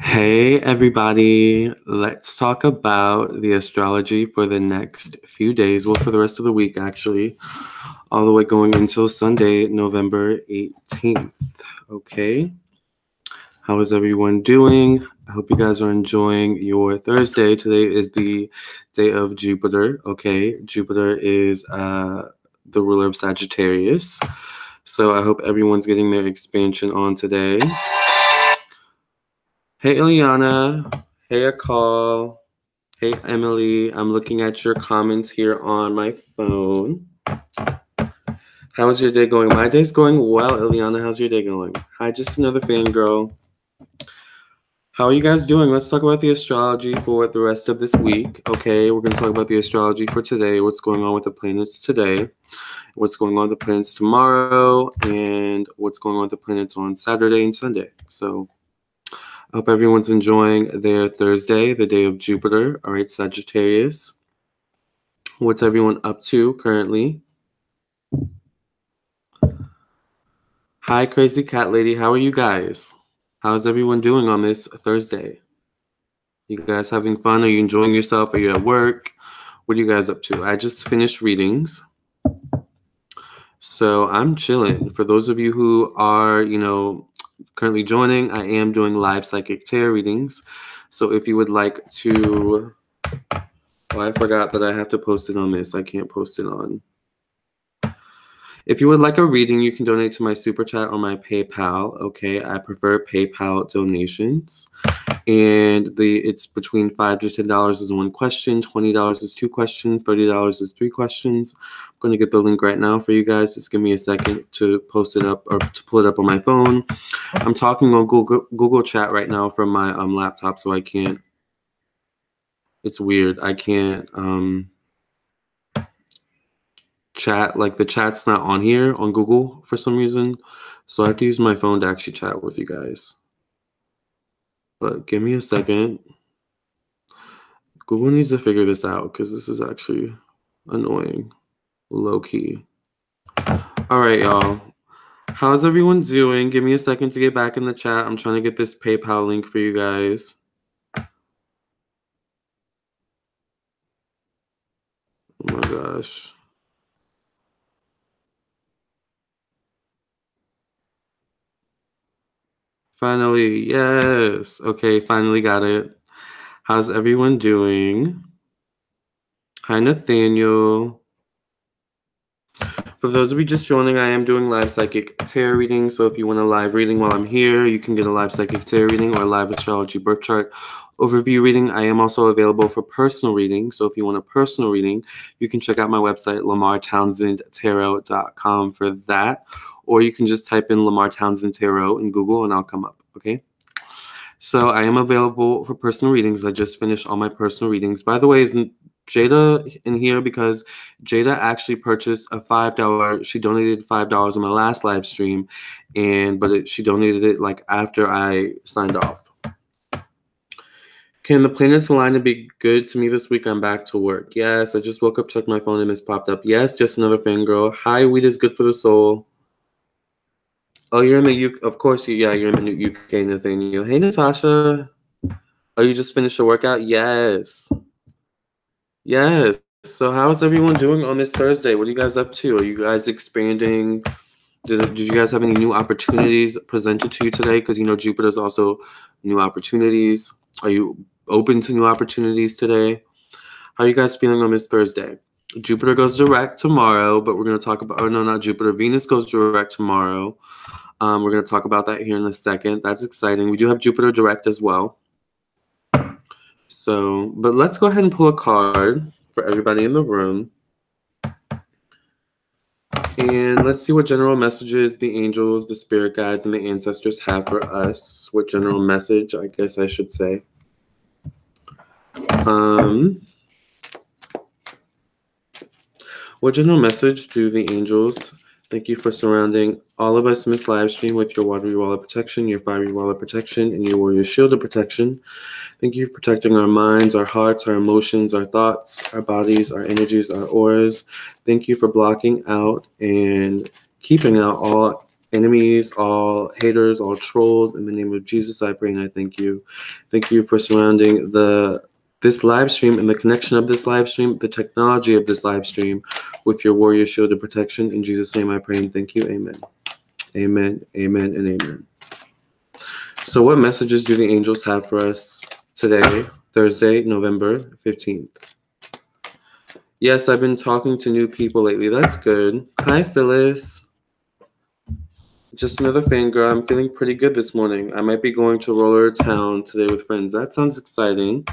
Hey everybody, let's talk about the astrology for the next few days, well, for the rest of the week actually, all the way going until Sunday, November 18th. Okay, how is everyone doing? I hope you guys are enjoying your Thursday. Today is the day of Jupiter. Okay, Jupiter is the ruler of Sagittarius, so I hope everyone's getting their expansion on today. Hey Ileana, hey Akal, hey Emily, I'm looking at your comments here on my phone. How is your day going? My day's going well, Ileana. How's your day going? Hi, just another fangirl. How are you guys doing? Let's talk about the astrology for the rest of this week. Okay, we're going to talk about the astrology for today, what's going on with the planets today, what's going on with the planets tomorrow, and what's going on with the planets on Saturday and Sunday. So I hope everyone's enjoying their Thursday, the day of Jupiter. All right, Sagittarius. What's everyone up to currently? Hi, Crazy Cat Lady. How are you guys? How's everyone doing on this Thursday? You guys having fun? Are you enjoying yourself? Are you at work? What are you guys up to? I just finished readings, so I'm chilling. For those of you who are, currently joining, I am doing live psychic tarot readings. So if you would like to... Oh, I forgot that I have to post it on this. I can't post it on. If you would like a reading, you can donate to my super chat or my PayPal. Okay, I prefer PayPal donations. And it's between $5 to $10 is one question, $20 is two questions, $30 is three questions. I'm going to get the link right now for you guys. Just give me a second to post it up or to pull it up on my phone. I'm talking on Google Chat right now from my laptop, so I can't. It's weird. I can't chat, like the chat's not on here on Google for some reason. So I have to use my phone to actually chat with you guys. But give me a second. Google needs to figure this out because this is actually annoying. Low key. All right, y'all. How's everyone doing? Give me a second to get back in the chat. I'm trying to get this PayPal link for you guys. Oh my gosh. Finally, yes. Okay, finally got it. How's everyone doing? Hi, Nathaniel. For those of you just joining, I am doing live psychic tarot reading. So if you want a live reading while I'm here, you can get a live psychic tarot reading or a live astrology birth chart overview reading. I am also available for personal reading. So if you want a personal reading, you can check out my website, lamarrtownsendtarot.com for that. Or you can just type in Lamarr Townsend Tarot in Google and I'll come up, okay? So I am available for personal readings. I just finished all my personal readings. By the way, isn't Jada in here? Because Jada actually purchased a $5. She donated $5 on my last live stream, but she donated it like after I signed off. Can the planets align to be good to me this week? I'm back to work. Yes, I just woke up, checked my phone, and this popped up. Yes, just another fangirl. Hi, weed is good for the soul. Oh, you're in the UK. Of course, you're in the UK, Nathaniel. Hey, Natasha. Oh, you just finished your workout? Yes. Yes. So how's everyone doing on this Thursday? What are you guys up to? Are you guys expanding? Did you guys have any new opportunities presented to you today? Because, Jupiter's also new opportunities. Are you open to new opportunities today? How are you guys feeling on this Thursday? Jupiter goes direct tomorrow, but we're going to talk about, oh, no, not Jupiter. Venus goes direct tomorrow. We're going to talk about that here in a second. That's exciting. We do have Jupiter direct as well. So, but let's go ahead and pull a card for everybody in the room. And let's see what general messages the angels, the spirit guides, and the ancestors have for us. What general message, I guess I should say. What general message do the angels... Thank you for surrounding all of us in this live stream with your watery wall of protection, your fiery wall of protection, and your warrior shield of protection. Thank you for protecting our minds, our hearts, our emotions, our thoughts, our bodies, our energies, our auras. Thank you for blocking out and keeping out all enemies, all haters, all trolls. In the name of Jesus, I pray and I thank you. Thank you for surrounding this live stream and the connection of this live stream, the technology of this live stream with your warrior shield of protection. In Jesus' name I pray and thank you. Amen. Amen, amen, and amen. So what messages do the angels have for us today, Thursday, November 15th? Yes, I've been talking to new people lately. That's good. Hi, Phyllis. Just another fangirl. I'm feeling pretty good this morning. I might be going to Roller Town today with friends. That sounds exciting.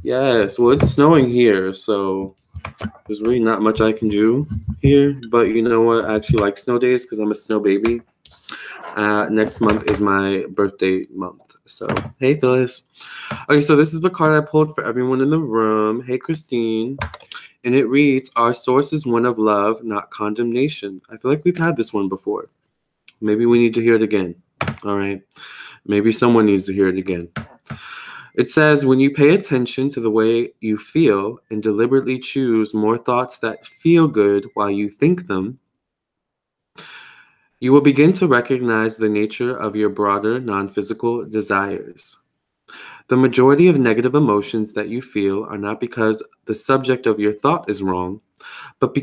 Yes, well, it's snowing here, so there's really not much I can do here. But you know what? I actually like snow days because I'm a snow baby. Next month is my birthday month. So, hey, Phyllis. Okay, so this is the card I pulled for everyone in the room. Hey, Christine. And it reads, our source is one of love, not condemnation. I feel like we've had this one before. Maybe we need to hear it again. All right. Maybe someone needs to hear it again. It says, when you pay attention to the way you feel and deliberately choose more thoughts that feel good while you think them, you will begin to recognize the nature of your broader non-physical desires. The majority of negative emotions that you feel are not because the subject of your thought is wrong, but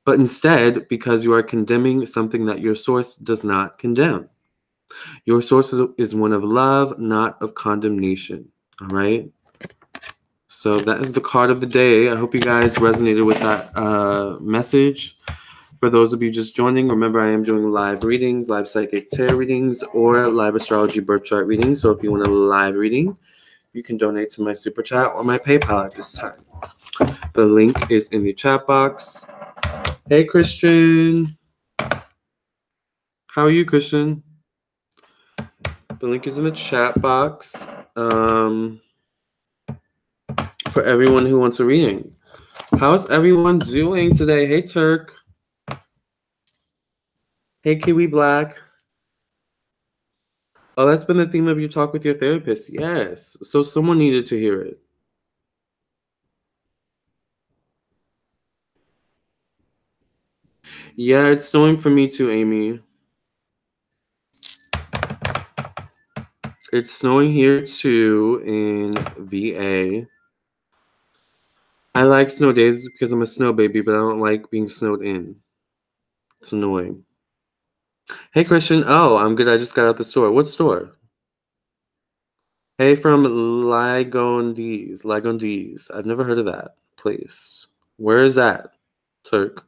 instead because you are condemning something that your source does not condemn. Your source is one of love, not of condemnation. All right? So that is the card of the day. I hope you guys resonated with that message. For those of you just joining, remember I am doing live readings, live psychic tarot readings, or live astrology birth chart readings. So if you want a live reading, you can donate to my super chat or my PayPal at this time. The link is in the chat box. Hey, Christian. How are you, Christian? The link is in the chat box for everyone who wants a reading. How's everyone doing today? Hey, Turk. Hey, Kiwi Black. Oh, that's been the theme of your talk with your therapist. Yes. So someone needed to hear it. Yeah, it's snowing for me too, Amy. It's snowing here too in VA. I like snow days because I'm a snow baby, but I don't like being snowed in. It's annoying. Hey, Christian. Oh, I'm good. I just got out the store. What store? Hey, from Ligondes. I've never heard of that place. Where is that, Turk?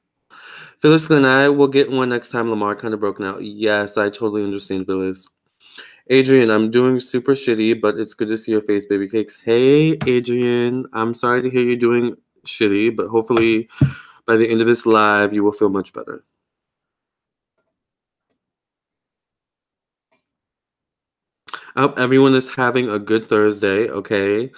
Phyllis and I will get one next time. Lamarr kind of broken out. Yes, I totally understand, Phyllis. Adrian, I'm doing super shitty, but it's good to see your face, baby cakes. Hey, Adrian. I'm sorry to hear you're doing shitty, but hopefully by the end of this live, you will feel much better. I hope everyone is having a good Thursday, okay?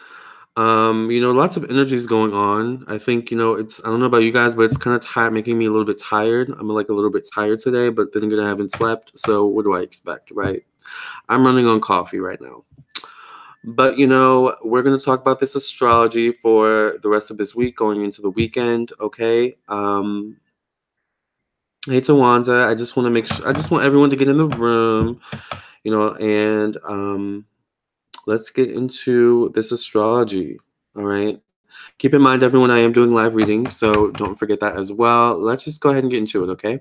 Lots of energies going on. I think, I don't know about you guys, but it's kind of tired, making me a little bit tired. I'm like a little bit tired today, but then again, I haven't slept. So what do I expect, right? I'm running on coffee right now. But, we're going to talk about this astrology for the rest of this week, going into the weekend, okay? Hey, Townsend, I just want everyone to get in the room, and let's get into this astrology, all right? Keep in mind, everyone, I am doing live readings, so don't forget that as well. Let's just go ahead and get into it, okay?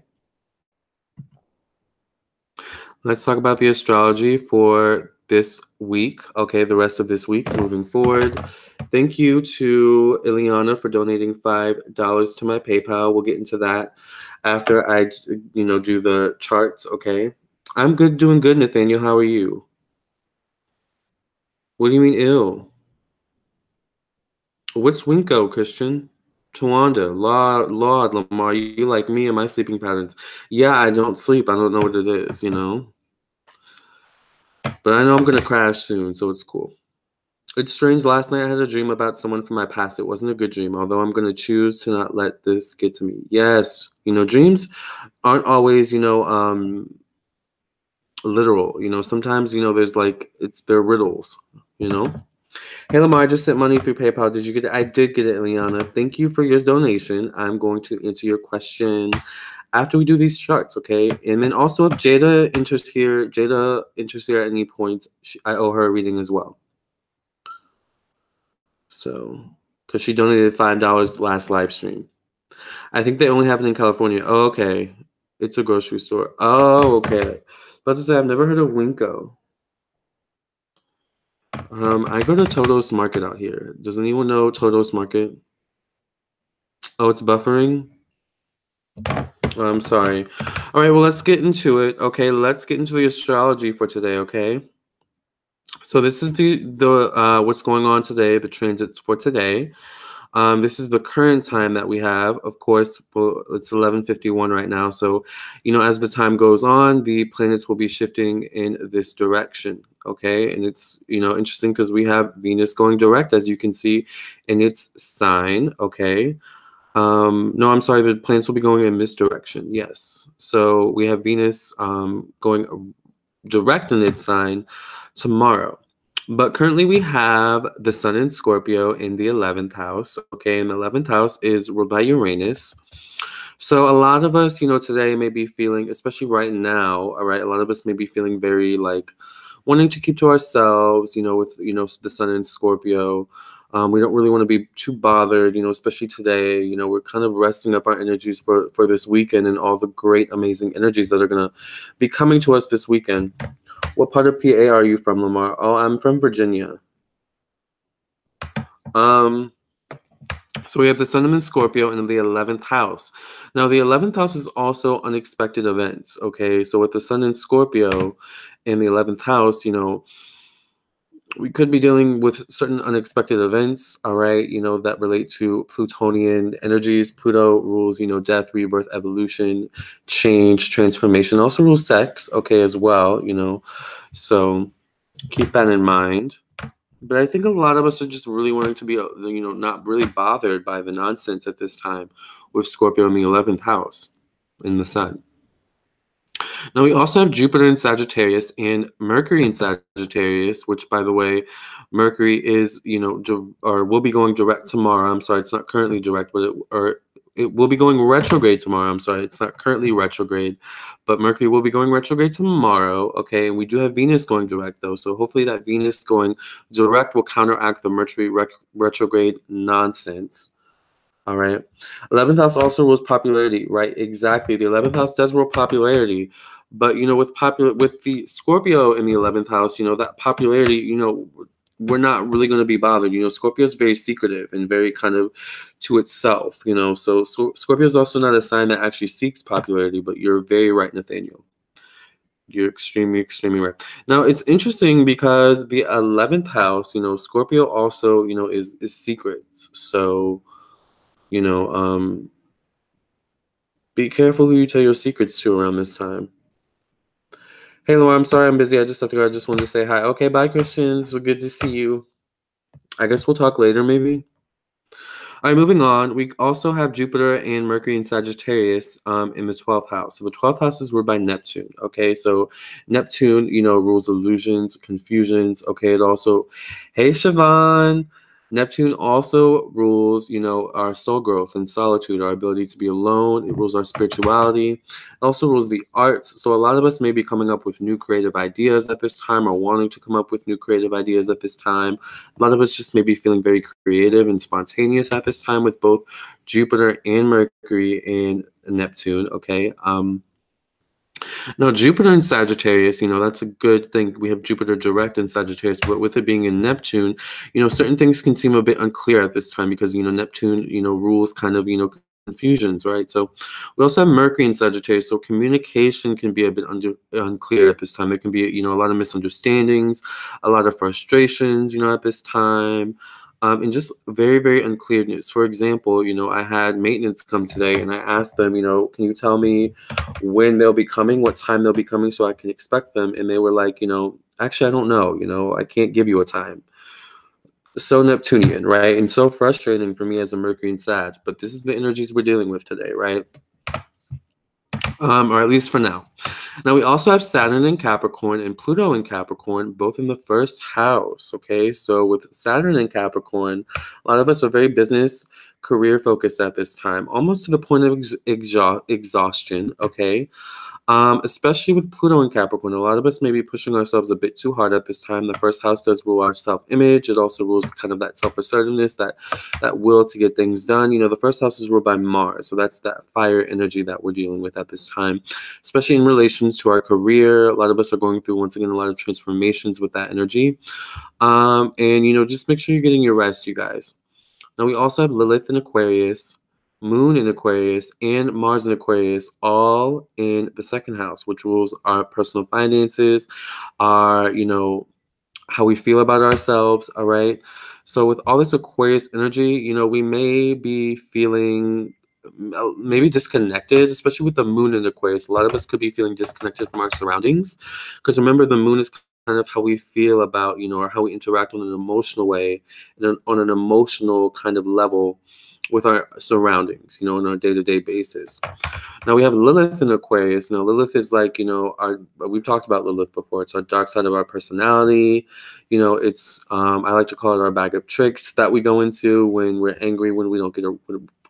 Let's talk about the astrology for this week, okay, the rest of this week moving forward. Thank you to Ileana for donating $5 to my PayPal. We'll get into that after I, do the charts, okay? I'm good, doing good, Nathaniel. How are you? What do you mean ill? What's Winko, Christian? Tawanda, Lord, Lamarr, you like me and my sleeping patterns. Yeah, I don't sleep. I don't know what it is, But I know I'm going to crash soon, so it's cool. It's strange. Last night I had a dream about someone from my past. It wasn't a good dream, although I'm going to choose to not let this get to me. Yes, dreams aren't always, literal. Sometimes, there's they're riddles, Hey, Lamarr, I just sent money through PayPal. Did you get it? I did get it, Eliana. Thank you for your donation. I'm going to answer your question after we do these charts, okay? And then also if Jada enters here at any point, I owe her a reading as well. So, because she donated $5 last live stream. I think they only have it in California. Oh, okay. It's a grocery store. Oh, okay. About to say, I've never heard of Winco. I go to Toto's Market out here. Does anyone know Toto's Market? Oh, it's buffering? Oh, I'm sorry. All right, well, let's get into it. Okay, let's get into the astrology for today, okay? So this is the what's going on today, the transits for today. This is the current time that we have. Of course, well, it's 11:51 right now. So, as the time goes on, the planets will be shifting in this direction. Okay, and it's interesting because we have Venus going direct, as you can see, in its sign. Okay. No, I'm sorry. The planets will be going in this direction. Yes. So we have Venus going direct in its sign tomorrow. But currently we have the Sun in Scorpio in the 11th house. Okay, and the 11th house is ruled by Uranus. So a lot of us, today may be feeling, especially right now, all right, a lot of us may be feeling very like wanting to keep to ourselves, with, the Sun in Scorpio. We don't really want to be too bothered, especially today. We're kind of resting up our energies for this weekend and all the great, amazing energies that are going to be coming to us this weekend. What part of PA are you from, Lamarr? Oh, I'm from Virginia. So we have the Sun in Scorpio in the 11th house. Now, the 11th house is also unexpected events, okay? So with the Sun in Scorpio in the 11th house, we could be dealing with certain unexpected events, all right, that relate to Plutonian energies. Pluto rules, death, rebirth, evolution, change, transformation, also rules sex, okay, as well, so keep that in mind. But I think a lot of us are just really wanting to be, not really bothered by the nonsense at this time with Scorpio in the 11th house in the Sun. Now, we also have Jupiter in Sagittarius and Mercury in Sagittarius, which, by the way, Mercury is, or will be going direct tomorrow. I'm sorry, it's not currently direct, but it will be going retrograde tomorrow. I'm sorry, it's not currently retrograde, but Mercury will be going retrograde tomorrow. Okay, and we do have Venus going direct, though. So hopefully that Venus going direct will counteract the Mercury retrograde nonsense. All right. 11th house also rules popularity, right? Exactly. The 11th house does rule popularity. But, with the Scorpio in the 11th house, that popularity, we're not really going to be bothered. Scorpio is very secretive and very kind of to itself, So Scorpio is also not a sign that actually seeks popularity, but you're very right, Nathaniel. You're extremely, extremely right. Now, it's interesting because the 11th house, Scorpio also, is secrets. So, be careful who you tell your secrets to around this time. Hey, Laura, I'm sorry I'm busy. I just have to go. I just wanted to say hi. Okay, bye, Christians. So good to see you. I guess we'll talk later, maybe. All right, moving on. We also have Jupiter and Mercury in Sagittarius in the 12th house. So the 12th house is ruled by Neptune, okay? So Neptune, rules illusions, confusions, okay? It also, hey, Siobhan. Neptune also rules, our soul growth and solitude, our ability to be alone. It rules our spirituality. It also rules the arts. So a lot of us may be coming up with new creative ideas at this time or wanting to come up with new creative ideas at this time. A lot of us just may be feeling very creative and spontaneous at this time with both Jupiter and Mercury and Neptune, okay? Now, Jupiter in Sagittarius, that's a good thing. We have Jupiter direct in Sagittarius, but with it being in Neptune, certain things can seem a bit unclear at this time because, Neptune, rules kind of, confusions, right? So we also have Mercury in Sagittarius, so communication can be a bit unclear at this time. There can be, a lot of misunderstandings, a lot of frustrations, at this time. And just very, very unclearness. For example, I had maintenance come today and I asked them, can you tell me when they'll be coming, what time they'll be coming so I can expect them? And they were like, actually, I don't know, I can't give you a time. So Neptunian, right? And so frustrating for me as a Mercury and Sag, but this is the energies we're dealing with today, right? Or at least for now. Now, we also have Saturn in Capricorn and Pluto in Capricorn, both in the first house, okay? So with Saturn in Capricorn, a lot of us are very business, career focused at this time, almost to the point of exhaustion, okay? Especially with Pluto and Capricorn. A lot of us may be pushing ourselves a bit too hard at this time. The first house does rule our self-image. It also rules kind of that self-assertiveness, that will to get things done. You know, the first house is ruled by Mars, so that's that fire energy that we're dealing with at this time, especially in relations to our career. A lot of us are going through, once again, a lot of transformations with that energy. And, you know, just make sure you're getting your rest, you guys. Now, we also have Lilith in Aquarius, Moon in Aquarius, and Mars in Aquarius, all in the second house, which rules our personal finances, our, you know, how we feel about ourselves, all right? So with all this Aquarius energy, you know, we may be feeling maybe disconnected, especially with the moon in Aquarius. A lot of us could be feeling disconnected from our surroundings, because remember, the moon is kind of how we feel about, you know, or how we interact on an emotional way, and on an emotional kind of level with our surroundings, you know, on a day-to-day basis. Now we have Lilith in Aquarius. Now Lilith is like, you know, we've talked about Lilith before. It's our dark side of our personality. You know, it's I like to call it our bag of tricks that we go into when we're angry, when we don't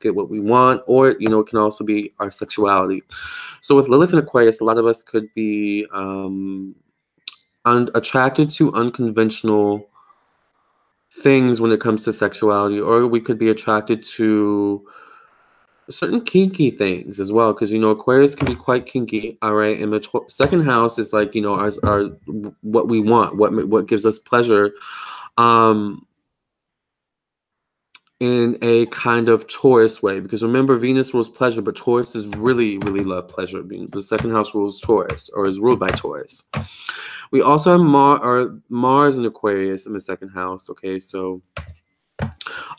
get what we want, or, you know, it can also be our sexuality. So with Lilith in Aquarius, a lot of us could be attracted to unconventional things when it comes to sexuality, or we could be attracted to certain kinky things as well, because, you know, Aquarius can be quite kinky, all right? And the second house is like, you know, our what we want, what gives us pleasure, in a kind of Taurus way, because remember, Venus rules pleasure, but Taurus is really love pleasure. The second house rules Taurus, or is ruled by Taurus. We also have Mars in Aquarius in the second house, okay? So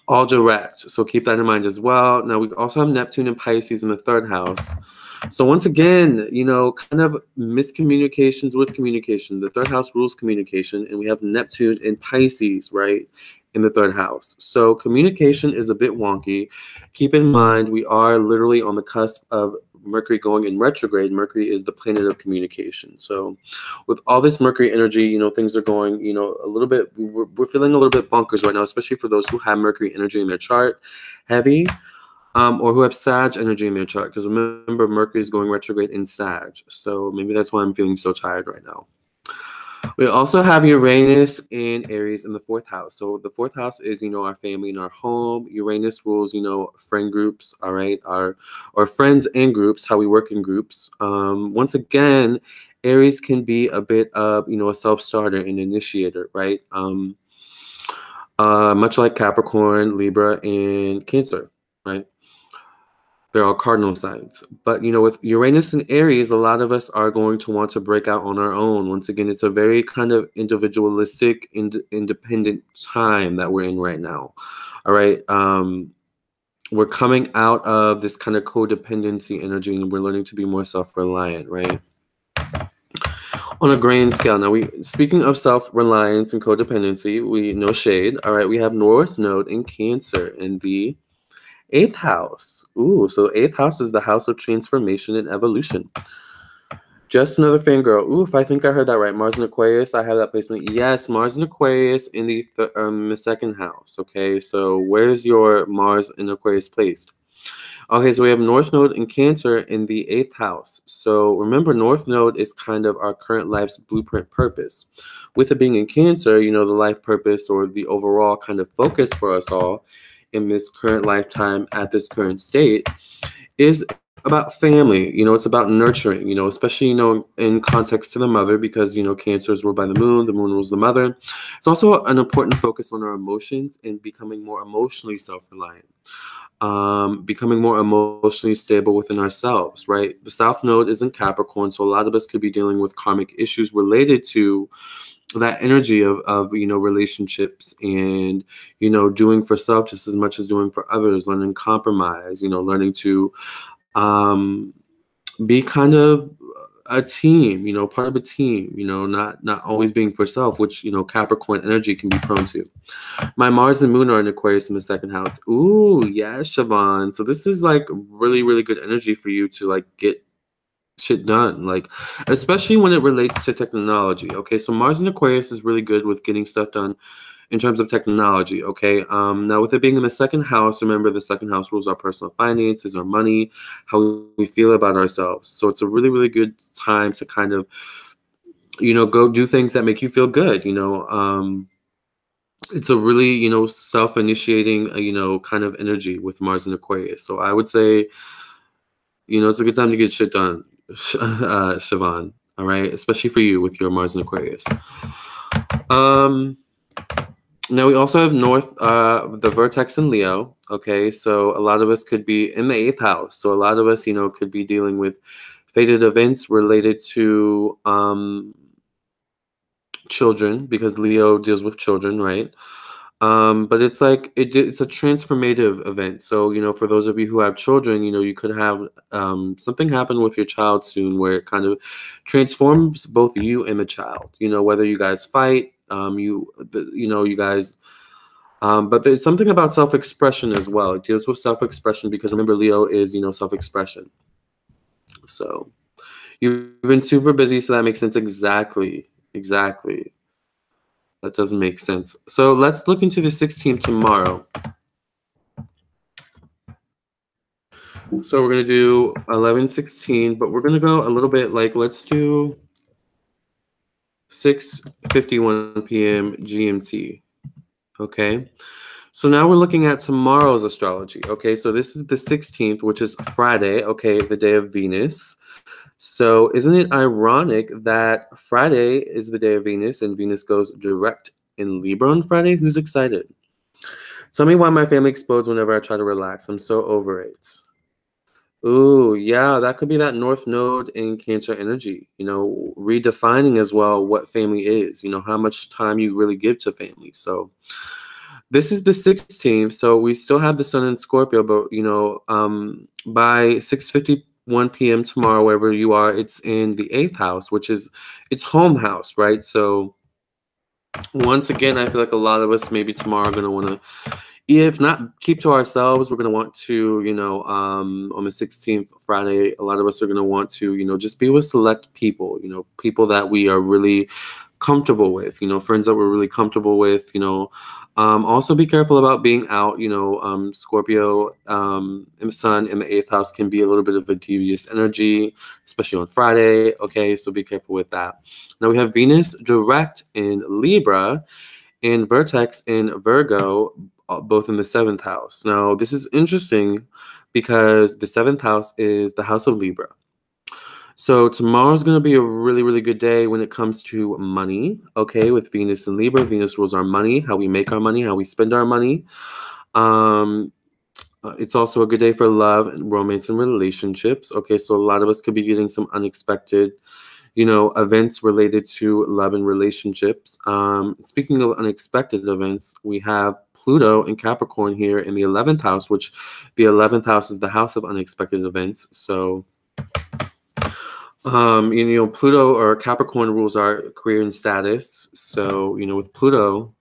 all direct. So keep that in mind as well. Now, we also have Neptune and Pisces in the third house. So once again, you know, kind of miscommunications with communication. The third house rules communication, and we have Neptune and Pisces, right, in the third house. So communication is a bit wonky. Keep in mind, we are literally on the cusp of Mercury going in retrograde. Mercury is the planet of communication. So with all this Mercury energy, you know, things are going, you know, a little bit, we're feeling a little bit bonkers right now, especially for those who have Mercury energy in their chart heavy, or who have Sag energy in their chart, because remember, Mercury is going retrograde in Sag. So maybe that's why I'm feeling so tired right now. We also have Uranus and Aries in the fourth house. So the fourth house is, you know, our family and our home. Uranus rules, you know, friend groups, all right, our friends and groups, how we work in groups. Once again, Aries can be a bit of, you know, a self-starter and initiator, right? Much like Capricorn, Libra, and Cancer, right? They're all cardinal signs. But, you know, with Uranus and Aries, a lot of us are going to want to break out on our own. Once again, it's a very kind of individualistic, independent time that we're in right now. All right. We're coming out of this kind of codependency energy, and we're learning to be more self-reliant, right? On a grand scale. Now, speaking of self-reliance and codependency, no shade. All right. We have North Node in Cancer in the 8th house. Ooh, so 8th house is the house of transformation and evolution. Just another fangirl. Ooh, if I think I heard that right. Mars in Aquarius, I have that placement. Yes, Mars in Aquarius in the second house. Okay, so where's your Mars in Aquarius placed? Okay, so we have North Node in Cancer in the 8th house. So remember, North Node is kind of our current life's blueprint purpose. With it being in Cancer, you know, the life purpose, or the overall kind of focus for us all in this current lifetime at this current state, is about family. You know, it's about nurturing, you know, especially, you know, in context to the mother, because, you know, Cancer is ruled by the moon rules the mother. It's also an important focus on our emotions and becoming more emotionally self-reliant, becoming more emotionally stable within ourselves, right? The South Node is in Capricorn, so a lot of us could be dealing with karmic issues related to that energy of you know, relationships, and, you know, doing for self just as much as doing for others, learning compromise, you know, learning to be kind of a team, you know, part of a team, you know, not always being for self, which, you know, Capricorn energy can be prone to. My Mars and Moon are in Aquarius in the second house. Ooh, yes, Siobhan. So this is like really good energy for you to like get shit done, like, especially when it relates to technology. Okay, so Mars in Aquarius is really good with getting stuff done in terms of technology. Okay. Now with it being in the second house, remember the second house rules our personal finances, our money, how we feel about ourselves. So it's a really, really good time to kind of, go do things that make you feel good. It's a really, self-initiating, kind of energy with Mars and Aquarius. So I would say, it's a good time to get shit done, Siobhan. All right, especially for you with your Mars and Aquarius. Now we also have the vertex in Leo. Okay, so a lot of us could be in the 8th house. So a lot of us, could be dealing with fated events related to children, because Leo deals with children, right? But it's like it's a transformative event. So for those of you who have children, you could have something happen with your child soon where it kind of transforms both you and the child. Whether you guys fight, you guys. But there's something about self-expression as well. It deals with self-expression because remember, Leo is self-expression. So you've been super busy, so that makes sense. Exactly. That doesn't make sense. So let's look into the 16th tomorrow. So we're going to do 11:16, but we're going to go a little bit like, let's do 6:51 p.m. GMT. Okay. So now we're looking at tomorrow's astrology. Okay. So this is the 16th, which is Friday. Okay. The day of Venus. So isn't it ironic that Friday is the day of Venus and Venus goes direct in Libra on Friday? Who's excited? Tell me why my family explodes whenever I try to relax. I'm so over it. Ooh, yeah, that could be that North Node in Cancer energy, redefining as well what family is, how much time you really give to family. So this is the 16th, so we still have the sun in Scorpio, but, by 6:51 p.m. tomorrow, wherever you are, it's in the 8th house, which is its home house, right? So once again, I feel like a lot of us maybe tomorrow are going to want to, if not keep to ourselves, we're going to want to, on the 16th, Friday, a lot of us are going to want to, just be with select people, people that we are really comfortable with, friends that we're really comfortable with, also be careful about being out, Scorpio, and the sun in the 8th house can be a little bit of a devious energy, especially on Friday. Okay. So be careful with that. Now we have Venus direct in Libra and vertex in Virgo, both in the 7th house. Now, this is interesting because the 7th house is the house of Libra. So tomorrow's going to be a really, really good day when it comes to money, okay, with Venus and Libra. Venus rules our money, how we make our money, how we spend our money. It's also a good day for love and romance and relationships, okay? So a lot of us could be getting some unexpected events related to love and relationships. Speaking of unexpected events, we have Pluto in Capricorn here in the 11th house, which the 11th house is the house of unexpected events. So, Pluto or Capricorn rules our career and status. So, with Pluto,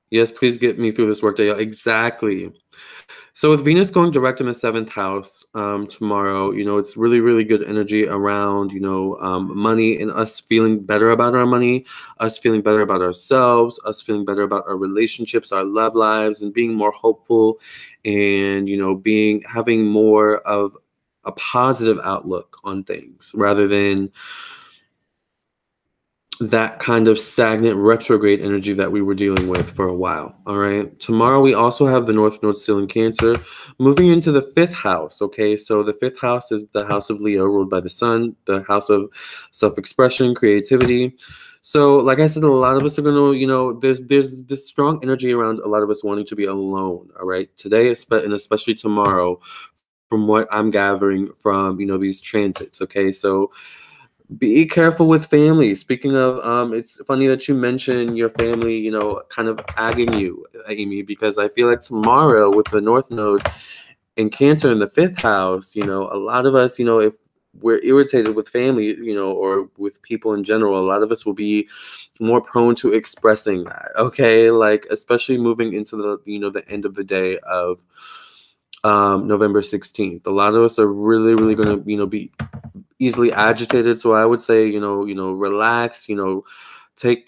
yes, please get me through this workday. Exactly. So with Venus going direct in the 7th house tomorrow, it's really, really good energy around, money and us feeling better about our money, us feeling better about ourselves, us feeling better about our relationships, our love lives, and being more hopeful and, having more of a positive outlook on things rather than that kind of stagnant retrograde energy that we were dealing with for a while. All right. Tomorrow we also have the North Node still in Cancer, moving into the 5th house. Okay. So the 5th house is the house of Leo, ruled by the sun, the house of self-expression, creativity. So like I said, a lot of us are going to, there's this strong energy around a lot of us wanting to be alone. All right. Today, and especially tomorrow, from what I'm gathering from, these transits. Okay. So be careful with family. Speaking of, it's funny that you mention your family, kind of agging you, Amy, because I feel like tomorrow with the North Node in Cancer in the 5th house, a lot of us, if we're irritated with family, or with people in general, a lot of us will be more prone to expressing that. Okay. Like, especially moving into the end of the day of November 16th. A lot of us are really, really going to, be easily agitated. So I would say, relax, take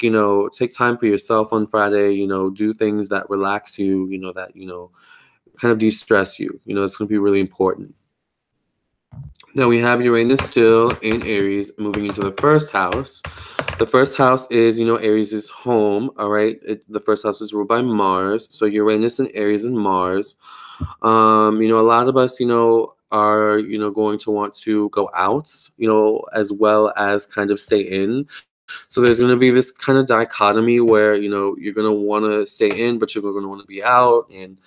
time for yourself on Friday. Do things that relax you. That kind of de-stress you. It's going to be really important. Now we have Uranus still in Aries, moving into the first house. The first house is, Aries is home. All right, the first house is ruled by Mars. So Uranus and Aries and Mars. A lot of us, are going to want to go out, as well as kind of stay in. So there's going to be this kind of dichotomy where you're going to want to stay in, but you're going to want to be out, and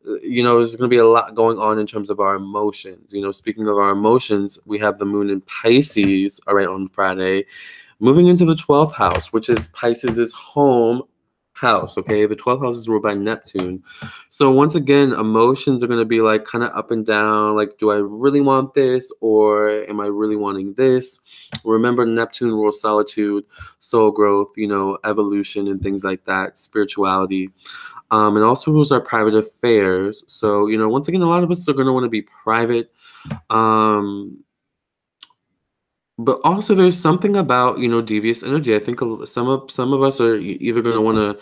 there's going to be a lot going on in terms of our emotions. Speaking of our emotions, we have the moon in Pisces, all right, on Friday, moving into the 12th house, which is Pisces' home house. Okay, the 12th house is ruled by Neptune. So once again, emotions are going to be like kind of up and down. Like, do I really want this, or am I really wanting this? Remember, Neptune rules solitude, soul growth, evolution, and things like that, spirituality. And also rules our private affairs. So, once again, a lot of us are going to want to be private. But also there's something about, devious energy. I think some of us are either going to want to,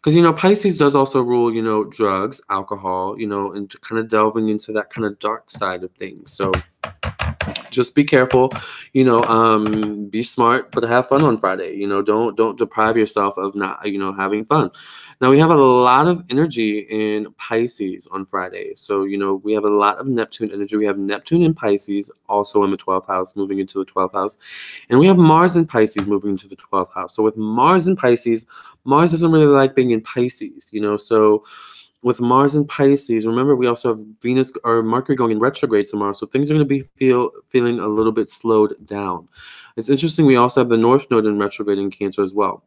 because, Pisces does also rule, drugs, alcohol, and kind of delving into that kind of dark side of things. So just be careful, be smart, but have fun on Friday. Don't deprive yourself of not, having fun. Now we have a lot of energy in Pisces on Friday. So, we have a lot of Neptune energy. We have Neptune in Pisces, also in the 12th house, moving into the 12th house. And we have Mars in Pisces moving into the 12th house. So with Mars in Pisces, Mars doesn't really like being in Pisces, so with Mars in Pisces, remember we also have Venus or Mercury going in retrograde tomorrow, so things are going to be feeling a little bit slowed down. It's interesting. We also have the North Node in retrograde in Cancer as well.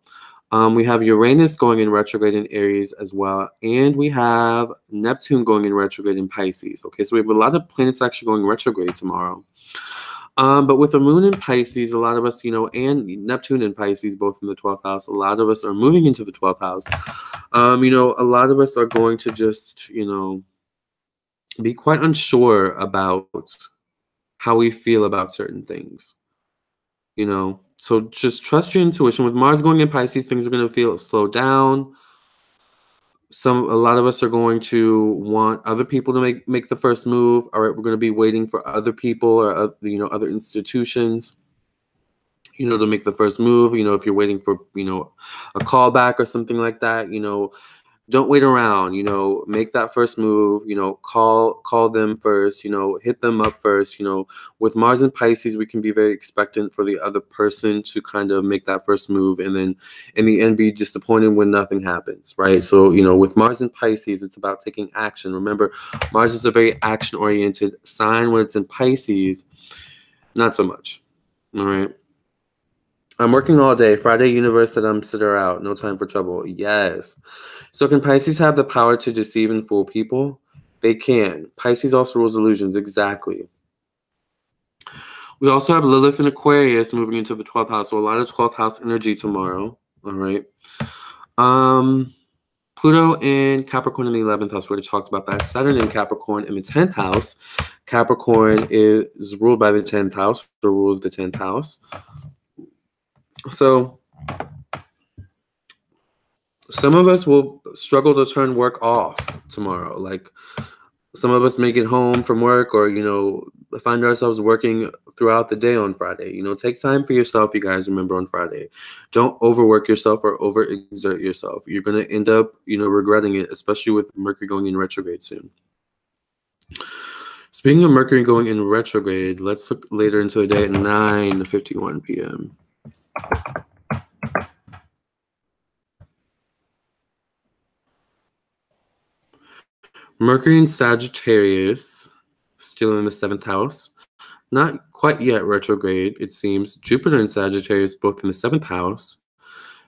We have Uranus going in retrograde in Aries as well, and we have Neptune going in retrograde in Pisces. Okay, so we have a lot of planets actually going retrograde tomorrow. But with the moon in Pisces, a lot of us, and Neptune in Pisces, both in the 12th house, a lot of us are moving into the 12th house. A lot of us are going to just, be quite unsure about how we feel about certain things. So just trust your intuition. With Mars going in Pisces, things are going to slow down. A lot of us are going to want other people to make the first move. All right, we're going to be waiting for other people or other institutions, to make the first move. If you're waiting for a callback or something like that, don't wait around. Make that first move. Call them first. Hit them up first. With Mars and Pisces, we can be very expectant for the other person to kind of make that first move, and then in the end be disappointed when nothing happens, right? So with Mars and Pisces, it's about taking action. Remember, Mars is a very action-oriented sign. When it's in Pisces, not so much. All right. I'm working all day. Friday, universe said I'm sit her out. No time for trouble. Yes. So can Pisces have the power to deceive and fool people? They can. Pisces also rules illusions. Exactly. We also have Lilith in Aquarius moving into the 12th house. So a lot of 12th house energy tomorrow. All right. Pluto in Capricorn in the 11th house. We already talked about that. Saturn in Capricorn in the 10th house. Capricorn is ruled by the 10th house, or rules the 10th house. So some of us will struggle to turn work off tomorrow. Like, some of us may get home from work, or find ourselves working throughout the day on Friday. Take time for yourself, you guys. Remember, on Friday, don't overwork yourself or overexert yourself. You're going to end up regretting it, especially with Mercury going in retrograde soon. Speaking of Mercury going in retrograde, let's look later into the day at 9:51 p.m. Mercury in Sagittarius, still in the 7th house. Not quite yet retrograde, it seems. Jupiter and Sagittarius, both in the 7th house.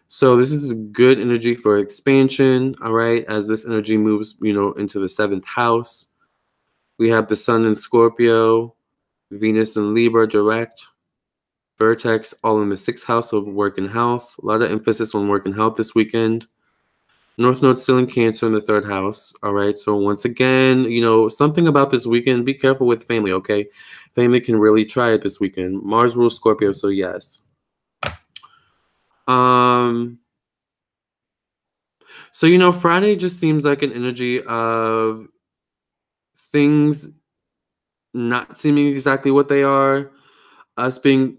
So this is good energy for expansion, all right, as this energy moves, into the 7th house. We have the Sun in Scorpio, Venus in Libra direct, Vertex all in the 6th house of work and health. A lot of emphasis on work and health this weekend. North Node still in Cancer in the 3rd house. All right. So once again, something about this weekend. Be careful with family, okay? Family can really try it this weekend. Mars rules Scorpio, so yes. So, Friday just seems like an energy of things not seeming exactly what they are, us being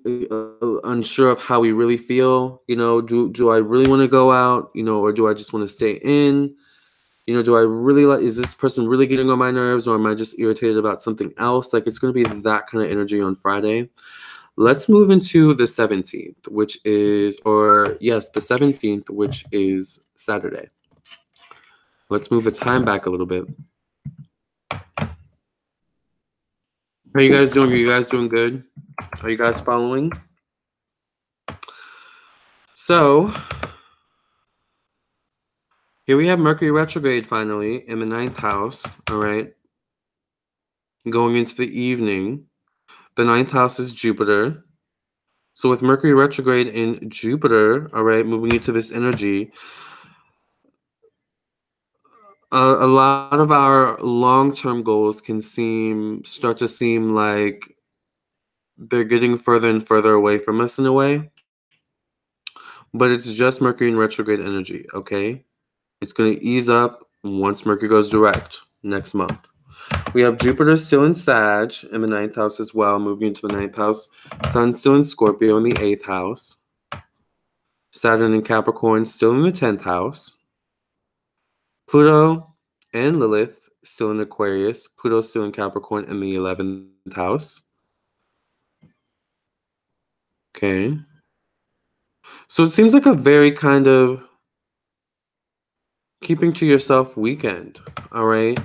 unsure of how we really feel. Do I really want to go out, or do I just want to stay in? Do I really is this person really getting on my nerves, or am I just irritated about something else? Like, it's going to be that kind of energy on Friday. Let's move into the 17th, which is, the 17th, which is Saturday. Let's move the time back a little bit. How you guys doing? Are you guys doing good? Are you guys following? So, here we have Mercury retrograde finally in the 9th house, all right? Going into the evening. The 9th house is Jupiter. So with Mercury retrograde in Jupiter, all right, moving into this energy, a lot of our long-term goals can start to seem like they're getting further and further away from us in a way. But it's just Mercury in retrograde energy, okay? It's going to ease up once Mercury goes direct next month. We have Jupiter still in Sag in the 9th house as well, moving into the 9th house. Sun still in Scorpio in the 8th house. Saturn in Capricorn still in the 10th house. Pluto and Lilith still in Aquarius. Pluto still in Capricorn in the 11th house. Okay. So it seems like a very kind of keeping to yourself weekend, all right?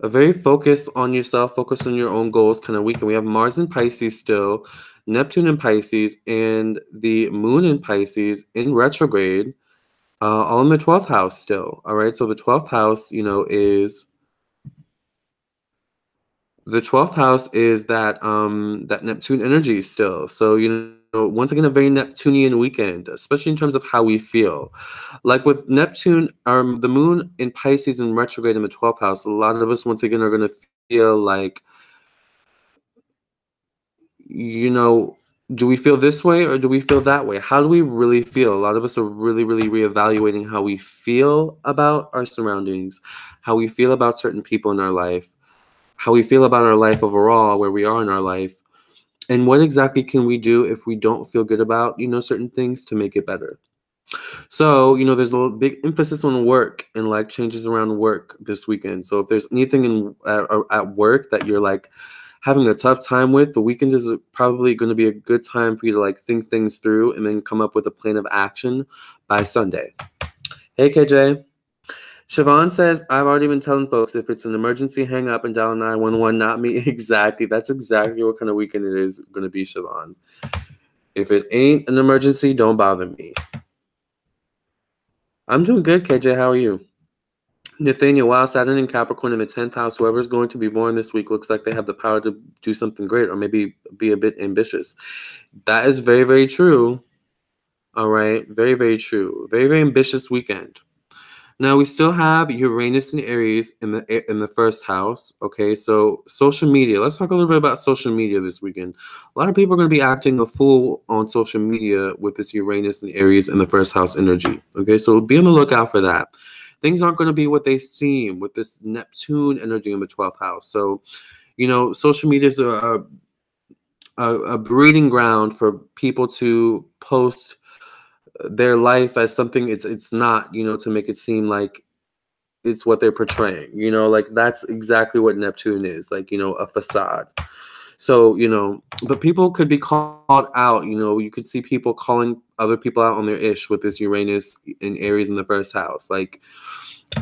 A very focus on yourself, focus on your own goals kind of weekend. We have Mars in Pisces still, Neptune in Pisces, and the Moon in Pisces in retrograde, all in the 12th house still, all right? So the 12th house, is that Neptune energy still. So, once again, a very Neptunian weekend, especially in terms of how we feel. Like with Neptune, the Moon in Pisces and retrograde in the 12th house, a lot of us, once again, are going to feel like, do we feel this way or do we feel that way? How do we really feel? A lot of us are really, really reevaluating how we feel about our surroundings, how we feel about certain people in our life, how we feel about our life overall, where we are in our life, and what exactly can we do if we don't feel good about, certain things to make it better. So, there's a big emphasis on work and like changes around work this weekend. So if there's anything at work that you're like having a tough time with, the weekend is probably going to be a good time for you to like think things through and then come up with a plan of action by Sunday. Hey, KJ. Siobhan says, I've already been telling folks if it's an emergency, hang up and dial 911, not me. Exactly. That's exactly what kind of weekend it is going to be, Siobhan. If it ain't an emergency, don't bother me. I'm doing good, KJ. How are you? Nathaniel, wow, Saturn in Capricorn in the 10th house. Whoever's going to be born this week looks like they have the power to do something great or maybe be a bit ambitious. That is very, very true. All right. Very, very true. Very, very ambitious weekend. Now we still have Uranus and Aries in the first house. Okay, so social media. Let's talk a little bit about social media this weekend. A lot of people are going to be acting a fool on social media with this Uranus and Aries in the first house energy. Okay, so be on the lookout for that. Things aren't going to be what they seem with this Neptune energy in the 12th house. So, social media is a breeding ground for people to post their life as something it's not, to make it seem like it's what they're portraying, like that's exactly what Neptune is, like, a facade. So, but people could be called out, you could see people calling other people out on their ish with this Uranus and Aries in the first house. Like,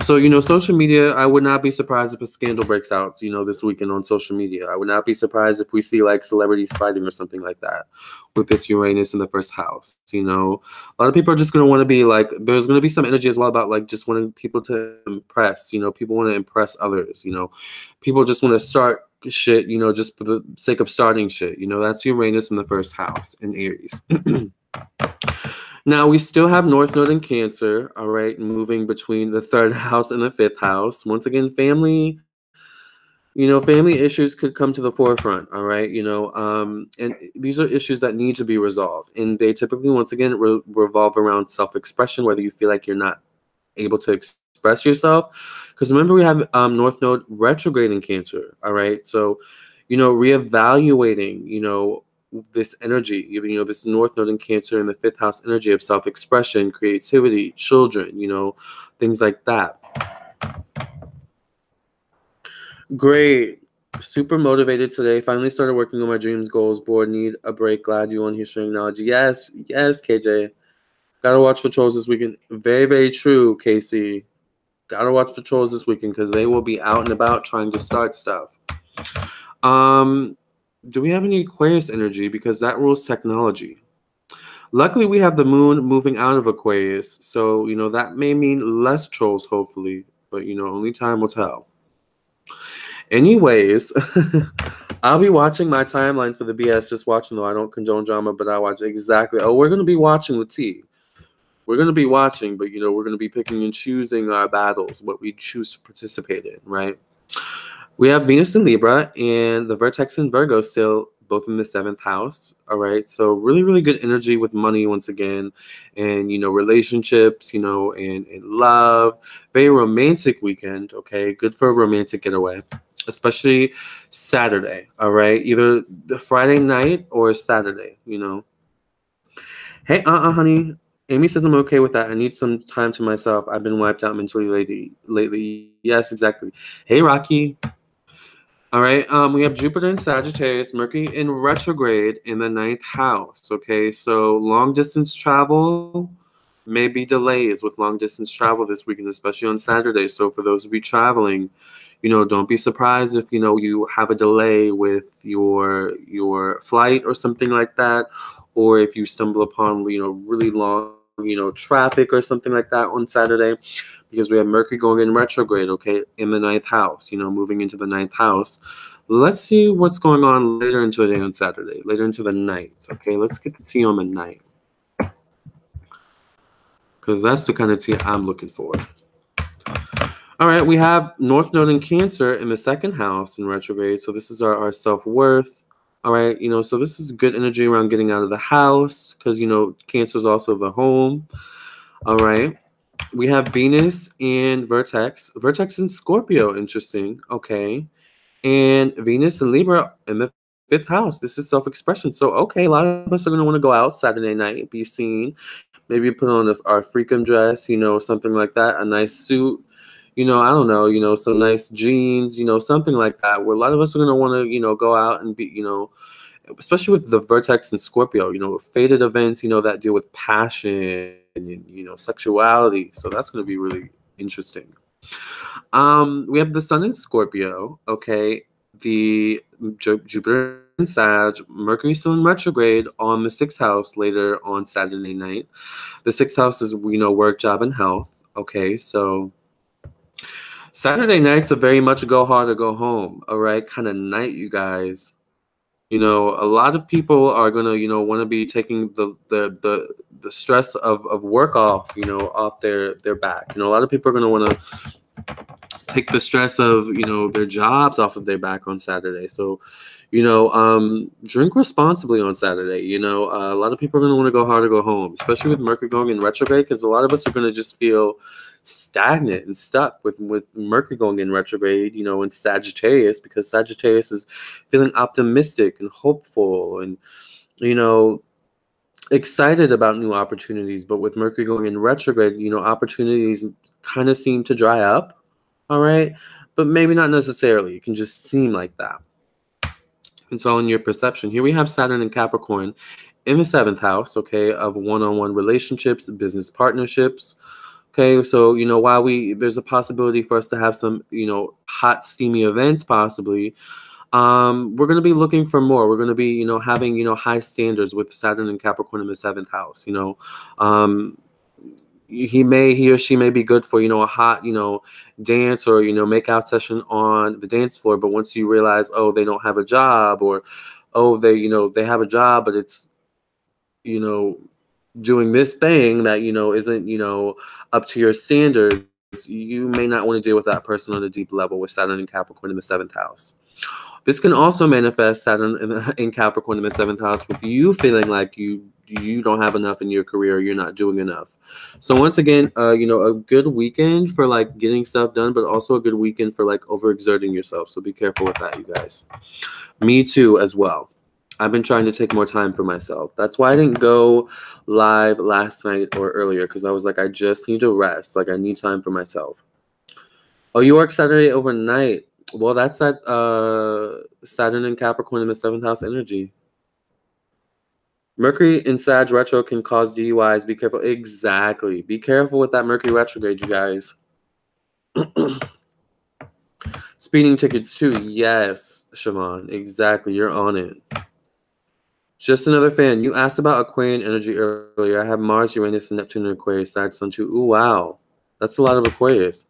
so, social media, I would not be surprised if a scandal breaks out, this weekend on social media. I would not be surprised if we see like celebrities fighting or something like that with this Uranus in the first house. A lot of people are just going to want to be like, there's going to be some energy as well about like just wanting people to impress, people want to impress others, people just want to start shit, just for the sake of starting shit. That's Uranus in the first house in Aries. Now, we still have North Node in Cancer, all right, moving between the 3rd house and the 5th house. Once again, family issues could come to the forefront, all right, and these are issues that need to be resolved. And they typically, once again, revolve around self-expression, whether you feel like you're not able to express yourself. Because remember, we have North Node retrograde in Cancer. All right. So, reevaluating, this energy, this North Node in Cancer in the 5th house energy of self-expression, creativity, children, things like that. Great. Super motivated today. Finally started working on my dreams, goals, bored, need a break. Glad you on here sharing knowledge. Yes, KJ. Gotta watch for trolls this weekend. Very, very true, Casey. Gotta watch for trolls this weekend because they will be out and about trying to start stuff. Do we have any Aquarius energy? Because that rules technology. Luckily, we have the moon moving out of Aquarius. So, that may mean less trolls, hopefully. But, only time will tell. Anyways, I'll be watching my timeline for the BS, just watching though. I don't condone drama, but I watch exactly. Oh, we're going to be watching the T. We're going to be watching, but, we're going to be picking and choosing our battles, what we choose to participate in, right? We have Venus in Libra and the Vertex in Virgo still, both in the 7th house. All right. So really, really good energy with money once again. And, relationships, and love. Very romantic weekend. Okay. Good for a romantic getaway, especially Saturday. All right. Either the Friday night or Saturday, Hey, honey. Amy says I'm okay with that. I need some time to myself. I've been wiped out mentally lately. Yes, exactly. Hey, Rocky. All right, we have Jupiter in Sagittarius, Mercury in retrograde in the 9th house. Okay, so long distance travel, maybe delays with long distance travel this weekend, especially on Saturday. So for those of you traveling, don't be surprised if you have a delay with your flight or something like that, or if you stumble upon really long traffic or something like that on Saturday. Because we have Mercury going in retrograde, okay, in the 9th house, moving into the 9th house. Let's see what's going on later into the day on Saturday, later into the night, okay? Let's get the tea on the night. Because that's the kind of tea I'm looking for. All right, we have North Node in Cancer in the 2nd house in retrograde. So this is our self-worth. All right, so this is good energy around getting out of the house because, Cancer is also the home. All right. We have Venus and Vertex. Vertex in Scorpio, interesting. Okay. And Venus and Libra in the 5th house. This is self-expression. So, okay, a lot of us are going to want to go out Saturday night, be seen. Maybe put on our freakum dress, something like that. A nice suit. I don't know, some nice jeans, something like that. Where a lot of us are going to want to, go out and be, especially with the Vertex and Scorpio, faded events, that deal with passion and sexuality. So that's going to be really interesting. We have the Sun in Scorpio. Okay, the Jupiter in Sag, Mercury still in retrograde on the 6th house later on Saturday night. The 6th house is work, job, and health. Okay, so Saturday night's a very much go hard or go home. All right, kind of night, you guys. A lot of people are gonna, want to be taking the stress of work off, off their back. A lot of people are gonna want to take the stress of, their jobs off of their back on Saturday. So, drink responsibly on Saturday. A lot of people are gonna want to go hard or go home, especially with Mercury going in retrograde, because a lot of us are gonna just feel stagnant and stuck with Mercury going in retrograde, in Sagittarius, because Sagittarius is feeling optimistic and hopeful and, excited about new opportunities. But with Mercury going in retrograde, opportunities kind of seem to dry up. All right. But maybe not necessarily. It can just seem like that. It's all in your perception. Here we have Saturn and Capricorn in the 7th house, okay, of one-on-one relationships, business partnerships. Okay, so while there's a possibility for us to have some hot steamy events possibly, we're going to be looking for more. We're going to be having high standards with Saturn and Capricorn in the 7th house. He or she may be good for a hot dance or make out session on the dance floor, but once you realize, oh, they don't have a job, or oh, they have a job but it's doing this thing that isn't up to your standards, you may not want to deal with that person on a deep level with Saturn and Capricorn in the 7th house. This can also manifest Saturn in Capricorn in the 7th house with you feeling like you don't have enough in your career, you're not doing enough. So once again, you know, a good weekend for like getting stuff done, but also a good weekend for like overexerting yourself. So be careful with that, you guys. Me too, as well. I've been trying to take more time for myself. That's why I didn't go live last night or earlier, because I was like, I just need to rest. Like, I need time for myself. Oh, you work Saturday overnight. Well, that's that Saturn and Capricorn in the 7th house energy. Mercury in Sag retro can cause DUIs. Be careful. Exactly. Be careful with that Mercury retrograde, you guys. Speeding tickets too. Yes, Siobhan. Exactly. You're on it. Just another fan. You asked about Aquarian energy earlier. I have Mars, Uranus, and Neptune in Aquarius. Sag, Sun too. Ooh, wow. That's a lot of Aquarius.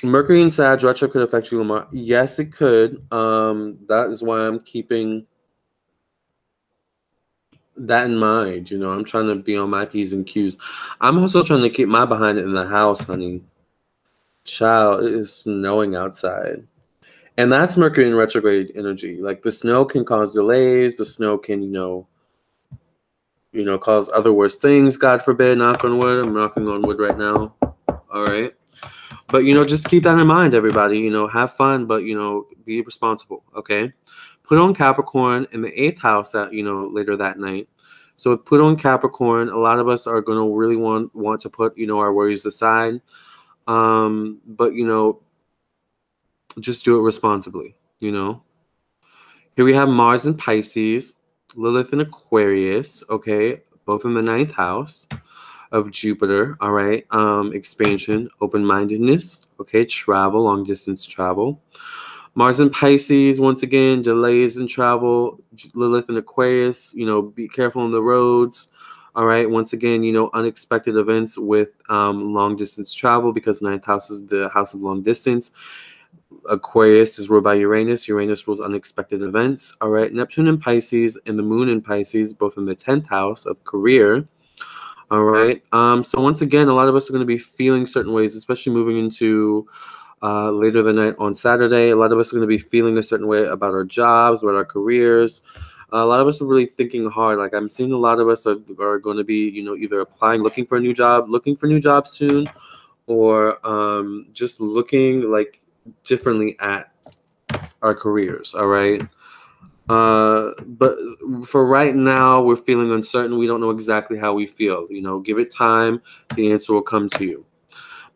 Mercury in Sag retro could affect you, Lamarr. Yes, it could. That is why I'm keeping that in mind. You know, I'm trying to be on my P's and Q's. I'm also trying to keep my behind in the house, honey. Child, it is snowing outside. And that's Mercury in retrograde energy. Like, the snow can cause delays. The snow can, you know, cause other worse things. God forbid, knock on wood. I'm knocking on wood right now. All right. But, you know, just keep that in mind, everybody. You know, have fun, but, you know, be responsible. Okay. Pluto in Capricorn in the 8th house at, you know, later that night. So with Pluto in Capricorn, a lot of us are going to really want to put, you know, our worries aside. But, you know, just do it responsibly, you know. Here we have Mars in Pisces, Lilith in Aquarius, okay, both in the 9th house of Jupiter, all right. Expansion, open-mindedness, okay, travel, long-distance travel. Mars in Pisces, once again, delays in travel. Lilith in Aquarius, you know, be careful on the roads. All right, once again, you know, unexpected events with long-distance travel, because 9th house is the house of long distance. Aquarius is ruled by Uranus. Uranus rules unexpected events. All right, Neptune in Pisces and the Moon in Pisces, both in the 10th house of career. All right. So once again, a lot of us are going to be feeling certain ways, especially moving into later the night on Saturday. A lot of us are going to be feeling a certain way about our jobs, about our careers. A lot of us are really thinking hard. Like, I'm seeing a lot of us are going to be, you know, either applying, looking for new jobs soon, or just looking like differently at our careers. All right. But for right now, we're feeling uncertain. We don't know exactly how we feel. You know, give it time. The answer will come to you.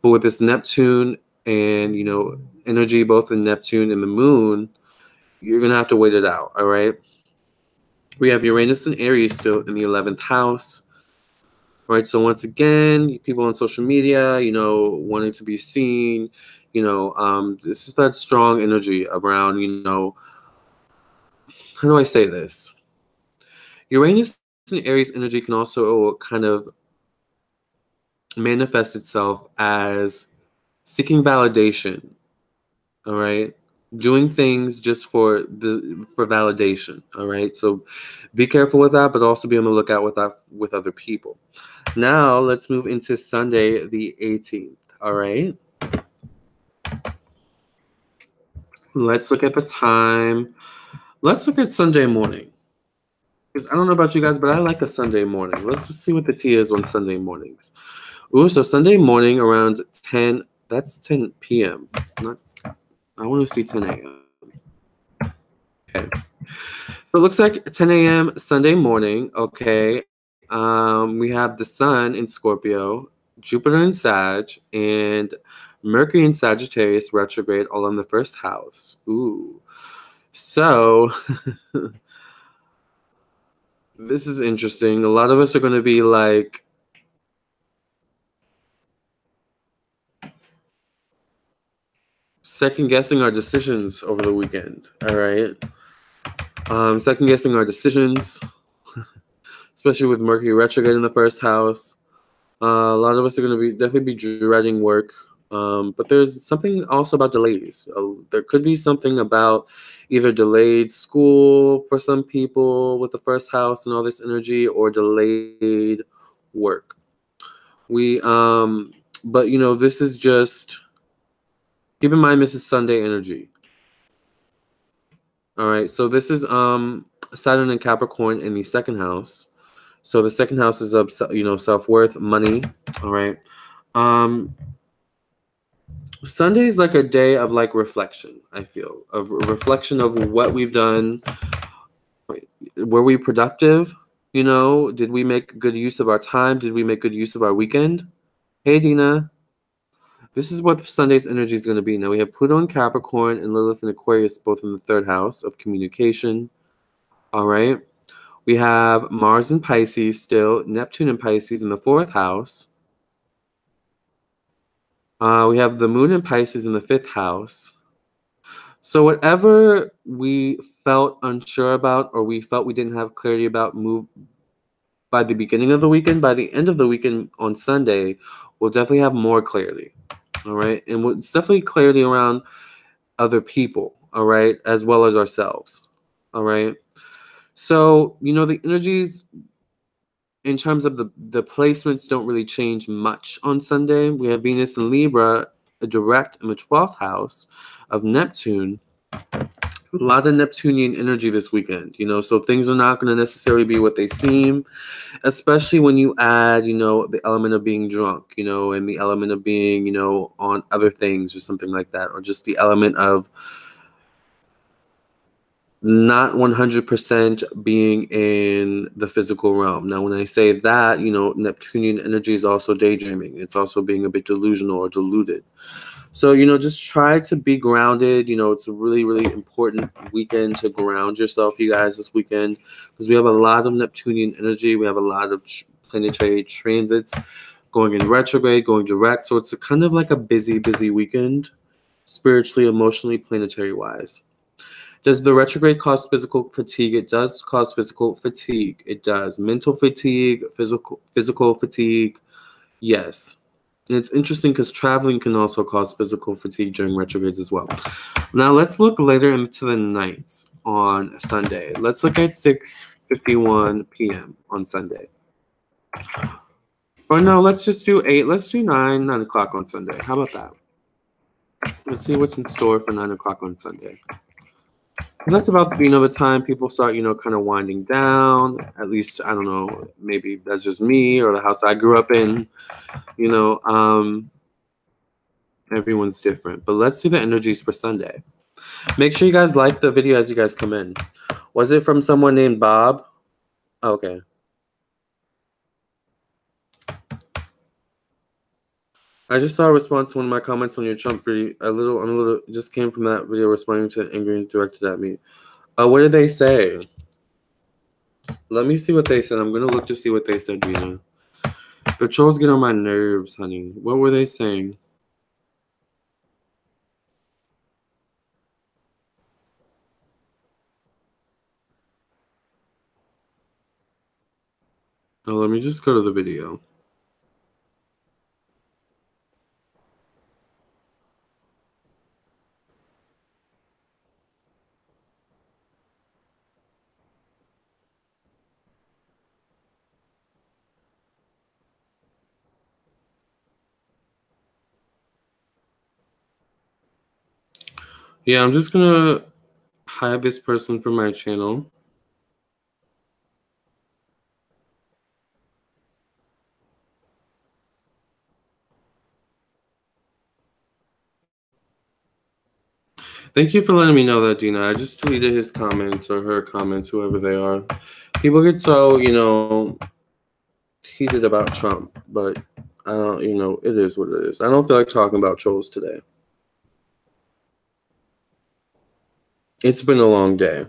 But with this Neptune and, you know, energy, both in Neptune and the Moon, you're going to have to wait it out. All right. We have Uranus and Aries still in the 11th house. All right. So once again, people on social media, you know, wanting to be seen, you know, this is that strong energy around, you know, how do I say this? Uranus and Aries energy can also kind of manifest itself as seeking validation. All right, doing things just for validation. All right, so be careful with that, but also be on the lookout with other people. Now let's move into Sunday the 18th. All right, let's look at the time. Let's look at Sunday morning. Because I don't know about you guys, but I like a Sunday morning. Let's just see what the tea is on Sunday mornings. Ooh, so Sunday morning around 10, that's 10 p.m. Not, I want to see 10 a.m. Okay. So it looks like 10 a.m. Sunday morning, okay. We have the Sun in Scorpio, Jupiter in Sag, and Mercury in Sagittarius retrograde all in the 1st house. Ooh. So this is interesting. A lot of us are going to be like, second guessing our decisions over the weekend. All right. Second guessing our decisions, especially with Mercury retrograde in the 1st house. A lot of us are going to definitely be dreading work. But there's something also about delays. There could be something about either delayed school for some people with the 1st house and all this energy, or delayed work. But you know, this is just, keep in mind, this is Sunday energy. All right, so this is Saturn and Capricorn in the second house. So the second house is of self-worth, money. All right. Sunday is like a day of like reflection. I feel of reflection of what we've done. Were we productive? Did we make good use of our time? Did we make good use of our weekend? Hey, Dina. This is what Sunday's energy is going to be. Now we have Pluto in Capricorn and Lilith in Aquarius, both in the third house of communication. All right. We have Mars in Pisces still, Neptune in Pisces in the fourth house. We have the Moon in Pisces in the fifth house. So whatever we felt unsure about or we felt we didn't have clarity about move by the beginning of the weekend, by the end of the weekend on Sunday, we'll definitely have more clarity. All right. And it's definitely clarity around other people. All right. As well as ourselves. All right. So, the energies in terms of the placements don't really change much on Sunday. We have Venus in Libra, a direct in the 12th house of Neptune. A lot of Neptunian energy this weekend, so things are not going to necessarily be what they seem, especially when you add, the element of being drunk, and the element of being, on other things or something like that, or just the element of not 100% being in the physical realm. Now, when I say that, Neptunian energy is also daydreaming. It's also being a bit delusional or deluded. So, just try to be grounded. It's a really, really important weekend to ground yourself, you guys, this weekend, because we have a lot of Neptunian energy. We have a lot of planetary transits going in retrograde, going direct. So it's a kind of like a busy, busy weekend, spiritually, emotionally, planetary-wise. Does the retrograde cause physical fatigue? It does cause physical fatigue. It does. Mental fatigue, physical fatigue, yes. And it's interesting because traveling can also cause physical fatigue during retrogrades as well. Now let's look later into the nights on Sunday. Let's look at 6:51 p.m. on Sunday. Or no, let's just do 8. Let's do 9 o'clock on Sunday. How about that? Let's see what's in store for 9 o'clock on Sunday. That's about, the time people start, kind of winding down. At least, I don't know, maybe that's just me or the house I grew up in. Everyone's different. But let's see the energies for Sunday. Make sure you guys like the video as you guys come in. Was it from someone named Bob? Okay. I just saw a response to one of my comments on your Trump video. Just came from that video responding to angry directed at me. What did they say? Let me see what they said. I'm gonna look to see what they said, Gina. The trolls get on my nerves, honey. What were they saying? Oh, let me just go to the video. Yeah, I'm just gonna hide this person from my channel. Thank you for letting me know that, Dina. I just deleted his comments or her comments, whoever they are. People get so, heated about Trump, but I don't, it is what it is. I don't feel like talking about trolls today. It's been a long day.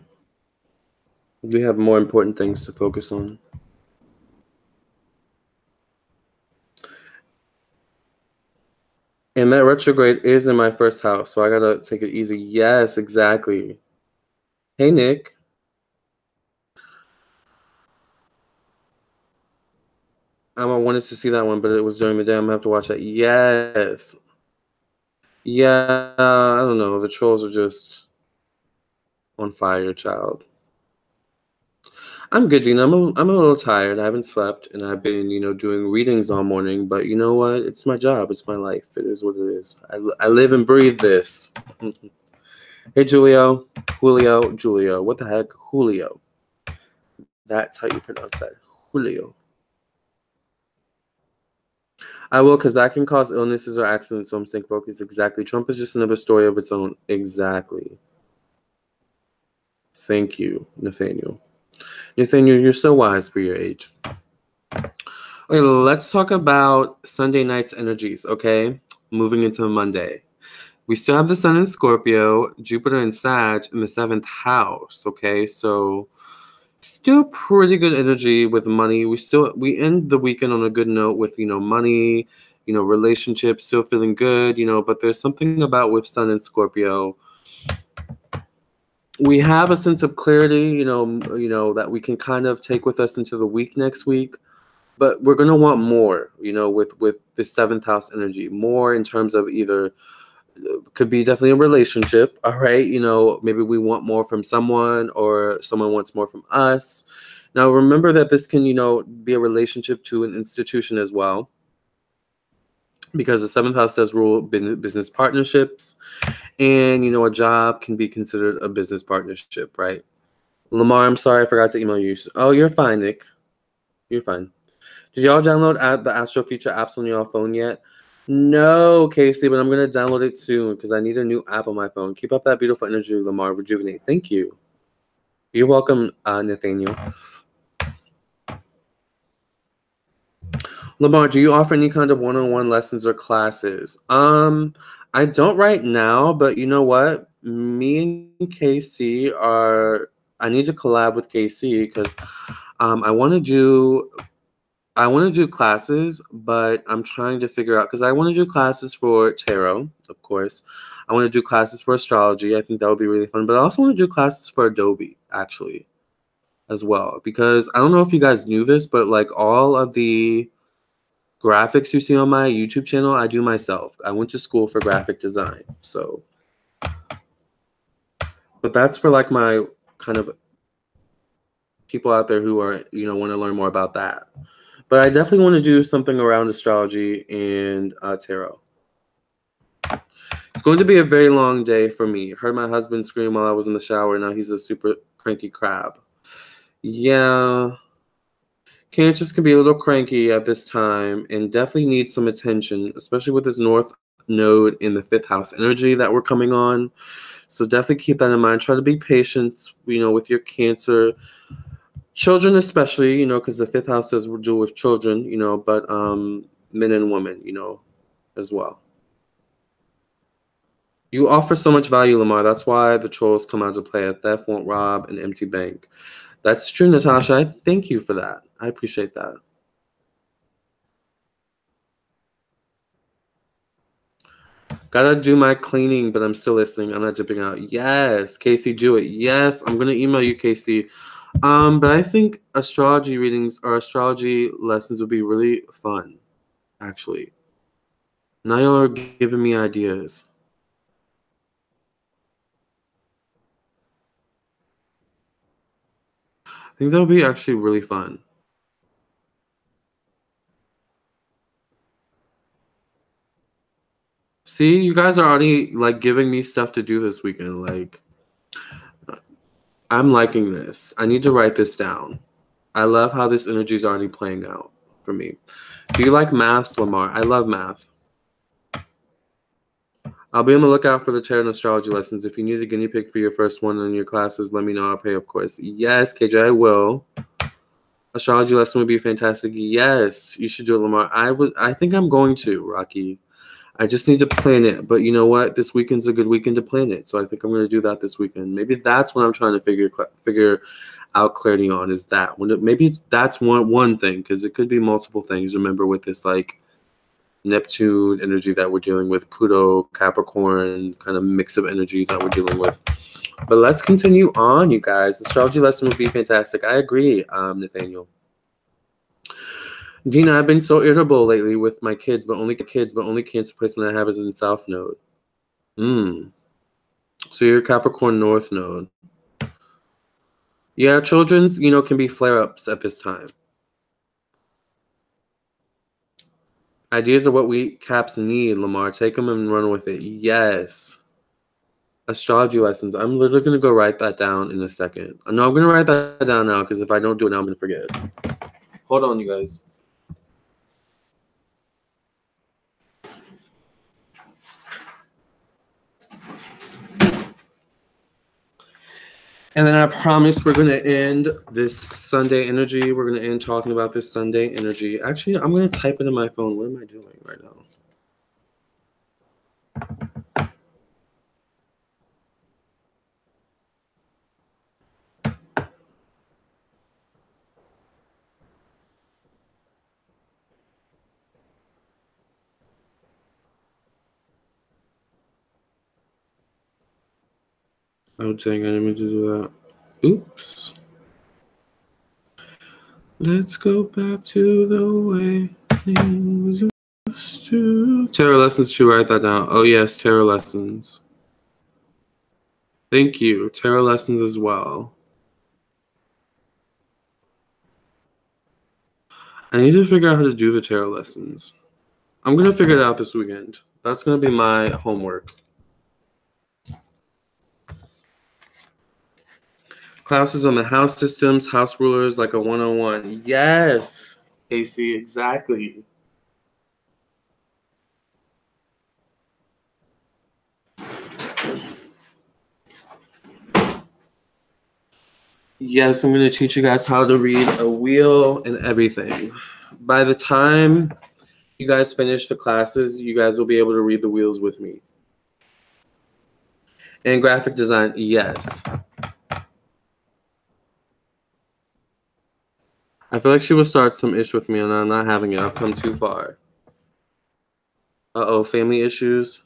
We have more important things to focus on. And that retrograde is in my first house, so I gotta take it easy. Yes, exactly. Hey, Nick. I wanted to see that one, but it was during the day. I'm gonna have to watch that. Yes. Yeah, I don't know. The trolls are just on fire, child. I'm good, Gina. I'm a little tired. I haven't slept, and I've been, doing readings all morning. But you know what? It's my job. It's my life. It is what it is. I live and breathe this. Hey, Julio. Julio. What the heck? Julio. That's how you pronounce that. Julio. I will, because that can cause illnesses or accidents, so I'm staying focused. Exactly. Trump is just another story of its own. Exactly. Thank you, Nathaniel. Nathaniel, you're so wise for your age. Okay, let's talk about Sunday night's energies, okay? Moving into Monday. We still have the Sun in Scorpio, Jupiter in Sag in the 7th house, okay? So still pretty good energy with money. We end the weekend on a good note with, money, relationships still feeling good, but there's something about with Sun in Scorpio. We have a sense of clarity, that we can kind of take with us into the week next week. But we're going to want more, with the 7th house energy, more in terms of either could be definitely a relationship. All right. Maybe we want more from someone or someone wants more from us. Now, remember that this can, be a relationship to an institution as well, because the 7th house does rule business partnerships, and, a job can be considered a business partnership, right? Lamarr, I'm sorry, I forgot to email you. Oh, you're fine, Nick. You're fine. Did y'all download the Astro Feature apps on your phone yet? No, Casey, but I'm going to download it soon because I need a new app on my phone. Keep up that beautiful energy, Lamarr. Rejuvenate. Thank you. You're welcome, Nathaniel. Lamarr, do you offer any kind of one-on-one lessons or classes? I don't right now, but you know what? Me and Casey I need to collab with Casey because I want to do classes, but I'm trying to figure out, because I want to do classes for tarot, of course. I want to do classes for astrology. I think that would be really fun. But I also want to do classes for Adobe, actually, as well. Because I don't know if you guys knew this, but like all of the graphics you see on my YouTube channel, I do myself. I went to school for graphic design. So, but that's for like my kind of people out there who are, want to learn more about that. But I definitely want to do something around astrology and tarot. It's going to be a very long day for me. Heard my husband scream while I was in the shower. Now he's a super cranky crab. Yeah. Cancers can be a little cranky at this time and definitely need some attention, especially with this North Node in the 5th house energy that we're coming on. So definitely keep that in mind. Try to be patient, with your Cancer. Children especially, because the 5th house does deal with children, but men and women, as well. You offer so much value, Lamarr. That's why the trolls come out to play. A theft won't rob an empty bank. That's true, Natasha. I thank you for that. I appreciate that. Gotta do my cleaning, but I'm still listening. I'm not dipping out. Yes, Casey, do it. Yes, I'm gonna email you, Casey. But I think astrology readings or astrology lessons would be really fun, actually. Now y'all are giving me ideas. I think that would be actually really fun. See, you guys are already like giving me stuff to do this weekend. Like, I'm liking this. I need to write this down. I love how this energy is already playing out for me. Do you like maths, Lamarr? I love math. I'll be on the lookout for the tarot and astrology lessons. If you need a guinea pig for your first one in your classes, let me know. I'll pay, of course. Yes, KJ, I will. Astrology lesson would be fantastic. Yes, you should do it, Lamarr. I think I'm going to, Rocky. I just need to plan it. But you know what? This weekend's a good weekend to plan it. So I think I'm going to do that this weekend. Maybe that's what I'm trying to figure out clarity on, is that maybe that's one thing, because it could be multiple things. Remember, with this like Neptune energy that we're dealing with, Pluto, Capricorn, kind of mix of energies that we're dealing with. But let's continue on, you guys. The astrology lesson would be fantastic. I agree, Nathaniel. Dina, I've been so irritable lately with my kids, but only Cancer placement I have is in South Node. So you're Capricorn North Node. Yeah, children's, can be flare-ups at this time. Ideas are what we Caps need, Lamarr. Take them and run with it. Yes. Astrology lessons. I'm literally going to go write that down in a second. No, I'm going to write that down now because if I don't do it now, I'm going to forget. Hold on, you guys. And then I promise we're going to end this Sunday energy. We're going to end talking about this Sunday energy. Actually, I'm going to type it in my phone. What am I doing right now? Oh, dang, I didn't mean to do that. Oops. Let's go back to the way things used to. Tarot lessons, should write that down. Oh, yes, tarot lessons. Thank you. Tarot lessons as well. I need to figure out how to do the tarot lessons. I'm going to figure it out this weekend. That's going to be my homework. Classes on the house systems, house rulers, like a 101. Yes, Casey, exactly. Yes, I'm going to teach you guys how to read a wheel and everything. By the time you guys finish the classes, you guys will be able to read the wheels with me. And graphic design, yes. I feel like she will start some ish with me and I'm not having it. I've come too far. Uh-oh, family issues.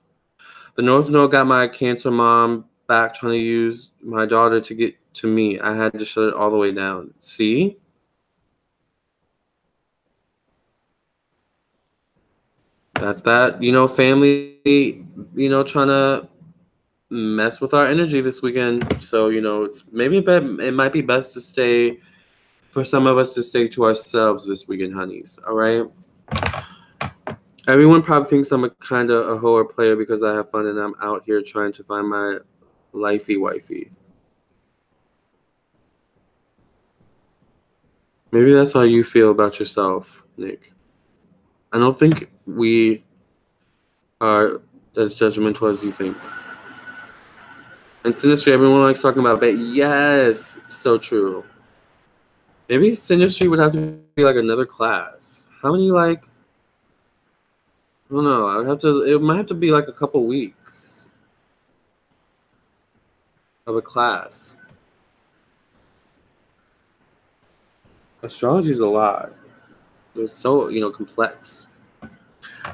The North Node got my Cancer mom back trying to use my daughter to get to me. I had to shut it all the way down. See? That's that. You know, family, you know, trying to mess with our energy this weekend. So, you know, it's maybe it might be best to stay, for some of us to stay to ourselves this weekend, honeys. All right? Everyone probably thinks I'm a kind of a horror player because I have fun and I'm out here trying to find my wifey. Maybe that's how you feel about yourself, Nick. I don't think we are as judgmental as you think. And Sinistry, everyone likes talking about bait. Yes, so true. Maybe Sinistry would have to be like another class. How many, like, I don't know. It might have to be like a couple weeks of a class. Astrology is a lot. It's so, you know, complex.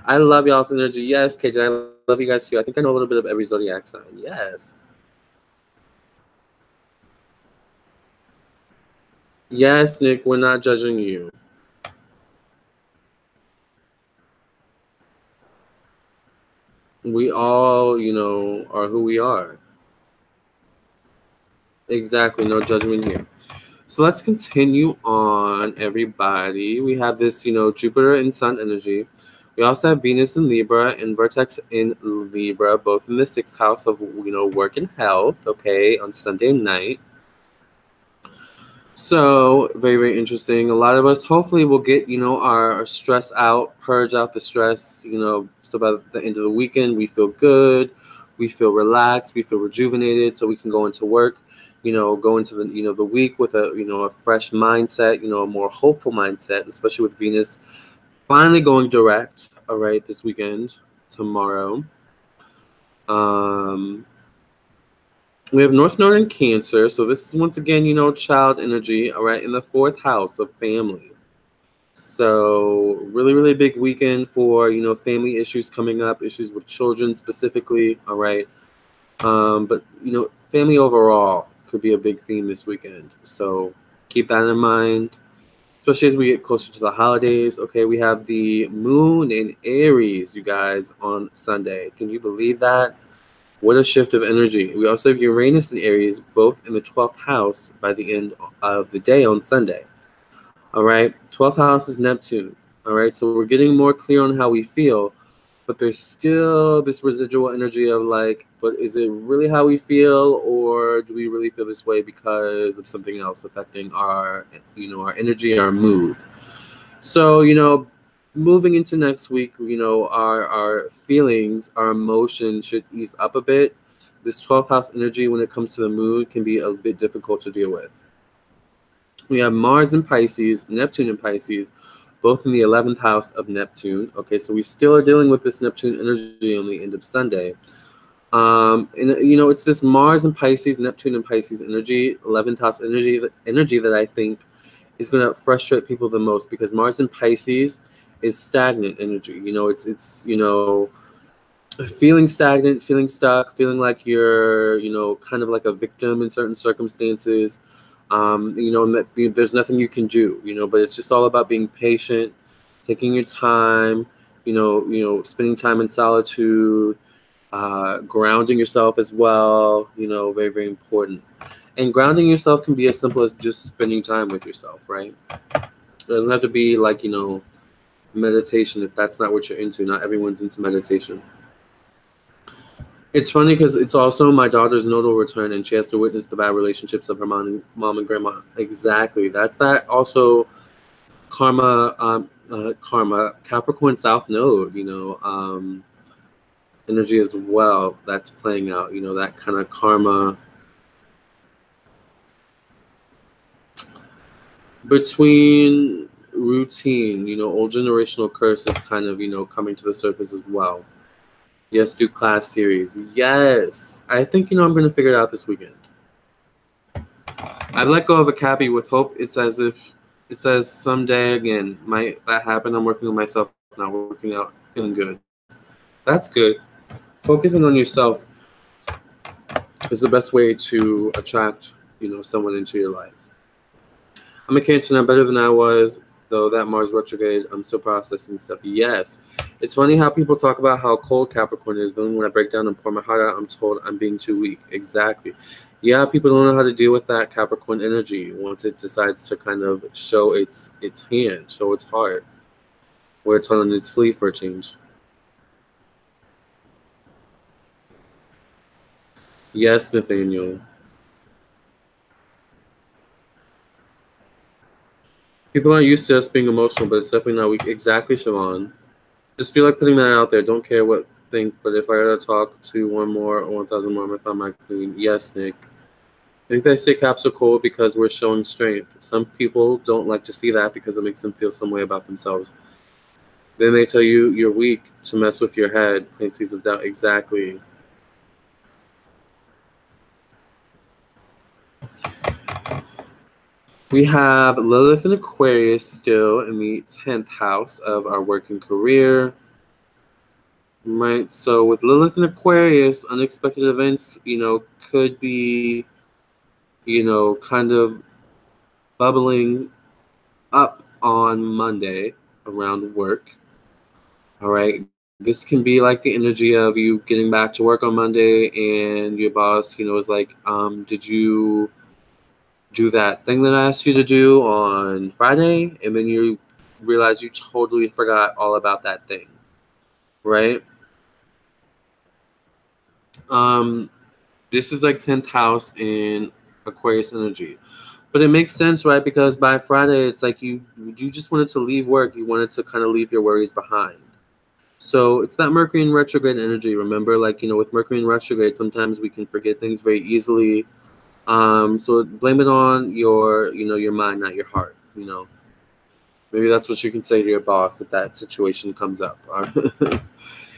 I love y'all's energy. Yes, KJ, I love you guys too. I think I know a little bit of every zodiac sign. Yes. Yes, Nick, we're not judging you. We all, you know, are who we are. Exactly, no judgment here. So let's continue on, everybody. We have this, you know, Jupiter and Sun energy. We also have Venus in Libra and Vertex in Libra, both in the 6th house of, you know, work and health, okay, on Sunday night. So, very, very interesting. A lot of us hopefully will get, you know, our stress out, purge out the stress, you know, so by the end of the weekend, we feel good, we feel relaxed, we feel rejuvenated, so we can go into work, you know, go into the, you know, the week with a, you know, a fresh mindset, you know, a more hopeful mindset, especially with Venus finally going direct, all right, this weekend, tomorrow. We have North Node in Cancer, so this is once again, you know, child energy, all right, in the 4th house of family. So really, really big weekend for, you know, family issues coming up, issues with children specifically, all right. But, you know, family overall could be a big theme this weekend. So keep that in mind, especially as we get closer to the holidays. Okay, we have the moon in Aries, you guys, on Sunday. Can you believe that? What a shift of energy. We also have Uranus and Aries, both in the 12th house by the end of the day on Sunday. All right. 12th house is Neptune. All right. So we're getting more clear on how we feel, but there's still this residual energy of like, but is it really how we feel, or do we really feel this way because of something else affecting our, our energy, our mood? So, moving into next week, our feelings, our emotions should ease up a bit. This 12th house energy, when it comes to the mood, can be a bit difficult to deal with. We have Mars in Pisces, Neptune in Pisces, both in the 11th house of Neptune. Okay, so we still are dealing with this Neptune energy on the end of Sunday. And it's this Mars in Pisces, Neptune in Pisces energy, 11th house energy that I think is going to frustrate people the most, because Mars in Pisces is stagnant energy. It's feeling stagnant, feeling stuck, feeling like you're, kind of like a victim in certain circumstances. And that there's nothing you can do, but it's just all about being patient, taking your time, spending time in solitude, grounding yourself as well, very, very important. And grounding yourself can be as simple as just spending time with yourself, right? It doesn't have to be like, meditation if that's not what you're into. Not everyone's into meditation. It's funny because it's also my daughter's nodal return, and she has to witness the bad relationships of her mom and grandma. Exactly. That's that also karma, Capricorn South Node, energy as well. That's playing out, that kind of karma. Between routine, old generational curse is kind of, coming to the surface as well. Yes, do class series. Yes. I think, I'm going to figure it out this weekend. I've let go of a cabbie with hope. It's as if it says someday again. Might that happen? I'm working on myself now, working out, feeling good. That's good. Focusing on yourself is the best way to attract, someone into your life. I'm a Cancer, I'm better than I was, though that Mars retrograde, I'm still processing stuff. Yes. It's funny how people talk about how cold Capricorn is, but when I break down and pour my heart out, I'm told I'm being too weak. Exactly. Yeah, people don't know how to deal with that Capricorn energy once it decides to kind of show its hand, show its heart, where it's on its sleeve for a change. Yes, Nathaniel. People aren't used to us being emotional, but it's definitely not weak. Exactly, Siobhan. Just feel like putting that out there. Don't care what think, but if I gotta talk to one more or 1,000 more, I'm gonna find my queen. Yes, Nick. I think they say caps are cold because we're showing strength. Some people don't like to see that because it makes them feel some way about themselves. Then they tell you you're weak to mess with your head. Plant seeds of doubt. Exactly. We have Lilith in Aquarius still in the 10th house of our working career. Right. So with Lilith in Aquarius, unexpected events, could be, kind of bubbling up on Monday around work. All right. This can be like the energy of you getting back to work on Monday and your boss, is like, did you do that thing that I asked you to do on Friday? And then you realize you totally forgot all about that thing. Right? This is like 10th house in Aquarius energy. But it makes sense, right? Because by Friday, it's like you just wanted to leave work. You wanted to kind of leave your worries behind. So it's that Mercury in retrograde energy. Remember, like, with Mercury in retrograde, sometimes we can forget things very easily. So blame it on your, your mind, not your heart. Maybe that's what you can say to your boss if that situation comes up. Here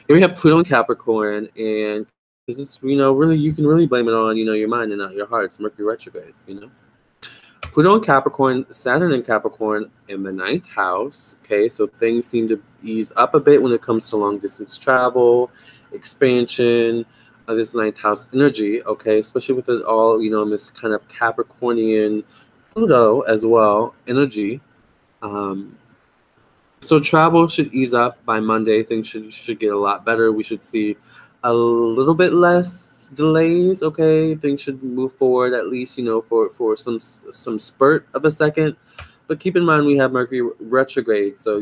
we have Pluto in Capricorn, and this is, really, you can really blame it on, your mind and not your heart. It's Mercury retrograde, Pluto in Capricorn, Saturn in Capricorn in the 9th house. Okay, so things seem to ease up a bit when it comes to long distance travel, expansion, this 9th house energy. Okay, especially with it all, in this kind of Capricornian Pluto as well energy. So travel should ease up by Monday. Things should get a lot better. We should see a little bit less delays. Okay, things should move forward at least, for some spurt of a second. But keep in mind we have Mercury retrograde, so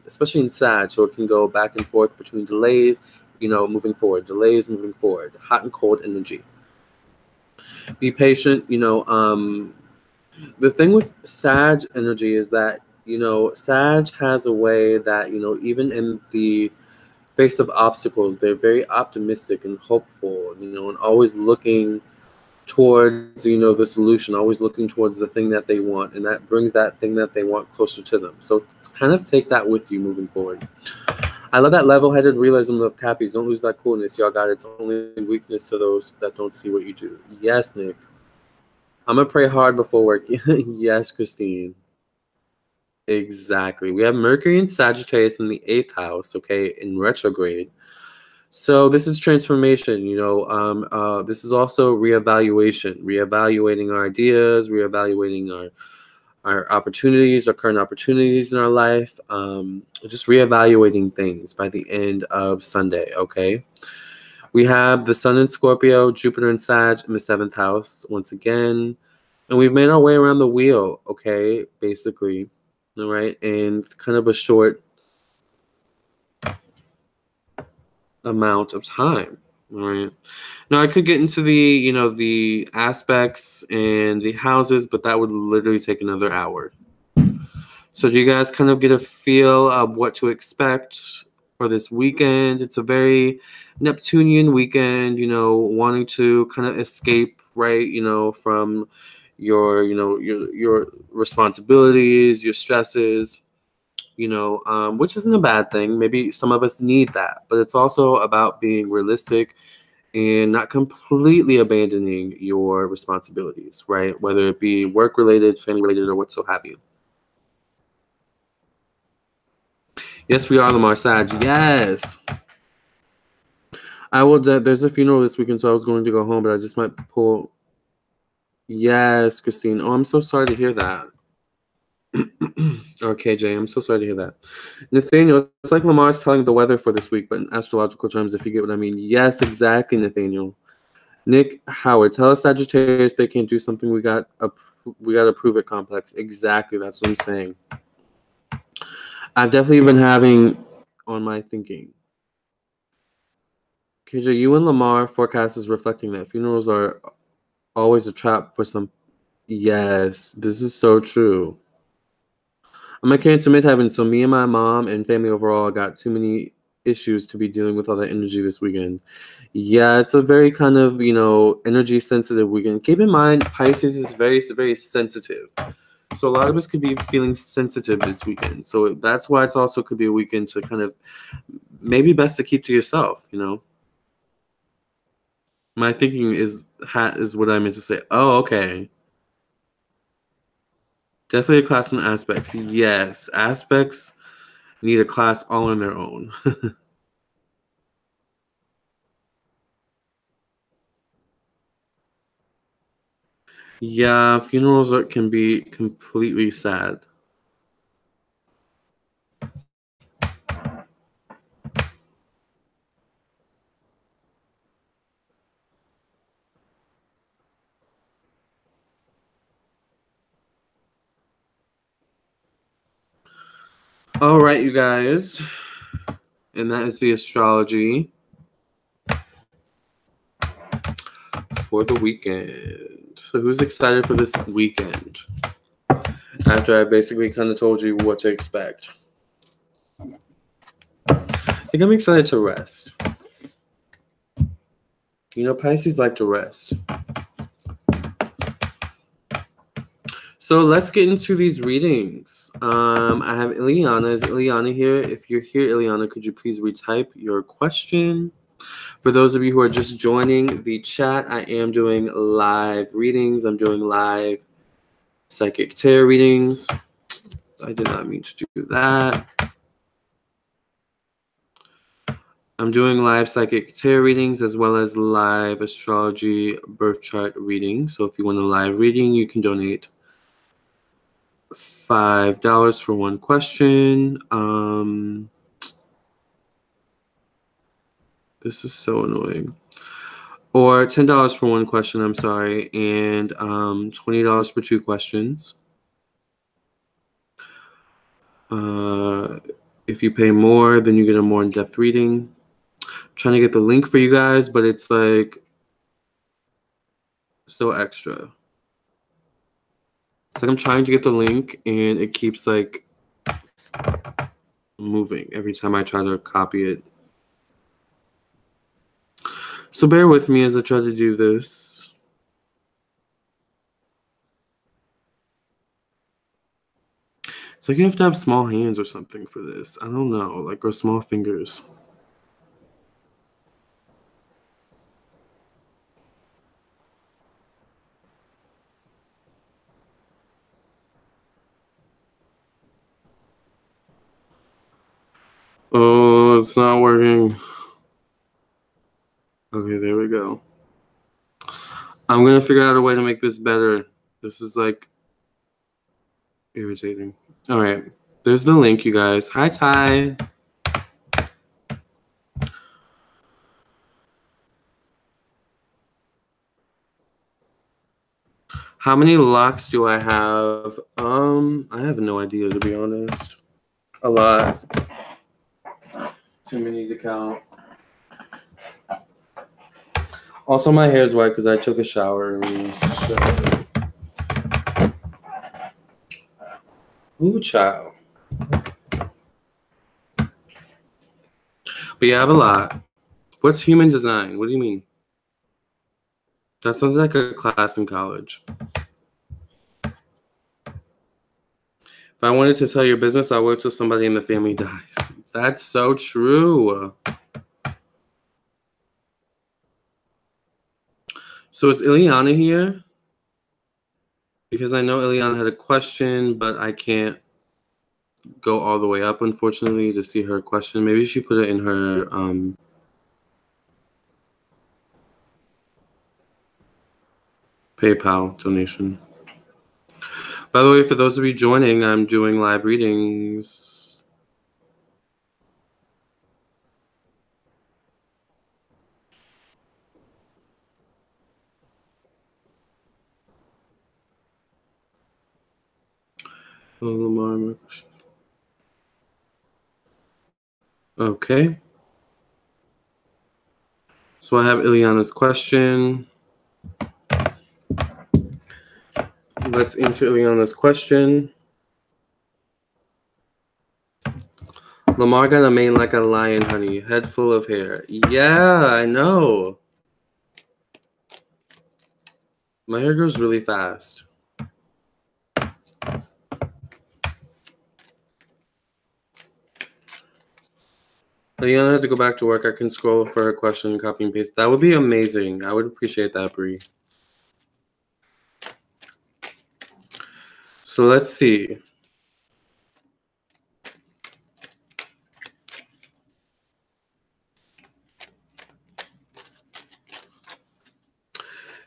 especially in Sag, so it can go back and forth between delays moving forward. Delays moving forward. Hot and cold energy. Be patient. The thing with Sag energy is that, Sag has a way that, even in the face of obstacles, they're very optimistic and hopeful, and always looking towards, the solution, always looking towards the thing that they want, and that brings that thing that they want closer to them. So kind of take that with you moving forward. I love that level-headed realism of Cappies. Don't lose that coolness. Y'all got its only weakness to those that don't see what you do. Yes, Nick. I'm going to pray hard before work. Yes, Christine. Exactly. We have Mercury and Sagittarius in the 8th house, okay, in retrograde. So this is transformation, this is also reevaluating our ideas, reevaluating our opportunities, our current opportunities in our life, just reevaluating things by the end of Sunday, okay? We have the Sun in Scorpio, Jupiter and Sag in the 7th house once again, and we've made our way around the wheel, okay, basically, all right, and kind of a short amount of time. All right. Now I could get into the, the aspects and the houses, but that would literally take another hour. So do you guys kind of get a feel of what to expect for this weekend? It's a very Neptunian weekend, wanting to kind of escape, right, from your, your responsibilities, your stresses, which isn't a bad thing. Maybe some of us need that, but it's also about being realistic and not completely abandoning your responsibilities, right? Whether it be work-related, family-related, or what so have you. Yes, we are Lamarr Sag. Yes. I will. There's a funeral this weekend, so I was going to go home, but I just might pull. Yes, Christine. Oh, I'm so sorry to hear that. Or KJ, I'm so sorry to hear that. Nathaniel, it's like Lamar's telling the weather for this week, but in astrological terms, if you get what I mean. Yes, exactly, Nathaniel. Nick Howard, tell us Sagittarius they can't do something. We got to prove it complex. Exactly, that's what I'm saying. I've definitely been having on my thinking. KJ, you and Lamarr forecast is reflecting that funerals are always a trap for some. Yes, this is so true. I'm a Cancer midheaven, so me and my mom and family overall got too many issues to be dealing with all that energy this weekend. Yeah, it's a very kind of, energy sensitive weekend. Keep in mind, Pisces is very, very sensitive. So a lot of us could be feeling sensitive this weekend. So that's why it's also could be a weekend to kind of maybe best to keep to yourself, My thinking is what I meant to say. Oh, okay. Definitely a class on aspects. Yes, aspects need a class all on their own. Yeah, funerals can be completely sad. All right, you guys. And that is the astrology for the weekend. So who's excited for this weekend? After I basically kind of told you what to expect. I think I'm excited to rest. Pisces like to rest. So let's get into these readings. I have Ileana. Is Ileana here? If you're here, Ileana, could you please retype your question? For those of you who are just joining the chat, I am doing live readings. I'm doing live psychic tarot readings. I did not mean to do that. I'm doing live psychic tarot readings as well as live astrology birth chart readings. So if you want a live reading, you can donate $5 for one question. This is so annoying. Or $10 for one question, I'm sorry, and $20 for two questions. If you pay more, then you get a more in-depth reading. Trying to get the link for you guys, but it's like so extra. It's like I'm trying to get the link and it keeps like moving every time I try to copy it. So bear with me as I try to do this. It's like you have to have small hands or something for this. I don't know, like, or small fingers. Oh, it's not working. Okay, there we go. I'm gonna figure out a way to make this better. This is like irritating. All right, there's the link, you guys. Hi, Ty. How many locks do I have? I have no idea, to be honest. A lot. Too many to count. Also, my hair is white because I took a shower. Ooh, child. But yeah, I have a lot. What's human design? What do you mean? That sounds like a class in college. If I wanted to tell your business, I'll wait till somebody in the family dies. That's so true. So is Ileana here? Because I know Ileana had a question, but I can't go all the way up, unfortunately, to see her question. Maybe she put it in her PayPal donation. By the way, for those of you joining, I'm doing live readings. Oh, Lamarr. Okay. So I have Ileana's question. Let's answer Ileana's question. Lamarr got a mane like a lion, honey. Head full of hair. Yeah, I know. My hair grows really fast. Ileana had to go back to work. I can scroll for her question, copy and paste. That would be amazing. I would appreciate that, Bree. So let's see.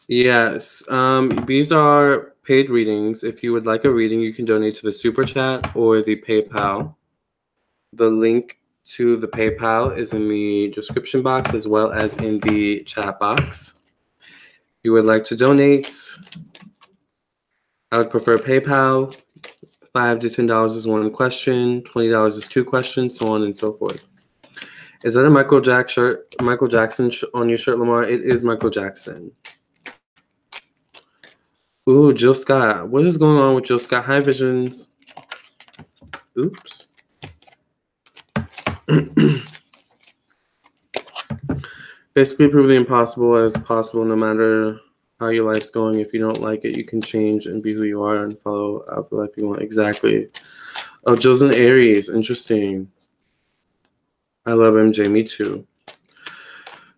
Yes, these are paid readings. If you would like a reading, you can donate to the Super Chat or the PayPal. The link to the PayPal is in the description box as well as in the chat box. If you would like to donate, I would prefer PayPal. $5 to $10 is one question, $20 is two questions, so on and so forth. Is that a Michael Jackson on your shirt, Lamarr? It is Michael Jackson. Ooh, Jill Scott. What is going on with Jill Scott? Hi, Visions. Oops. Basically, prove the impossible as possible, no matter how your life's going. If you don't like it, you can change and be who you are and follow out the life you want. Exactly. Oh, Jill's an Aries. Interesting. I love MJ. Me too.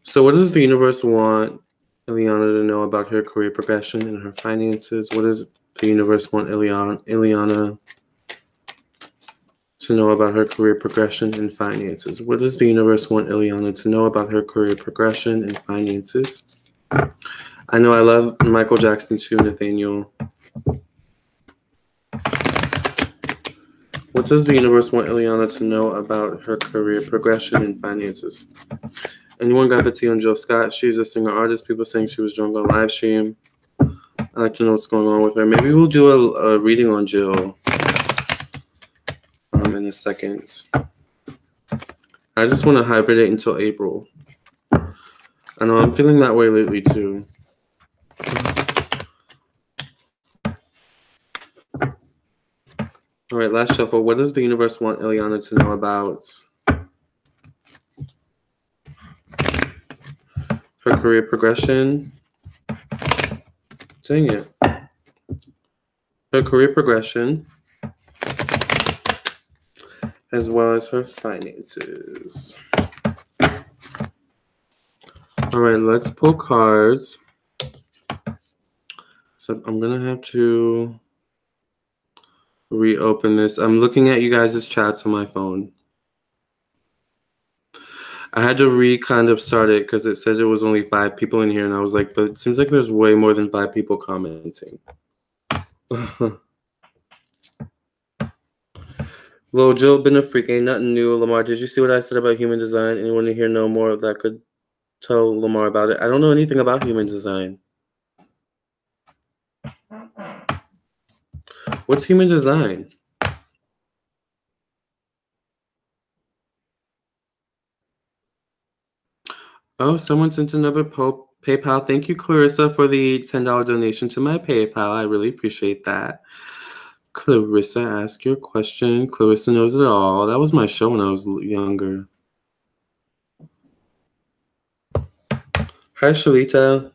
So what does the universe want Ileana to know about her career progression and her finances? What does the universe want Ileana to know about her career progression and finances? What does the universe want Ileana to know about her career progression and finances? I know I love Michael Jackson too, Nathaniel. What does the universe want Ileana to know about her career progression and finances? Anyone got the tea on Jill Scott? She's a singer-artist. People saying she was drunk on live stream. I'd like to know what's going on with her. Maybe we'll do a reading on Jill in a second. I just want to hibernate until April. I know I'm feeling that way lately too. All right, last shuffle. What does the universe want Ileana to know about her career progression? Dang it. Her career progression, as well as her finances. All right, let's pull cards. So I'm going to have to reopen this. I'm looking at you guys' chats on my phone. I had to kind of start it because it said there was only 5 people in here, and I was like, but it seems like there's way more than 5 people commenting. Lil Jill, been a freak, ain't nothing new. Lamarr, did you see what I said about human design? Anyone in here know more that could tell Lamarr about it? I don't know anything about human design. What's human design? Oh, someone sent another PayPal. Thank you, Clarissa, for the $10 donation to my PayPal. I really appreciate that. Clarissa, ask your question. Clarissa knows it all. That was my show when I was younger. Hi, Shalita.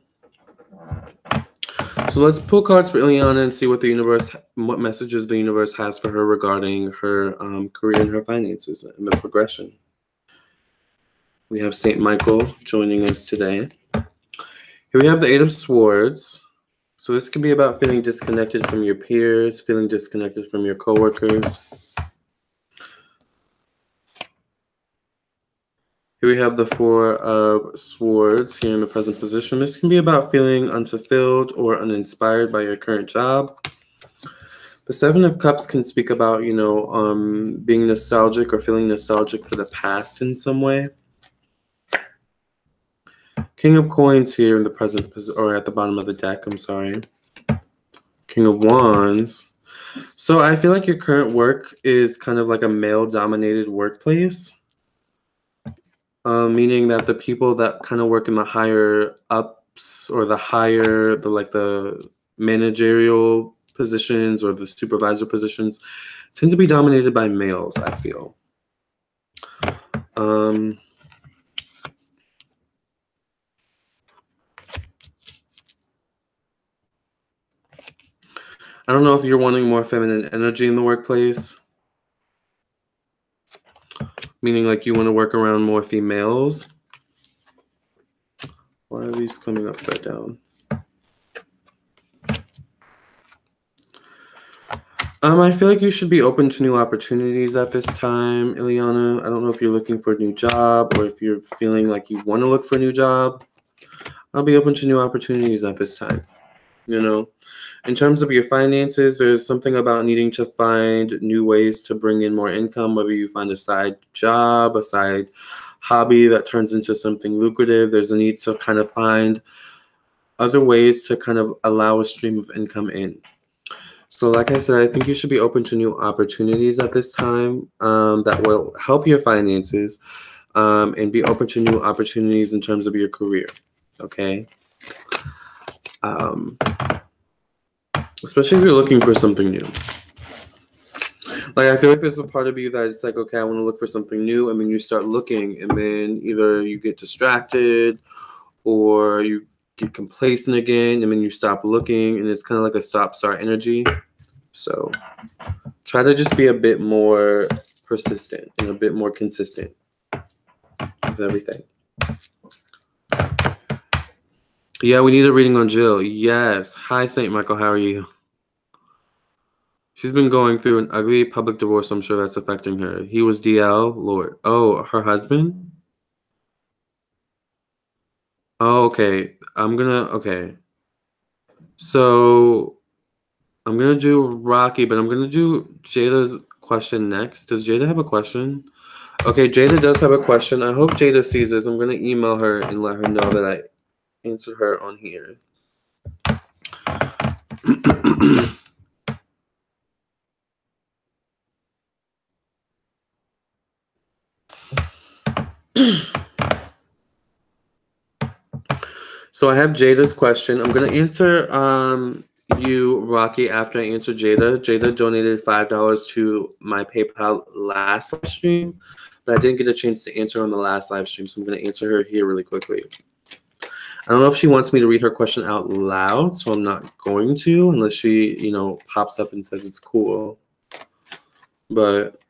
So let's pull cards for Ileana and see what messages the universe has for her regarding her career and her finances and the progression. We have Saint Michael joining us today. Here we have the 8 of Swords. So this can be about feeling disconnected from your peers, feeling disconnected from your coworkers. Here we have the 4 of Swords here in the present position. This can be about feeling unfulfilled or uninspired by your current job. The 7 of Cups can speak about, being nostalgic or feeling nostalgic for the past in some way. King of Coins here in the present position, or at the bottom of the deck, I'm sorry. King of Wands. So I feel like your current work is kind of like a male-dominated workplace, meaning that the people that kind of work in the higher ups or the managerial positions or the supervisor positions tend to be dominated by males, I feel. I don't know if you're wanting more feminine energy in the workplace, meaning like you want to work around more females. Why are these coming upside down? I feel like you should be open to new opportunities at this time, Ileana. I don't know if you're looking for a new job or if you're feeling like you want to look for a new job. I'll be open to new opportunities at this time. In terms of your finances, there's something about needing to find new ways to bring in more income, whether you find a side job, a side hobby that turns into something lucrative. There's a need to kind of find other ways to kind of allow a stream of income in. So like I said, I think you should be open to new opportunities at this time that will help your finances and be open to new opportunities in terms of your career, okay? Especially if you're looking for something new. Like, I feel like there's a part of you that is like, okay, I want to look for something new, and then you start looking, and then either you get distracted or you get complacent again, and then you stop looking, and it's kind of like a stop-start energy. So try to just be a bit more persistent and a bit more consistent with everything. Yeah, we need a reading on Jill. Yes. Hi, St. Michael. How are you? She's been going through an ugly public divorce. I'm sure that's affecting her. He was DL. Lord. Oh, her husband? Oh, okay. Okay. So I'm going to do Rocky, but I'm going to do Jada's question next. Does Jada have a question? Okay, Jada does have a question. I hope Jada sees this. I'm going to email her and let her know that I answered her on here. So I have Jada's question. I'm gonna answer you, Rocky, after I answer Jada. Jada donated $5 to my PayPal last live stream, but I didn't get a chance to answer on the last live stream, so I'm gonna answer her here really quickly. I don't know if she wants me to read her question out loud, so I'm not going to unless she, you know, pops up and says it's cool. But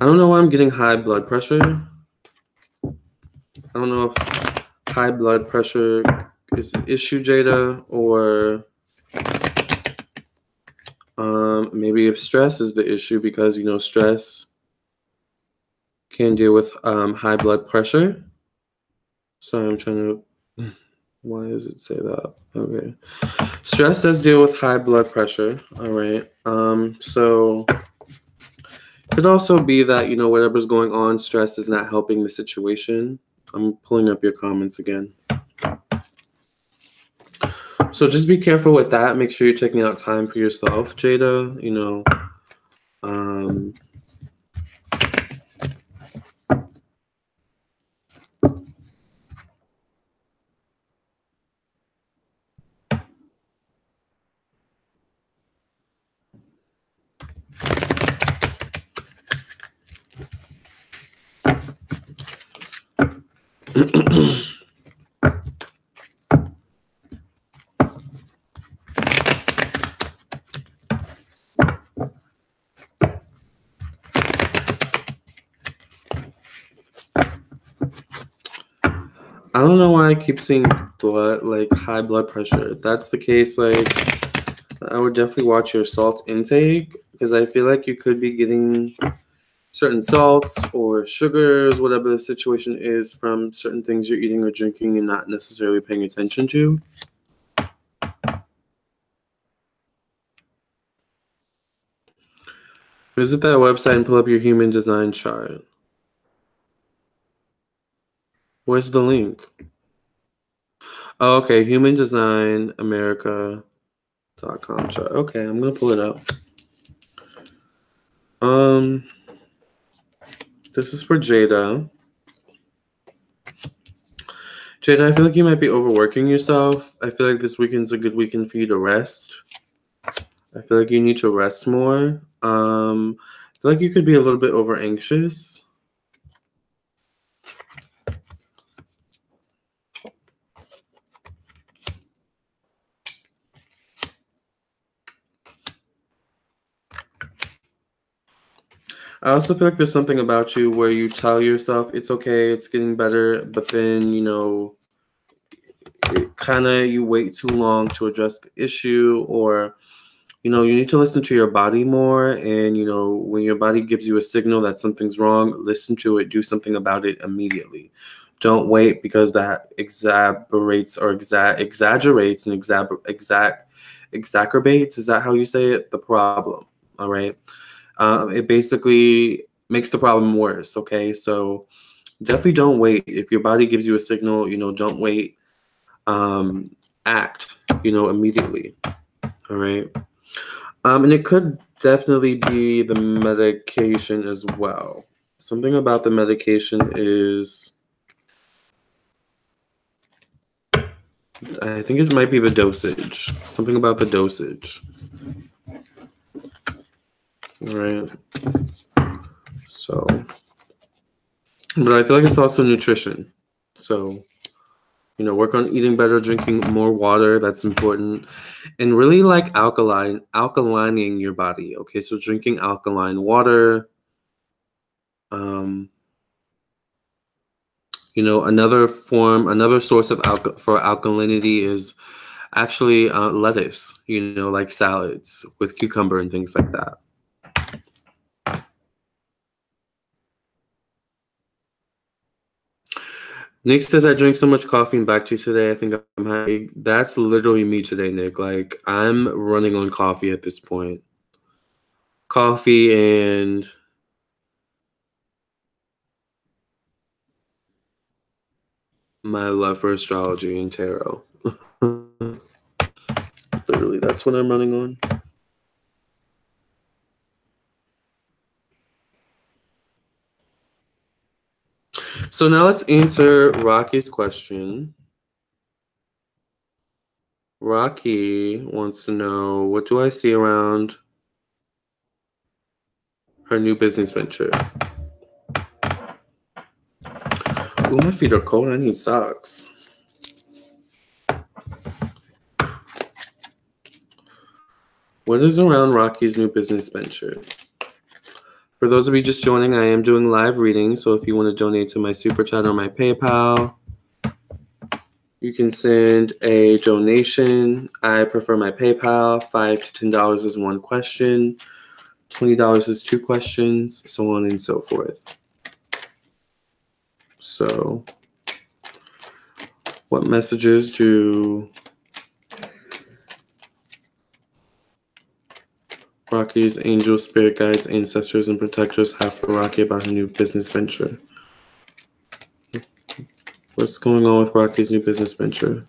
I don't know why I'm getting high blood pressure. I don't know if high blood pressure is the issue, Jada, or maybe if stress is the issue, because, you know, stress can deal with high blood pressure. Sorry, I'm trying to, why does it say that? Okay. Stress does deal with high blood pressure, all right? So could also be that, you know, whatever's going on, stress is not helping the situation. I'm pulling up your comments again. So just be careful with that. Make sure you're taking out time for yourself, Jada. You know, I don't know why I keep seeing blood, like high blood pressure. If that's the case, like I would definitely watch your salt intake, because I feel like you could be getting certain salts or sugars, whatever the situation is, from certain things you're eating or drinking and not necessarily paying attention to. Visit that website and pull up your human design chart. Where's the link? Oh, okay, Human Design America.com chart. Okay, I'm gonna pull it up. This is for Jada. Jada, I feel like you might be overworking yourself. I feel like this weekend's a good weekend for you to rest. I feel like you need to rest more. I feel like you could be a little bit over anxious. I also feel like there's something about you where you tell yourself it's okay, it's getting better, but then, you know, you wait too long to address the issue, or, you know, you need to listen to your body more. And, you know, when your body gives you a signal that something's wrong, listen to it, do something about it immediately. Don't wait, because that exaggerates and exacerbates. Is that how you say it? The problem. All right. It basically makes the problem worse. Okay. So definitely don't wait. If your body gives you a signal, you know, don't wait. Act, you know, immediately. All right. And it could definitely be the medication as well. Something about the medication is, I think it might be the dosage. Something about the dosage. All right. So, but I feel like it's also nutrition. So, you know, work on eating better, drinking more water. That's important. And really like alkalining your body. Okay. So drinking alkaline water. You know, another source of for alkalinity is actually lettuce, you know, like salads with cucumber and things like that. Nick says I drink so much coffee and black tea today. I think I'm happy. That's literally me today, Nick. Like, I'm running on coffee at this point. Coffee and my love for astrology and tarot. Literally, that's what I'm running on. So now let's answer Rocky's question. Rocky wants to know, what do I see around her new business venture? Ooh, my feet are cold. I need socks. What is around Rocky's new business venture? For those of you just joining, I am doing live readings. So if you want to donate to my Super Chat or my PayPal, you can send a donation. I prefer my PayPal. $5 to $10 is one question. $20 is two questions, so on and so forth. So, what messages do Rocky's angels, spirit guides, ancestors, and protectors have for Rocky about her new business venture? What's going on with Rocky's new business venture?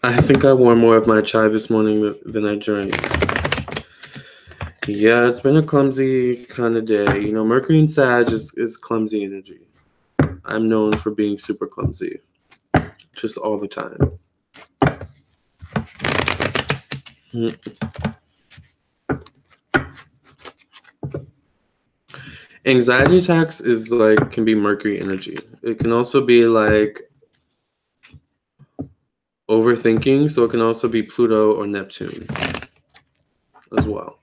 I think I wore more of my chai this morning than I drank. Yeah, it's been a clumsy kind of day. You know, Mercury and Sag is clumsy energy. I'm known for being super clumsy, just all the time. Anxiety attacks is like, can be Mercury energy. It can also be like overthinking, so it can also be Pluto or Neptune as well.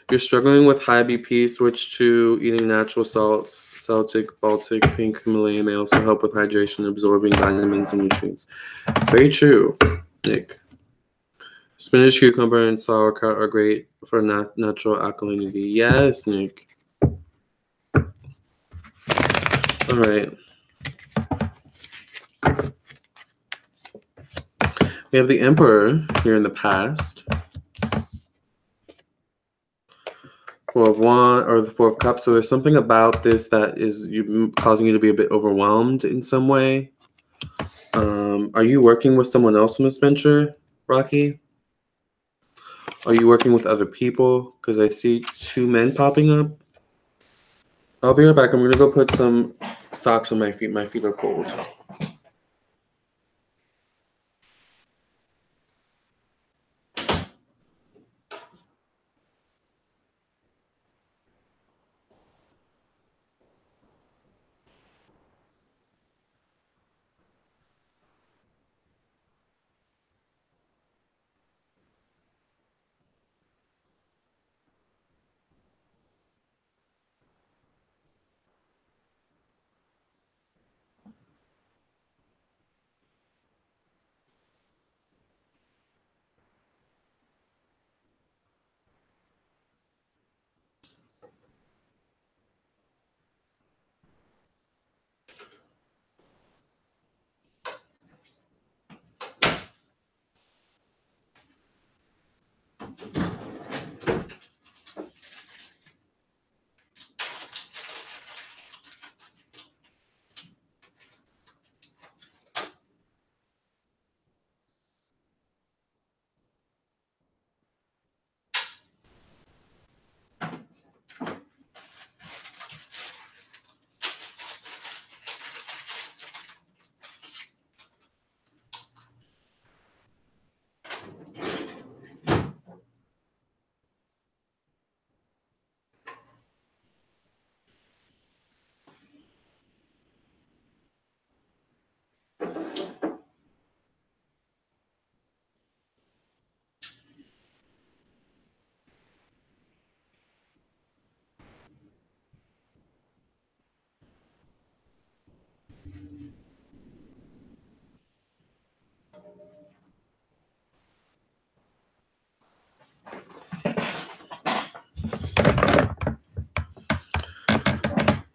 If you're struggling with high BP, switch to eating natural salts. Celtic, Baltic, pink Himalayan may also help with hydration, absorbing vitamins and nutrients. Very true, Nick. Spinach, cucumber, and sauerkraut are great for natural alkalinity. Yes, Nick. All right. We have the Emperor here in the past. Four of Wands, or the Four of Cups. So there's something about this that is causing you to be a bit overwhelmed in some way. Are you working with someone else in this venture, Rocky? Are you working with other people? Because I see two men popping up. I'll be right back. I'm going to go put some socks on my feet. My feet are cold.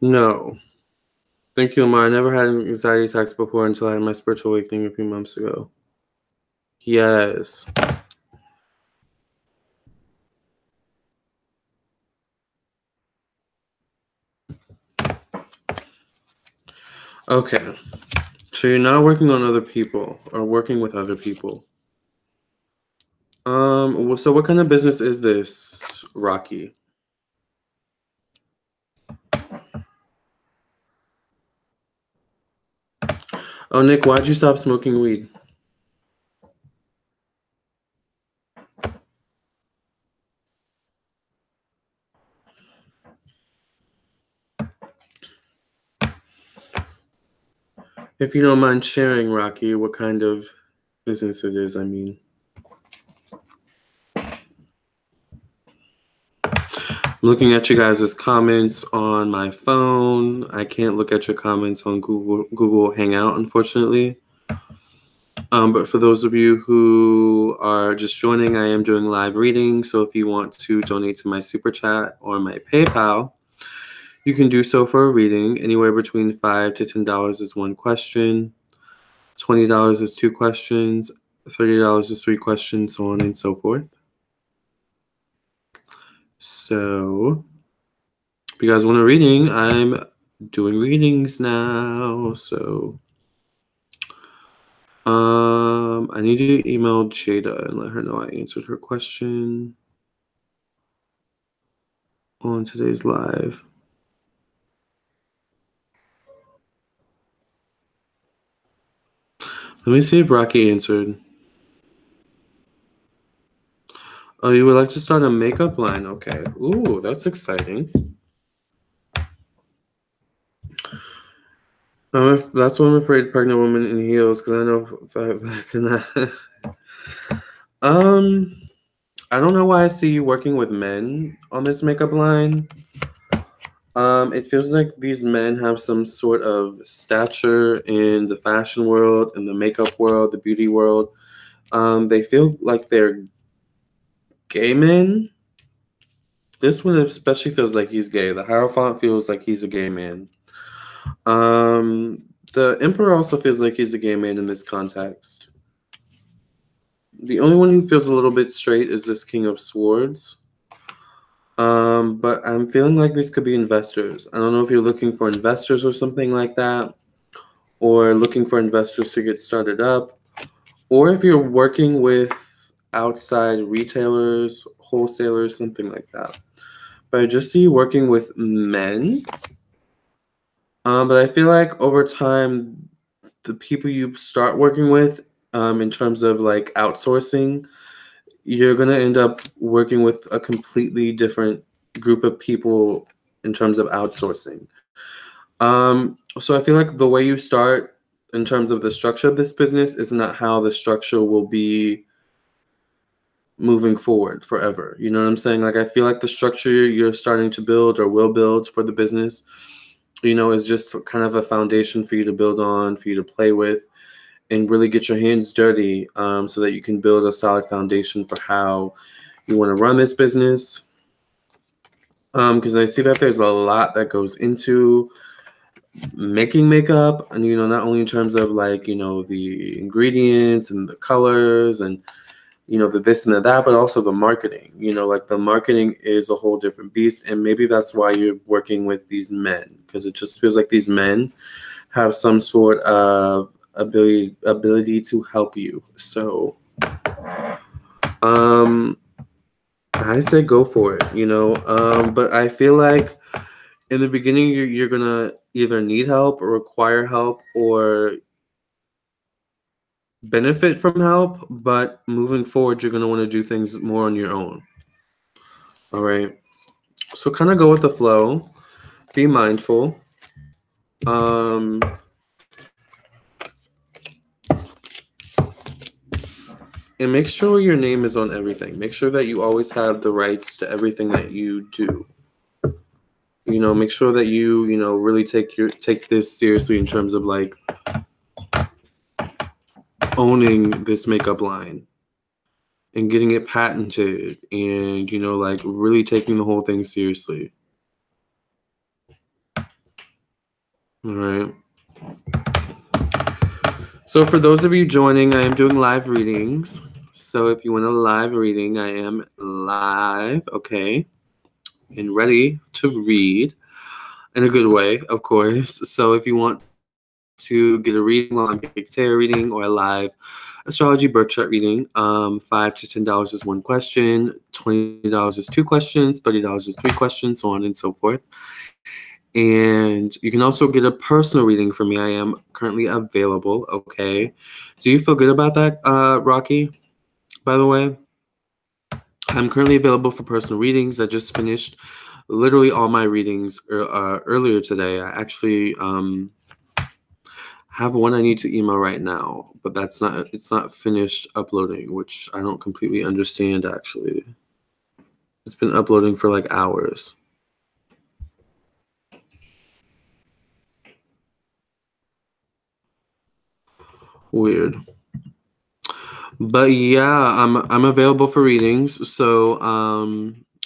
No. Thank you, Lamarr. I never had an anxiety attacks before until I had my spiritual awakening a few months ago. Yes. Okay. So you're not working on other people or working with other people. So what kind of business is this, Rocky? Oh, Nick, why'd you stop smoking weed? If you don't mind sharing, Rocky, what kind of business it is, I mean. I'm looking at you guys' comments on my phone. I can't look at your comments on Google Hangout, unfortunately. But for those of you who are just joining, I am doing live readings. So if you want to donate to my super chat or my PayPal, you can do so for a reading. Anywhere between $5 to $10 is one question, $20 is two questions, $30 is three questions, so on and so forth. So if you guys want a reading, I'm doing readings now. So I need you to email Jada and let her know I answered her question on today's live. Let me see if Rocky answered. Oh, you would like to start a makeup line? Okay. Ooh, that's exciting. That's why I'm afraid pregnant women in heels, because I know if I cannot. I don't know why I see you working with men on this makeup line. It feels like these men have some sort of stature in the fashion world, in the makeup world, the beauty world. They feel like they're gay men. This one especially feels like he's gay. The Hierophant feels like he's a gay man. The Emperor also feels like he's a gay man in this context. The only one who feels a little bit straight is this King of Swords. But I'm feeling like these could be investors. I don't know if you're looking for investors or something like that, or looking for investors to get started up, or if you're working with outside retailers, wholesalers, something like that. But I just see you working with men. But I feel like over time, the people you start working with, in terms of like outsourcing, you're gonna end up working with a completely different group of people in terms of outsourcing. So I feel like the way you start in terms of the structure of this business is not how the structure will be moving forward forever. You know what I'm saying? Like I feel like the structure you're starting to build or will build for the business, is just kind of a foundation for you to build on, for you to play with, and really get your hands dirty, so that you can build a solid foundation for how you want to run this business. Because I see that there's a lot that goes into making makeup, and not only in terms of like the ingredients and the colors and the this and the that, but also the marketing. Like the marketing is a whole different beast, and maybe that's why you're working with these men, because it just feels like these men have some sort of ability to help you. So I say go for it, but I feel like in the beginning you're gonna either need help or require help or benefit from help, but moving forward you're gonna want to do things more on your own. All right, so kind of go with the flow, be mindful, and make sure your name is on everything. Make sure that you always have the rights to everything that you do. Make sure that you really take this seriously in terms of like owning this makeup line and getting it patented, and like really taking the whole thing seriously. All right. So for those of you joining, I am doing live readings. So if you want a live reading, I am live, okay, and ready to read in a good way, of course. So if you want to get a reading while I'm taking tarot reading or a live astrology birth chart reading, $5 to $10 is one question, $20 is two questions, $30 is three questions, so on and so forth. And you can also get a personal reading from me. I am currently available, okay? Do you feel good about that, Rocky, by the way? I'm currently available for personal readings. I just finished literally all my readings earlier today. I actually have one I need to email right now, but it's not finished uploading, which I don't completely understand, actually. It's been uploading for like hours. Weird. But yeah, I'm available for readings. So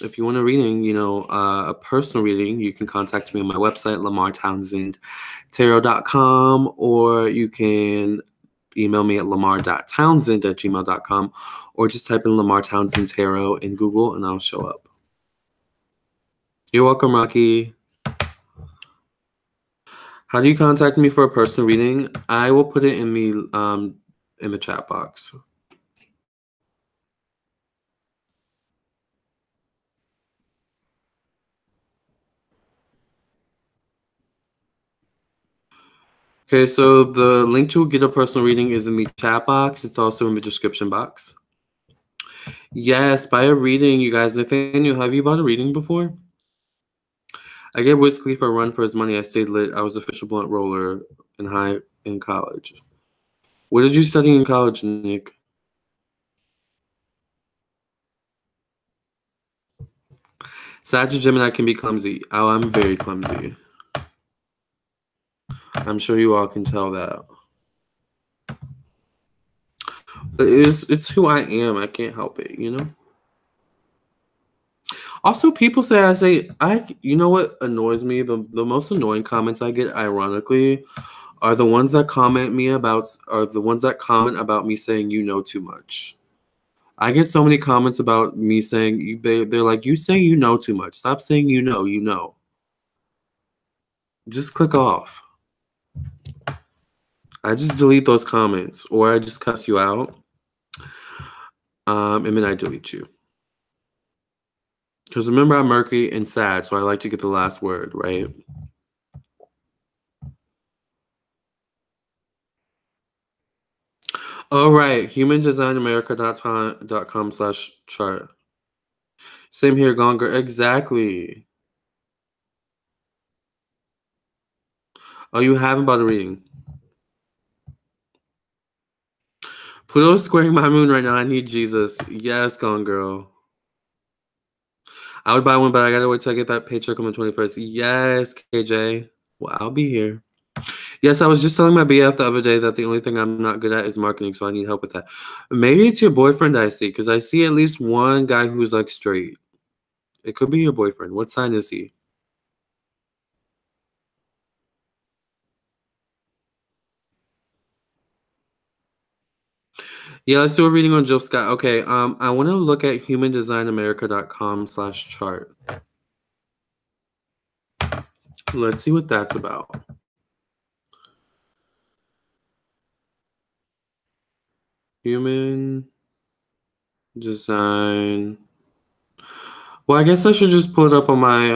if you want a reading, a personal reading, you can contact me on my website, lamartownsendtarot.com, or you can email me at lamar.townsend@gmail.com, or just type in Lamarr Townsend Tarot in Google and I'll show up. You're welcome, Rocky. How do you contact me for a personal reading? I will put it in the chat box. Okay, so the link to get a personal reading is in the chat box. It's also in the description box. Yes, buy a reading, you guys. Nathaniel, have you bought a reading before? I get Wiz Khalifa a run for his money. I stayed lit. I was official blunt roller in college. What did you study in college, Nick? Sag and Gemini can be clumsy. Oh, I'm very clumsy. I'm sure you all can tell that. But it's who I am. I can't help it, you know? Also, people say you know what annoys me? The most annoying comments I get, ironically, are the ones that comment about me saying you know too much. I get so many comments about me saying they're like, you say you know too much. Stop saying you know, you know. Just click off. I just delete those comments, or I just cuss you out, and then I delete you. Because remember, I'm murky and sad, so I like to get the last word, right? All right, humandesignamerica.com/chart. Same here, Gonger. Exactly. Oh, you haven't bought a reading. Pluto's squaring my moon right now. I need Jesus. Yes, Gone Girl. I would buy one, but I gotta wait till I get that paycheck on the 21st. Yes, KJ. Well, I'll be here. Yes, I was just telling my BF the other day that the only thing I'm not good at is marketing, so I need help with that. Maybe it's your boyfriend I see, because I see at least one guy who's like straight. It could be your boyfriend. What sign is he? Yeah, let's do a reading on Jill Scott. Okay, I want to look at humandesignamerica.com/chart. Let's see what that's about. Human design. Well, I guess I should just pull it up on my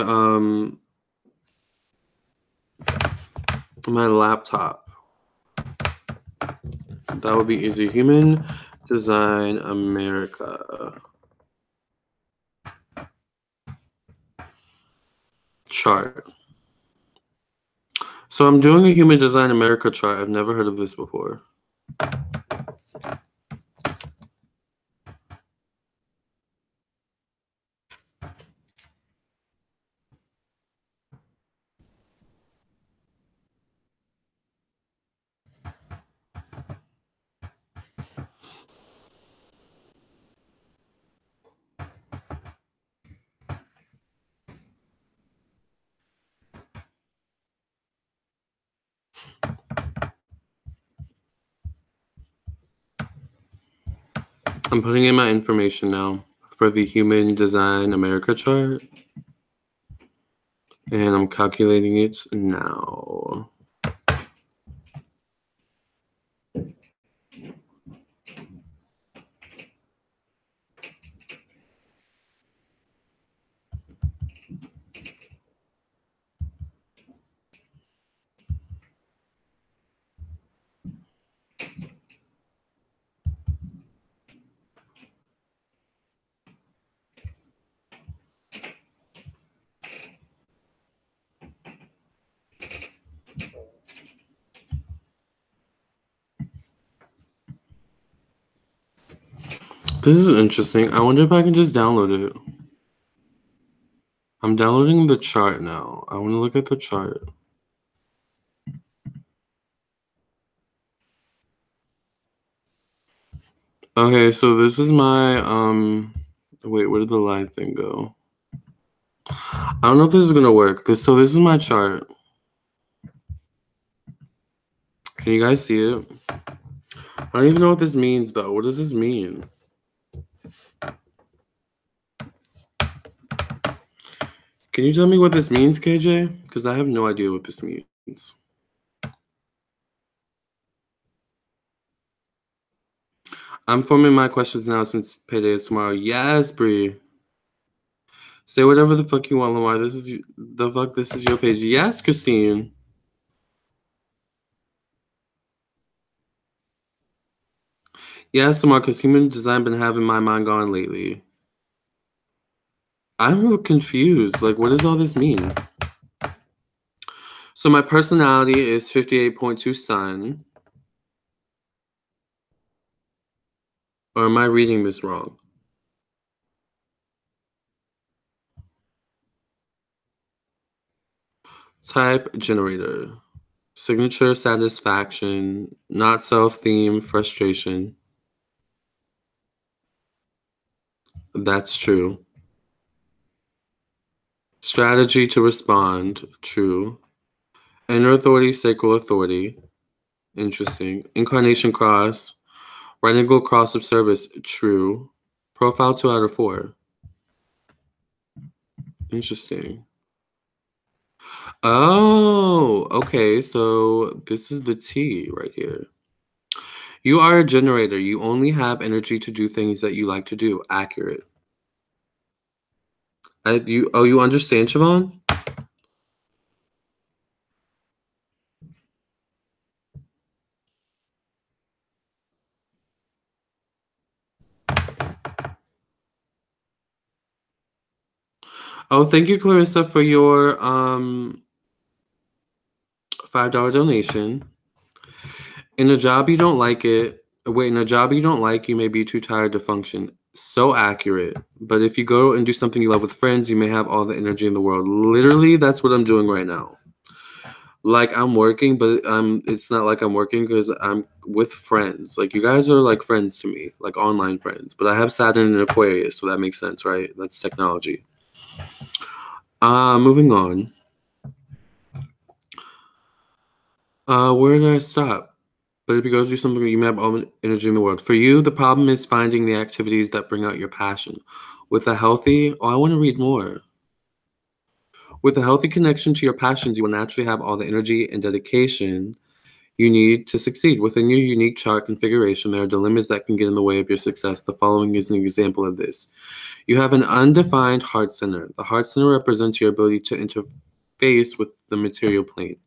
laptop. That would be easy. Human Design America chart. So I'm doing a Human Design America chart. I've never heard of this before. I'm putting in my information now for the Human Design America chart. And I'm calculating it now. This is interesting. I wonder if I can just download it. I'm downloading the chart now. I want to look at the chart. Okay, so this is my wait, where did the live thing go? I don't know if this is gonna work. So this is my chart. Can you guys see it? I don't even know what this means though. What does this mean? Can you tell me what this means, KJ? Because I have no idea what this means. I'm forming my questions now since payday is tomorrow. Yes, Bree. Say whatever the fuck you want, Lamarr. This is the fuck. This is your page. Yes, Christine. Yes, Lamarr. Because human design been having my mind gone lately. I'm real confused. Like, what does all this mean? So my personality is 58.2 Sun. Or am I reading this wrong? Type generator. Signature satisfaction. Not self-theme frustration. That's true. Strategy to respond. True. Inner authority, sacral authority. Interesting. Incarnation cross. Right angle cross of service. True. Profile 2 out of 4. Interesting. Oh, okay. So this is the T right here. You are a generator. You only have energy to do things that you like to do. Accurate. You understand, Siobhan? Oh, thank you, Clarissa, for your $5 donation. In a job you don't like in a job you don't like, you may be too tired to function. So accurate. But if you go and do something you love with friends, you may have all the energy in the world. Literally, that's what I'm doing right now. Like, I'm working, but it's not like I'm working because I'm with friends. Like, you guys are like friends to me, like online friends. But I have Saturn and Aquarius, so that makes sense, right? That's technology. Moving on. Where did I stop? But if you go do something, you may have all the energy in the world. For you, the problem is finding the activities that bring out your passion. With a healthy, I want to read more. With a healthy connection to your passions, you will naturally have all the energy and dedication you need to succeed. Within your unique chart configuration, there are dilemmas that can get in the way of your success. The following is an example of this. You have an undefined heart center. The heart center represents your ability to interface with the material plane.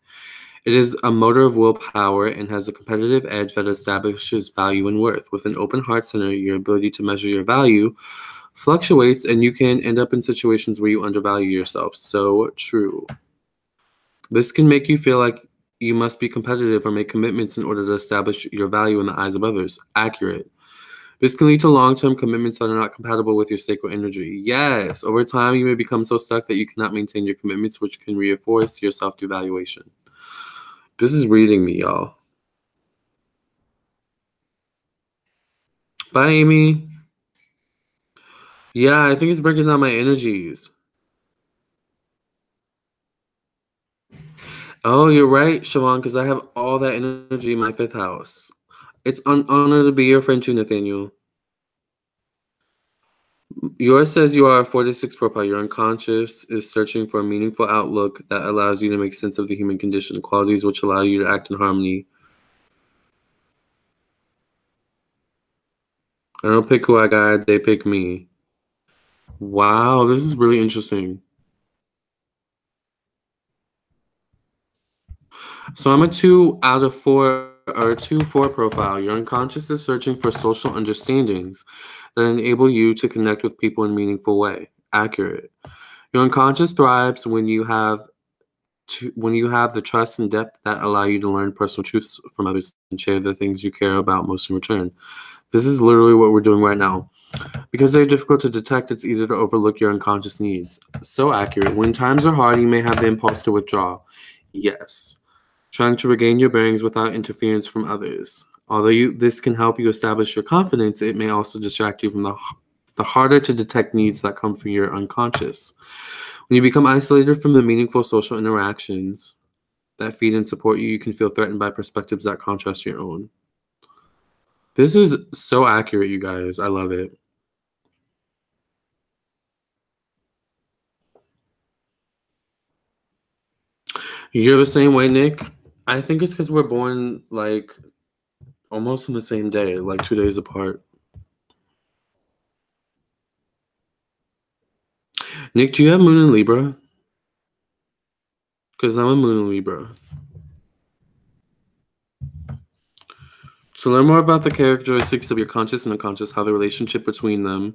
It is a motor of willpower and has a competitive edge that establishes value and worth. With an open heart center, your ability to measure your value fluctuates, and you can end up in situations where you undervalue yourself. So true. This can make you feel like you must be competitive or make commitments in order to establish your value in the eyes of others. Accurate. This can lead to long-term commitments that are not compatible with your sacral energy. Yes, over time, you may become so stuck that you cannot maintain your commitments, which can reinforce your self-devaluation. This is reading me, y'all. Bye, Amy. Yeah, I think it's breaking down my energies. Oh, you're right, Siobhan, because I have all that energy in my 5th house. It's an honor to be your friend too, Nathaniel. Yours says you are a 46 profile. Your unconscious is searching for a meaningful outlook that allows you to make sense of the human condition, qualities which allow you to act in harmony. I don't pick who I got, they pick me. Wow, this is really interesting. So I'm a 2 out of 4 or a 2-4 profile. Your unconscious is searching for social understandings that enable you to connect with people in a meaningful way. Accurate. Your unconscious thrives when you have the trust and depth that allow you to learn personal truths from others and share the things you care about most in return. This is literally what we're doing right now. Because they're difficult to detect, it's easier to overlook your unconscious needs. So accurate. When times are hard, you may have the impulse to withdraw. Yes. Trying to regain your bearings without interference from others. Although this can help you establish your confidence, it may also distract you from the harder to detect needs that come from your unconscious. When you become isolated from the meaningful social interactions that feed and support you, you can feel threatened by perspectives that contrast your own. This is so accurate, you guys. I love it. You're the same way, Nick? I think it's because we're born, like, almost on the same day, like 2 days apart. Nick, do you have moon in Libra? Because I'm a moon in Libra. To learn more about the characteristics of your conscious and unconscious, how the relationship between them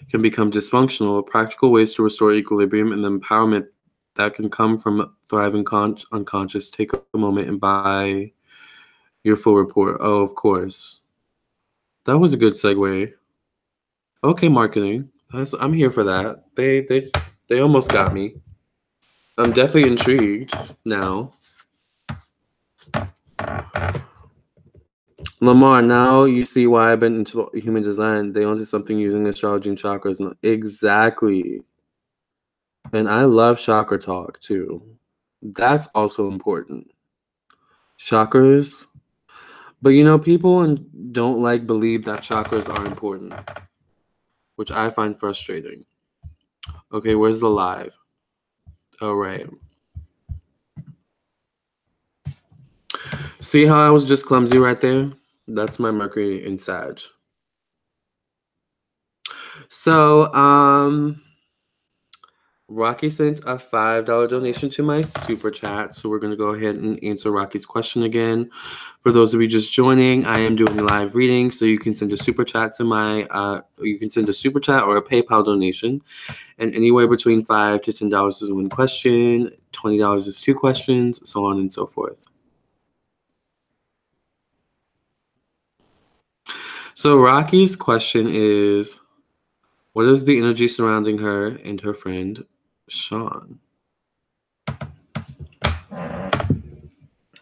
can become dysfunctional, practical ways to restore equilibrium, and the empowerment that can come from thriving unconscious, take a moment and buy your full report. Oh, of course. That was a good segue. Okay, marketing. I'm here for that. They almost got me. I'm definitely intrigued now. Lamarr, now you see why I've been into human design. They onto something using astrology and chakras. Exactly. And I love chakra talk too. That's also important. Chakras. But people don't believe that chakras are important, which I find frustrating. Okay, where's the live? All right. See how I was just clumsy right there? That's my Mercury in Sag. So, Rocky sent a $5 donation to my super chat. So we're going to go ahead and answer Rocky's question again. For those of you just joining, I am doing live reading. So you can send a super chat to you can send a super chat or a PayPal donation. And anywhere between $5 to $10 is one question, $20 is two questions, so on and so forth. So Rocky's question is, what is the energy surrounding her and her friend, Sean?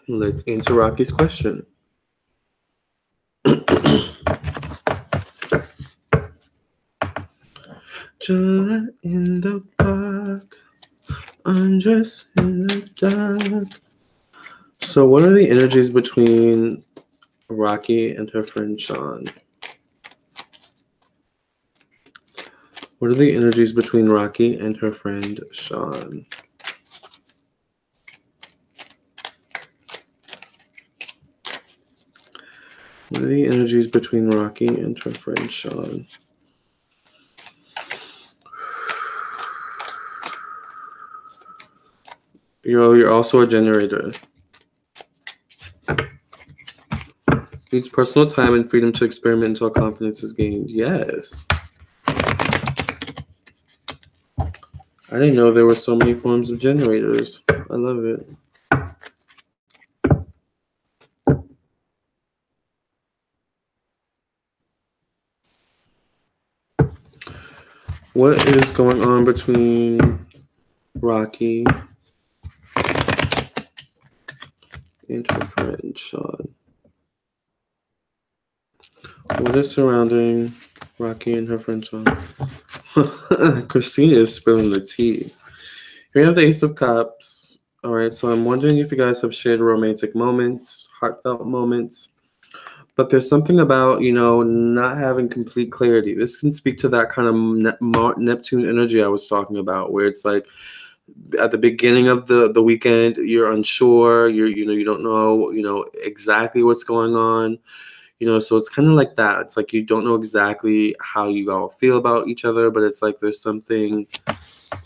Let's answer Rocky's question. John in the park, undressed in the dark. So what are the energies between Rocky and her friend Sean? What are the energies between Rocky and her friend Sean? What are the energies between Rocky and her friend Sean? You're also a generator. Needs personal time and freedom to experiment until confidence is gained. Yes. I didn't know there were so many forms of generators. I love it. What is going on between Rocky and her friend Sean? What is surrounding Rocky and her friend Sean? Christina is spilling the tea. Here we have the Ace of Cups. All right, so I'm wondering if you guys have shared romantic moments, heartfelt moments, But there's something about, not having complete clarity. This can speak to that kind of Neptune energy I was talking about, where it's like at the beginning of the weekend, you're unsure, you don't know, exactly what's going on. So it's kind of like that. It's like you don't know exactly how you all feel about each other, but it's like there's something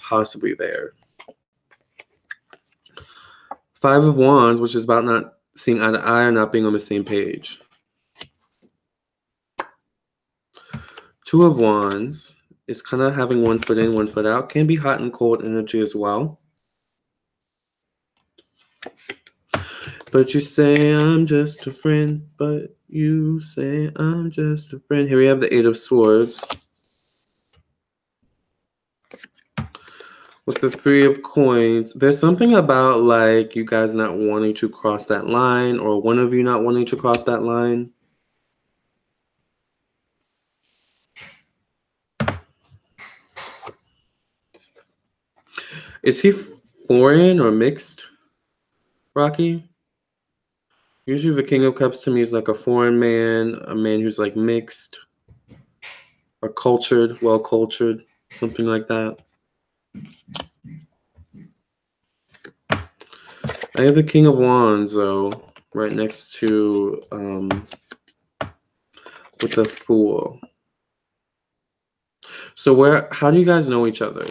possibly there. Five of Wands, which is about not seeing eye to eye or not being on the same page. Two of Wands is kind of having one foot in, one foot out. Can be hot and cold energy as well. But you say I'm just a friend, but you say I'm just a friend. Here we have the Eight of Swords. With the Three of Coins, there's something about like you guys not wanting to cross that line, or one of you not wanting to cross that line. Is he foreign or mixed, Rocky? Usually the King of Cups to me is like a foreign man, a man who's like mixed or cultured, well-cultured, something like that. I have the King of Wands, though, right next to with the Fool. So how do you guys know each other?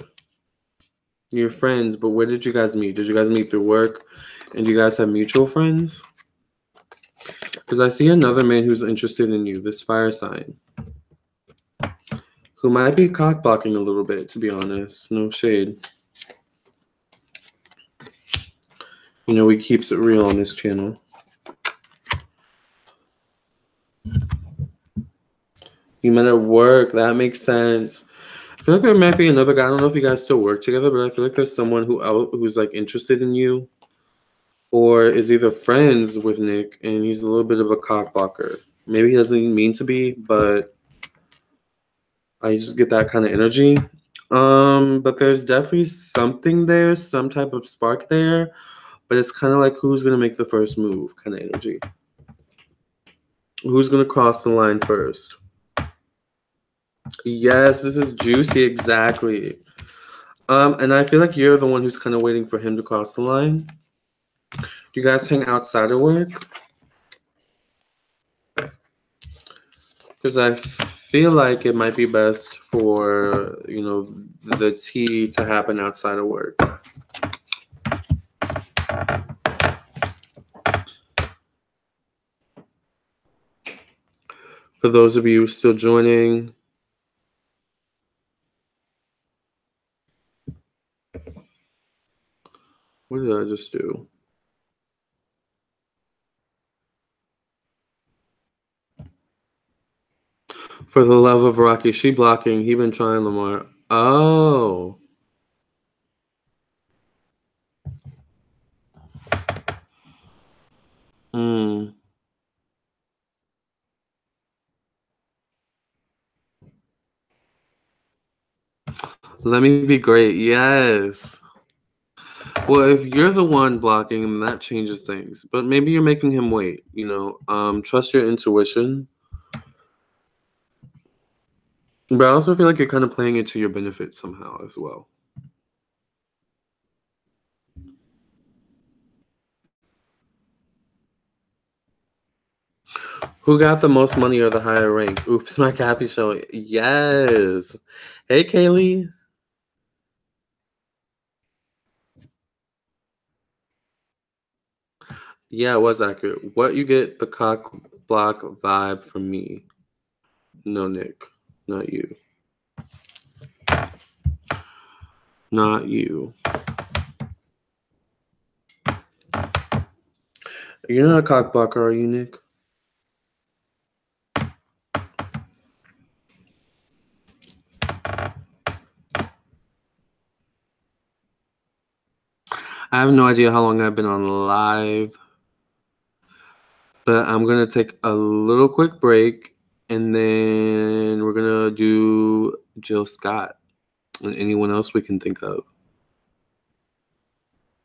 You're friends, but where did you guys meet? Did you guys meet through work? And do you guys have mutual friends? Because I see another man who's interested in you, this fire sign, who might be cock blocking a little bit, to be honest. No shade. We keeps it real on this channel. You met at work. That makes sense. I feel like there might be another guy. I don't know if you guys still work together, but I feel like there's someone who's like interested in you, or is either friends with Nick and he's a little bit of a cock blocker. Maybe he doesn't mean to be, but I just get that kind of energy. But there's definitely something there, some type of spark there, but it's kind of like who's gonna make the first move kind of energy. Who's gonna cross the line first? Yes, this is juicy, exactly. And I feel like you're the one who's kind of waiting for him to cross the line. Do you guys hang outside of work? Because I feel like it might be best for, the tea to happen outside of work. For those of you still joining, what did I just do? For the love of Rocky, she blocking. He been trying, Lamarr. Oh. Let me be great. Yes. Well, if you're the one blocking him, that changes things. But maybe you're making him wait, trust your intuition. But I also feel like you're kind of playing it to your benefit somehow as well. Who got the most money or the higher rank? Oops, my Cappy show. Yes. Hey, Kaylee. Yeah, it was accurate. What you get the cock block vibe from me? No, Nick. Not you. Not you. You're not a cock blocker, are you, Nick? I have no idea how long I've been on live, but I'm going to take a little quick break, and then we're going to do Jill Scott and anyone else we can think of.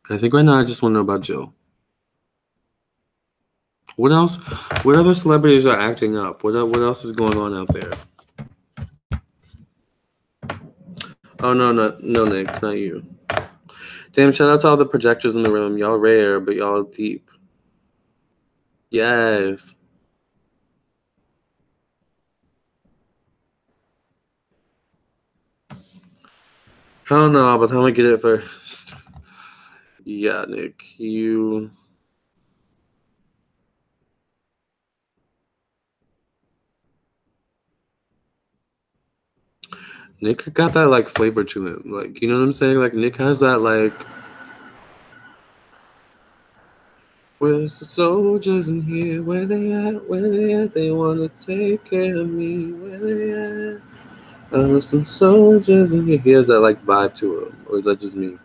I think right now I just want to know about Jill. What else? What other celebrities are acting up? What else is going on out there? Oh no, no, Nick, not you. Damn! Shout out to all the projectors in the room. Y'all rare, but y'all deep. Yes. I don't know, but I'm gonna get it first. Yeah, Nick, you. Nick got that like flavor to it, like, you know what I'm saying? Like Nick has that like. Where's the soldiers in here? Where they at? Where they at? They wanna take care of me. Where they at? There's some soldiers in here. He has that like vibe to him, or is that just me?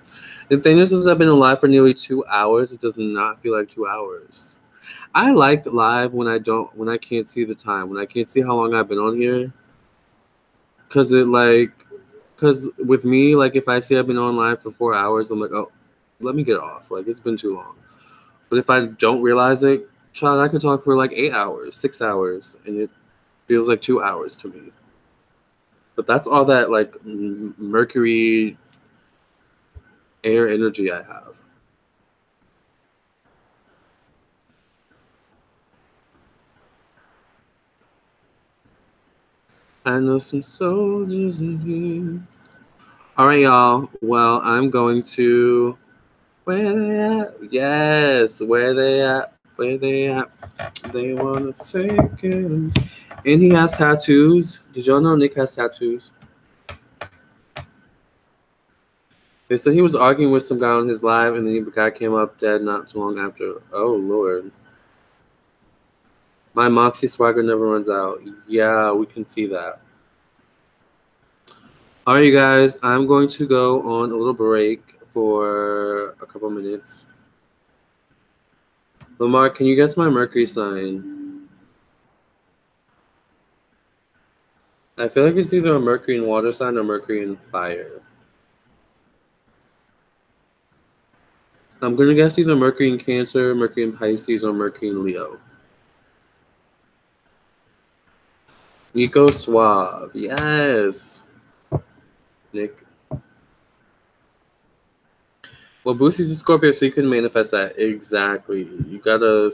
The thing is, I've been alive for nearly 2 hours. It does not feel like 2 hours. I like live when I can't see the time, when I can't see how long I've been on here. Cause with me, like if I see I've been on live for 4 hours, I'm like, oh, let me get off. Like it's been too long. But if I don't realize it, child, I could talk for like 8 hours, 6 hours, and it feels like 2 hours to me. But that's all that like Mercury air energy I have. I know some soldiers in here. All right, y'all. Well, I'm going to. Where they at? Yes, where they at? Where they at? They wanna take him. And he has tattoos. Did y'all know Nick has tattoos? They said he was arguing with some guy on his live, and then the guy came up dead not too long after. Oh, Lord. My Moxie swagger never runs out. Yeah, we can see that. All right, you guys. I'm going to go on a little break for a couple minutes. Lamarr, can you guess my Mercury sign? I feel like it's either a Mercury in water sign or Mercury in fire. I'm going to guess either Mercury in Cancer, Mercury in Pisces, or Mercury in Leo. Nico Suave. Yes. Nick. Well, Boosie's a Scorpio, so you can manifest that. Exactly. You gotta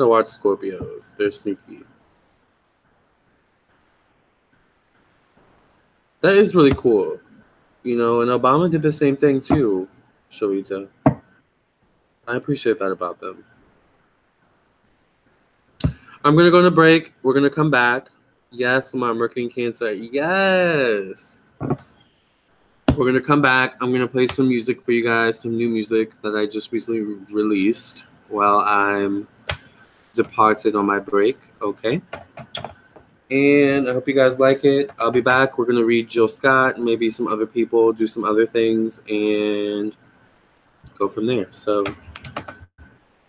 watch Scorpios. They're sneaky. That is really cool. You know, and Obama did the same thing too, Shalita. I appreciate that about them. I'm going to go on a break. We're going to come back. Yes, my Mercury in Cancer. Yes. We're going to come back. I'm going to play some music for you guys, some new music that I just recently released while I'm departed on my break. Okay. And I hope you guys like it. I'll be back. We're going to read Jill Scott, maybe some other people, do some other things, and go from there. So,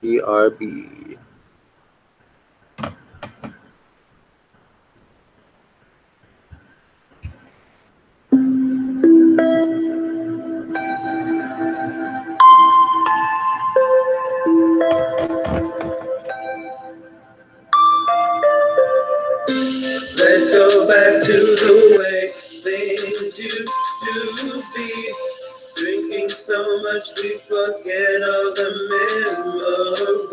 BRB. Let's go back to the way things used to be. Drinking so much we forget all the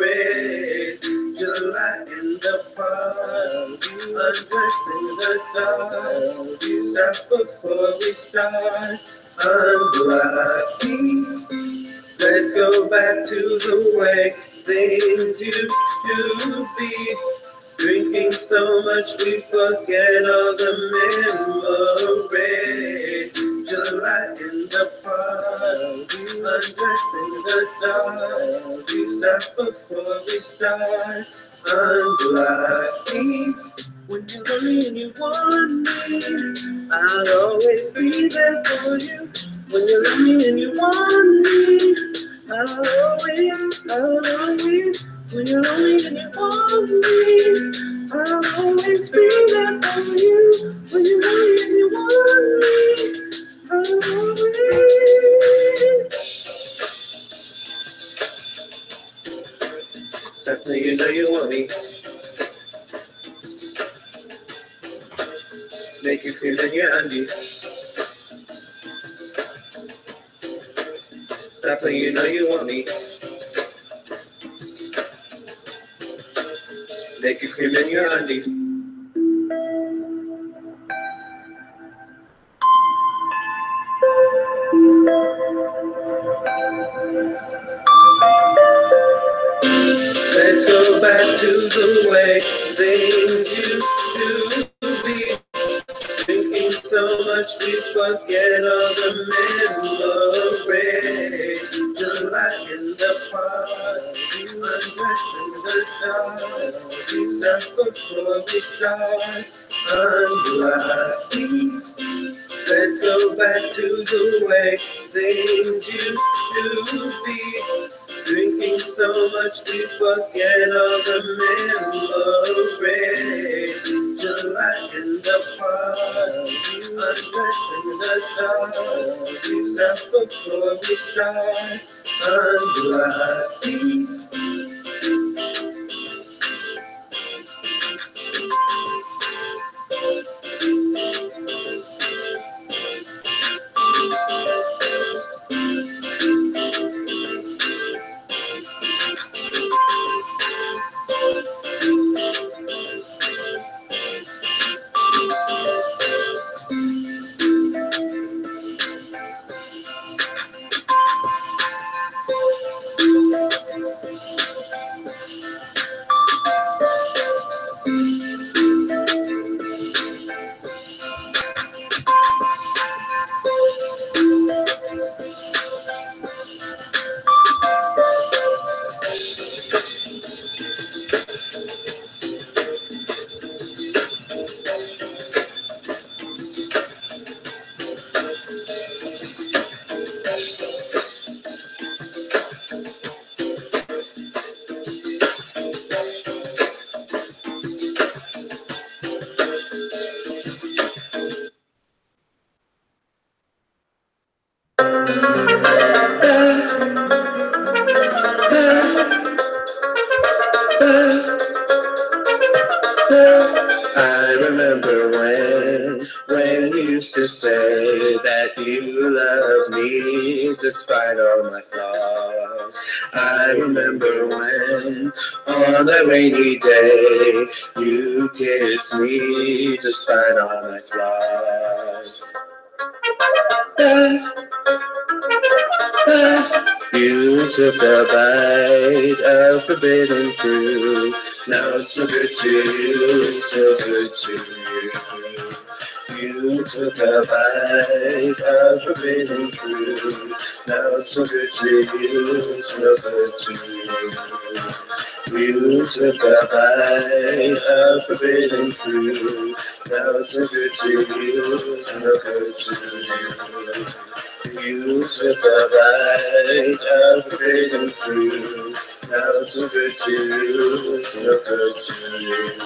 memories. July in the park, undressing the dark. Stop before we start unblocking. Let's go back to the way things used to be. Drinking so much we forget all the memories. July in the park, undressing the dark. Stop before we start unblocking. When you're lonely and you want me, I'll always be there for you. When you're lonely and you want me, I'll always. When you're lonely and you want me, I'll always be there for you. When you're lonely and you want me, I'll always. That's when you know you want me. undies. Stop when you know you want me. Make you cream in your undies. Let's go back to the way things used to be. Drinking so much we forget all the memories. July in the park, undressing the dark. Stop before we start unwinding. Let's go back to the way things used to be. Drinking so much we forget all the memories. July in the park, undressing the dark. Stop before we start unwinding. I remember when you used to say that you loved me despite all my flaws. I remember when on a rainy day you kissed me despite all my flaws. You took a bite of forbidden fruit. Now it's so good to you, so good to you. You took a bite of forbidden fruit. Now it's so good to you, so good to you. You took a bite of forbidden fruit. Now it's so good to you, so good to you. You took a bite of forbidden fruit. Now it's so good to you, so good to you.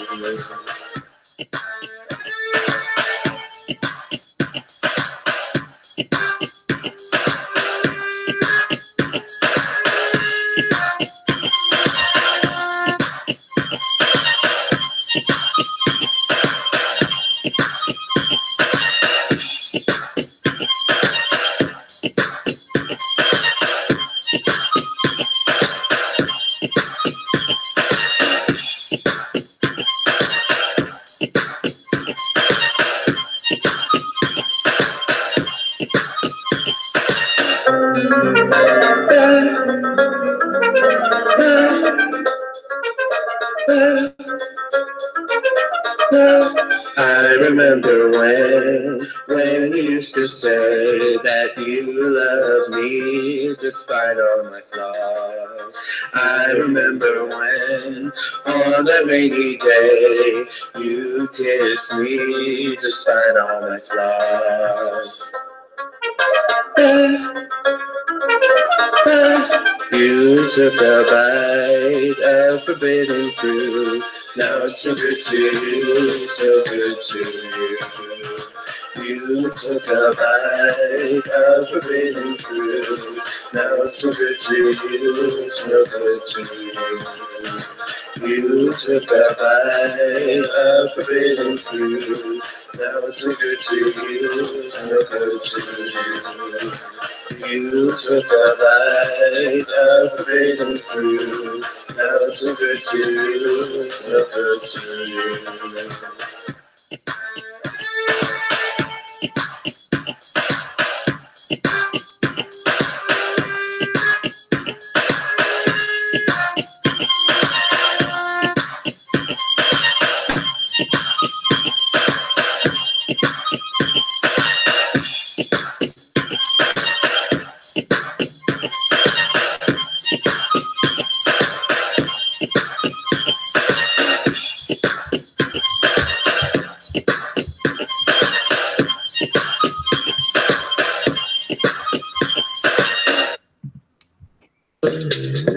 I remember when you used to say that you loved me despite all my flaws. I remember when on a rainy day you kissed me despite all my flaws. You took a bite of forbidden fruit. Now it's so good to you, so good to you. You took a bite of forbidden fruit. Now it's so good to you, so good to you. You took a bite of forbidden fruit. That was so good to you, so good to you. You took a bite of forbidden fruit. That was so good to you, so good to you.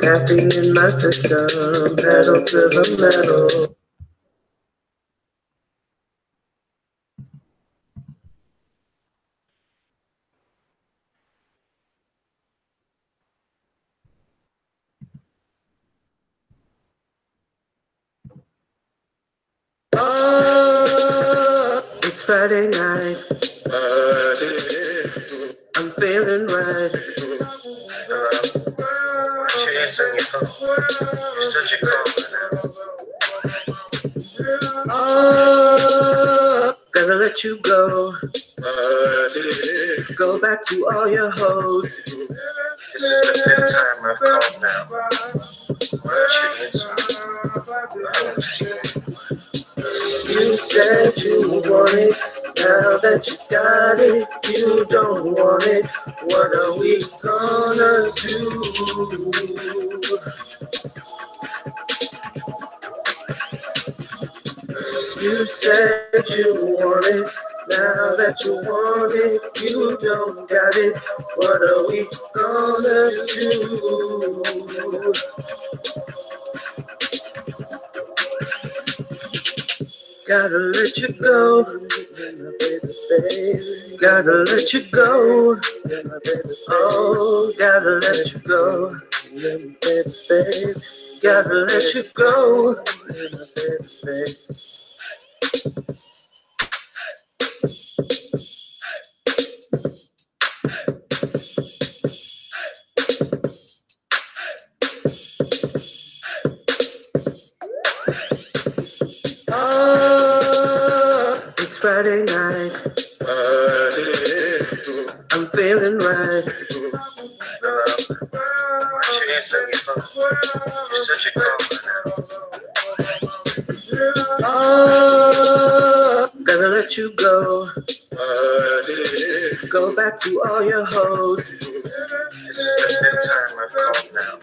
Caffeine in my system, pedal to the metal. Oh, it's Friday night. I'm feeling right. Oh, gotta let you go. Go back to all your hoes. This is the 5th time I've called now. You said you want it, now that you got it, you don't want it. What are we gonna do? You said you want it, now that you want it, you don't got it. What are we gonna do? Gotta let you go, gotta let you go. Oh, gotta let you go, gotta let you go. Oh, it's Friday night. I'm feeling right. Oh, gotta let you go. Go back to all your hoes. This is the 5th time I've called now.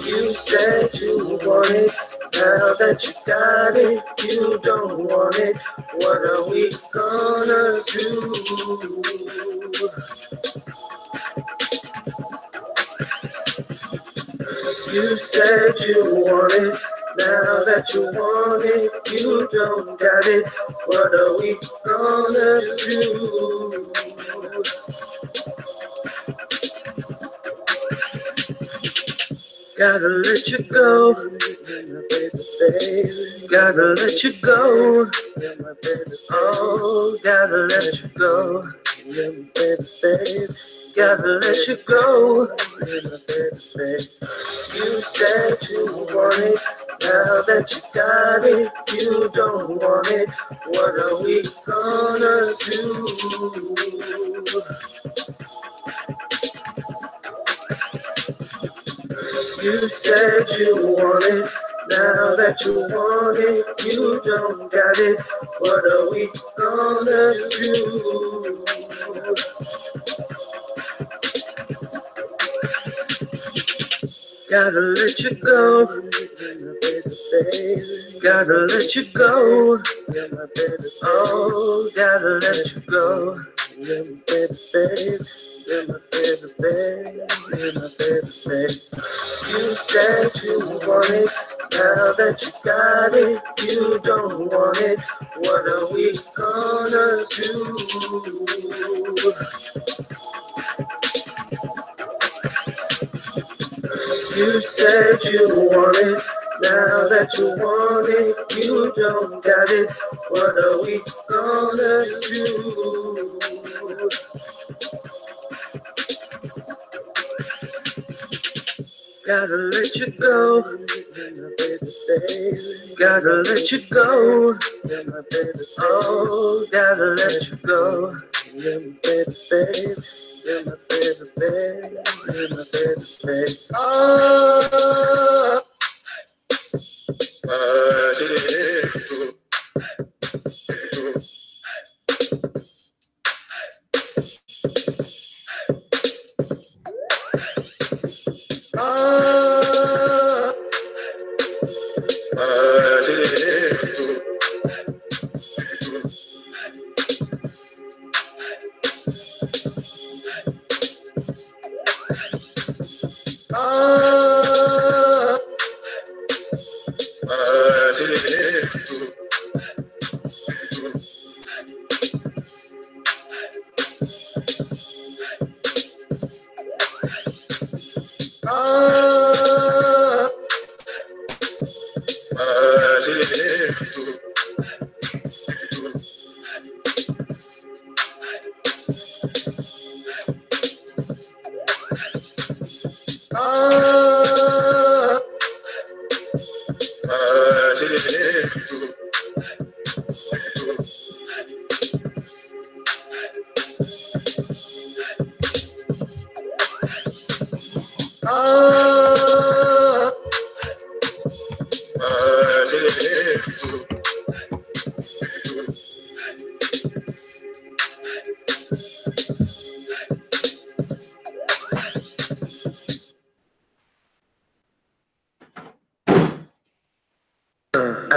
You said you want it, now that you got it, you don't want it. What are we gonna do? You said you want it, now that you want it, you don't got it. What are we gonna do? Gotta let you go, gotta let you go. Oh, gotta let you go, gotta let you go. You said you want it, now that you got it, you don't want it. What are we gonna do? You said you want it, now that you want it, you don't got it. What are we gonna do? Gotta let you go, gotta let you go. Oh, gotta let you go. You said you want it, now that you got it, you don't want it. What are we gonna do? You said you want it, now that you want it, you don't got it. What are we gonna do? Gotta let you go, gotta let you go. Oh, gotta let you go.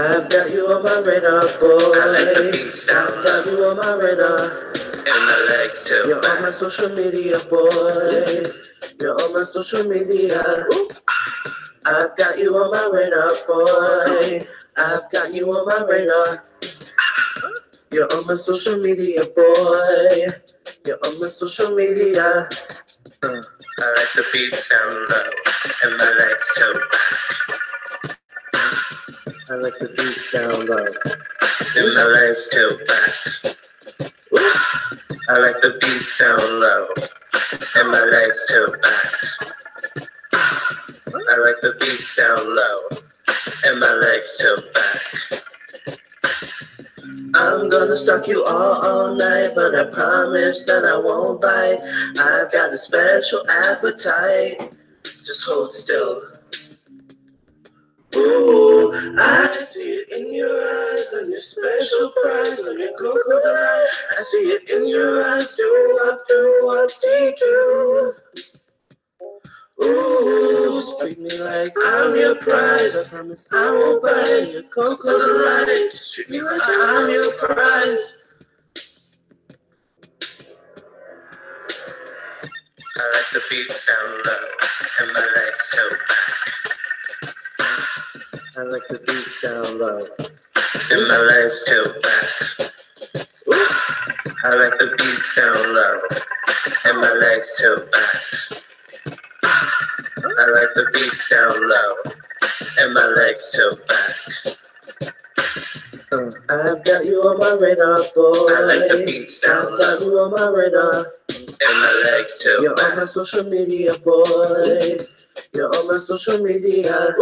I've got you on my radar, boy. I like the beat sound. I've got you on my radar. And my legs too. You're on my social media, boy. You're on my social media. I've got you on my radar, boy. I've got you on my radar. You're on my social media, boy. You're on my social media. I like the beat sound low and my legs too. I like the beats down low, and my legs tilt back. I like the beats down low, and my legs tilt back. I like the beats down low, and my legs tilt back. I'm gonna stalk you all night, but I promise that I won't bite. I've got a special appetite. Just hold still. Ooh, I see it in your eyes, on your special prize, on your crocodile. I see it in your eyes, do up, do. Ooh, just treat me like I'm your prize. I promise I won't bite your crocodile. Just treat me like I'm your prize. I like the beats down low, and my legs tilt back. I like the beats down low, and my legs tilt back. I like the beats down low, and my legs tilt back. I like the beats down low, and my legs tilt back. I've got you on my radar, boy. I like the beats down low. I've got you on my radar, and my legs tilt back. You're on my social media, boy. You're on my social media.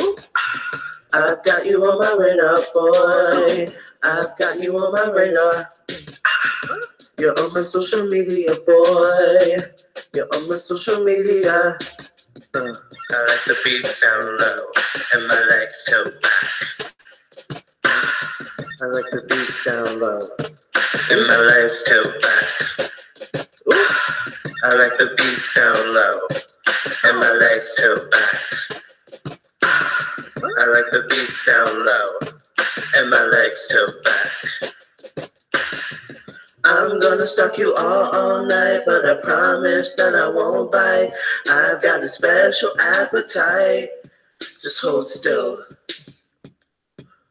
I've got you on my radar, boy. I've got you on my radar. You're on my social media, boy. You're on my social media. I like the beats down low, and my legs tilt back. I like the beats down low, and my legs tilt back. I like the beats down low, and my legs tilt back. I like the beats down low, and my legs tilt back. I'm gonna stalk you all night, but I promise that I won't bite. I've got a special appetite. Just hold still.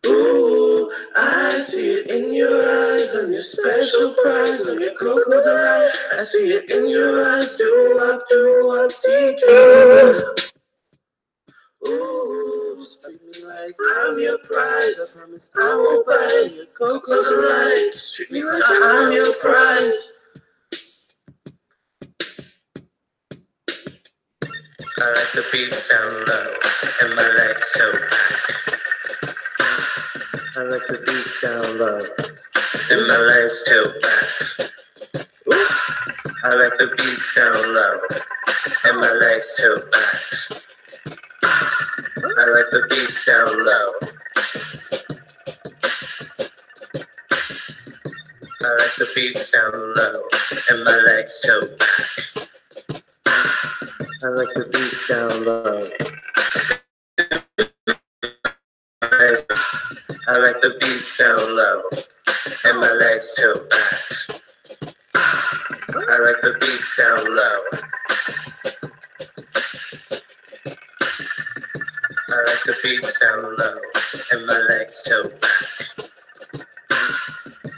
Ooh, I see it in your eyes, on your special prize, on your crocodile. I see it in your eyes, do up, do. Just treat me like I'm your prize. I promise I won't buy your coat to the light. Just treat me like I'm your prize. I like the beats down low and my legs so back. I like the beats down low and my legs tilt back. I like the beats down low and my legs tilt back. I like the beats down low. I like the beats down low and my legs tilt back. I like the beats down low. I like the beats down low and my legs tilt back. I like the beats down low. I like the beats down low and my legs tilt back.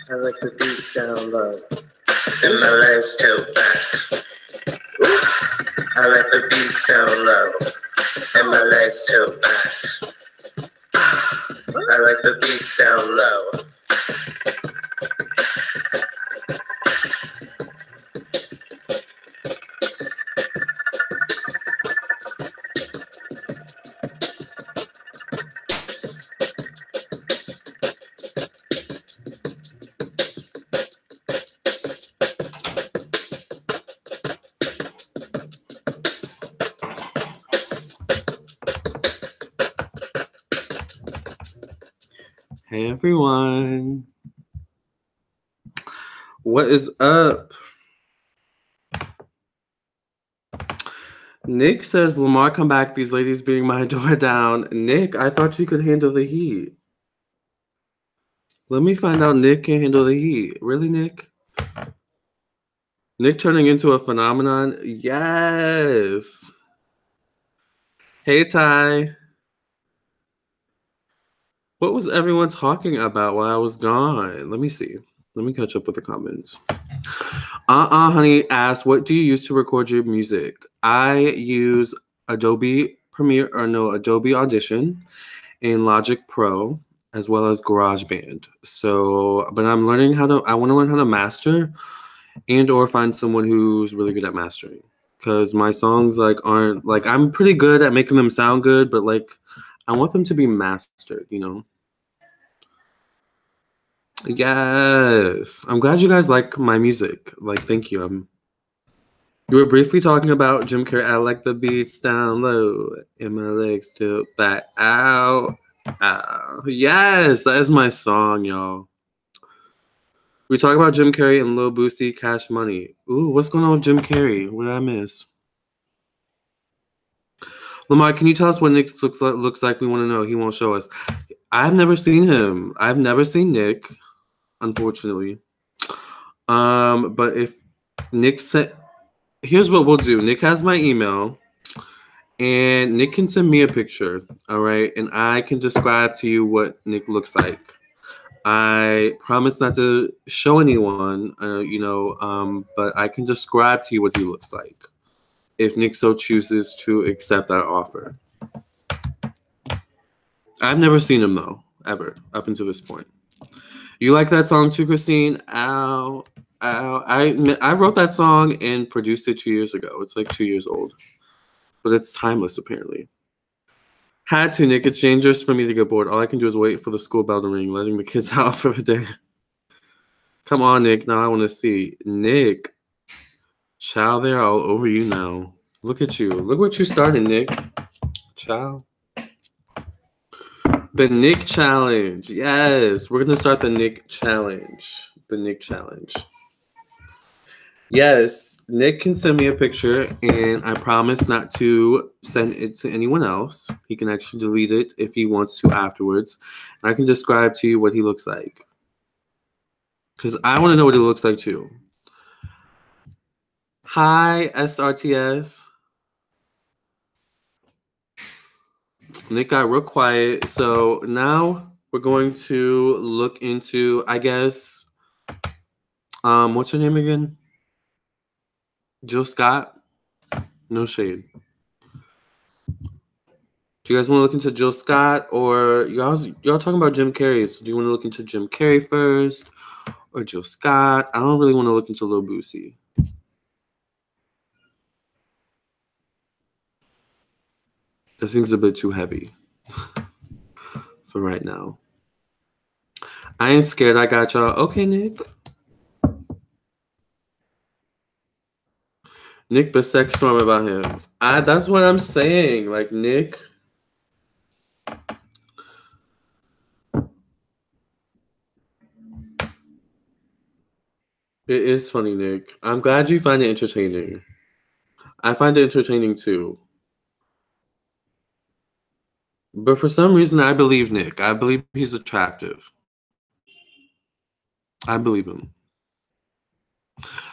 I like the beats down low and my legs tilt back. I like the beats down low and my legs tilt back. I like the beats down low. Hey everyone, what is up? Nick says, Lamarr, come back. These ladies beating my door down. Nick, I thought you could handle the heat. Let me find out Nick can handle the heat. Really, Nick? Nick turning into a phenomenon? Yes. Hey, Ty. What was everyone talking about while I was gone? Let me see. Let me catch up with the comments. Honey asks, what do you use to record your music? I use Adobe Audition and Logic Pro, as well as GarageBand. So, but I'm learning I want to learn how to master and or find someone who's really good at mastering. Because my songs aren't I'm pretty good at making them sound good, but I want them to be mastered, you know? Yes. I'm glad you guys like my music. Thank you. You were briefly talking about Jim Carrey. I like the beats down low and my legs tilt back. Ow. Ow. Yes, that is my song, y'all. We talk about Jim Carrey and Lil Boosie, Cash Money. Ooh, what's going on with Jim Carrey? What did I miss? Lamarr, can you tell us what Nick looks like? We want to know. He won't show us. I've never seen him. I've never seen Nick, unfortunately. But if Nick said, here's what we'll do. Nick has my email, and Nick can send me a picture, all right? And I can describe to you what Nick looks like. I promise not to show anyone, but I can describe to you what he looks like if Nick so chooses to accept that offer. I've never seen him, though, ever, up until this point. You like that song too, Christine? Ow, ow. I wrote that song and produced it 2 years ago. It's 2 years old. But it's timeless, apparently. Had to, Nick. It's dangerous for me to get bored. All I can do is wait for the school bell to ring, letting the kids out for the day. Come on, Nick. Now I want to see. Nick. Child, they're all over you now. Look at you. Look what you started, Nick. Child. The Nick Challenge. Yes. We're going to start the Nick Challenge. The Nick Challenge. Yes. Nick can send me a picture, and I promise not to send it to anyone else. He can actually delete it if he wants to afterwards. And I can describe to you what he looks like. Because I want to know what he looks like, too. Hi, SRTS. Nick got real quiet. So now we're going to look into, I guess, what's her name again? Jill Scott? No shade. Do you guys want to look into Jill Scott, or y'all talking about Jim Carrey? So do you want to look into Jim Carrey first or Jill Scott? I don't really want to look into Lil Boosie. That seems a bit too heavy for right now. I ain't scared. I got y'all. Okay, Nick. Nick, but sex storm about him. That's what I'm saying. Like, Nick. It is funny, Nick. I'm glad you find it entertaining. I find it entertaining too. But for some reason, I believe Nick. I believe he's attractive. I believe him.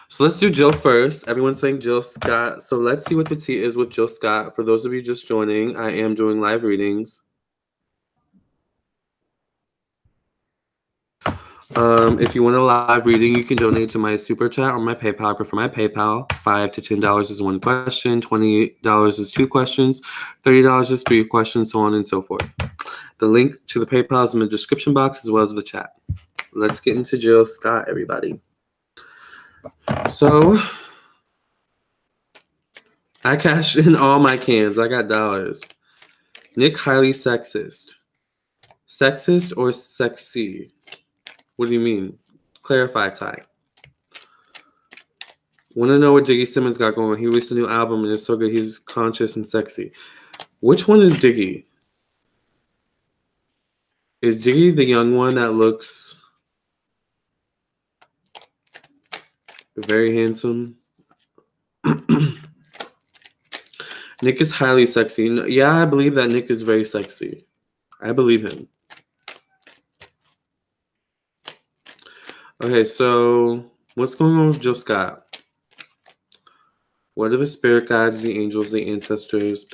So let's do Jill first. Everyone's saying Jill Scott. So let's see what the tea is with Jill Scott. For those of you just joining, I am doing live readings. If you want a live reading, you can donate to my super chat or my PayPal. I prefer my PayPal. $5 to $10 is one question. $20 is two questions. $30 is three questions, so on and so forth. The link to the PayPal is in the description box as well as the chat. Let's get into Jill Scott, everybody. So I cashed in all my cans. I got dollars. Nick, highly sexist. Sexist or sexy? What do you mean? Clarify, Ty. Want to know what Diggy Simmons got going on? He released a new album and it's so good. He's conscious and sexy. Which one is Diggy? Is Diggy the young one that looks very handsome? Nick is highly sexy. Yeah, I believe that Nick is very sexy. I believe him. Okay, so what's going on with Jill Scott? What are the spirit guides, the angels, the ancestors,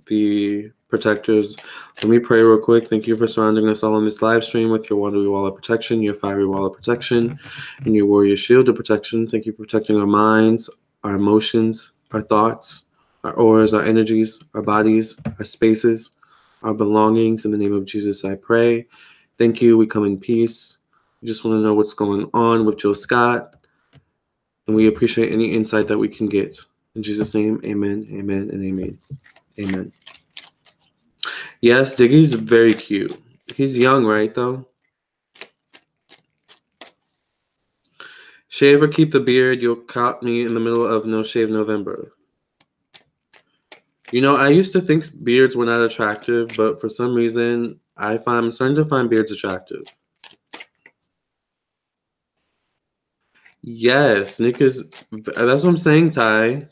the protectors? Let me pray real quick. Thank you for surrounding us all on this live stream with your watery wall of protection, your fiery wall of protection, and your warrior shield of protection. Thank you for protecting our minds, our emotions, our thoughts, our auras, our energies, our bodies, our spaces, our belongings. In the name of Jesus, I pray. Thank you. We come in peace. We just want to know what's going on with Jill Scott, and we appreciate any insight that we can get. In Jesus' name, amen, amen, and amen. Amen. Yes, Diggy's very cute. He's young, right, though? Shave or keep the beard. You'll caught me in the middle of No Shave November. You know, I used to think beards were not attractive, but for some reason, I'm starting to find beards attractive. Yes, Nick is... That's what I'm saying, Ty.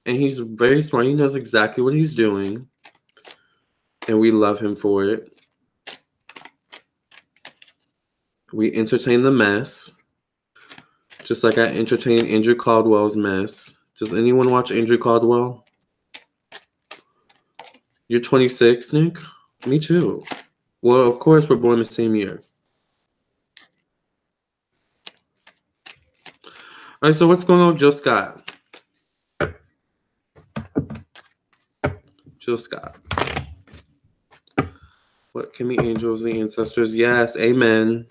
And he's very smart. He knows exactly what he's doing. And we love him for it. We entertain the mess. Just like I entertain Andrew Caldwell's mess. Does anyone watch Andrew Caldwell? You're 26, Nick? Me too. Well, of course, we're born the same year. All right, so what's going on with Jill Scott? Jill Scott. What can the angels, the ancestors? Yes, amen.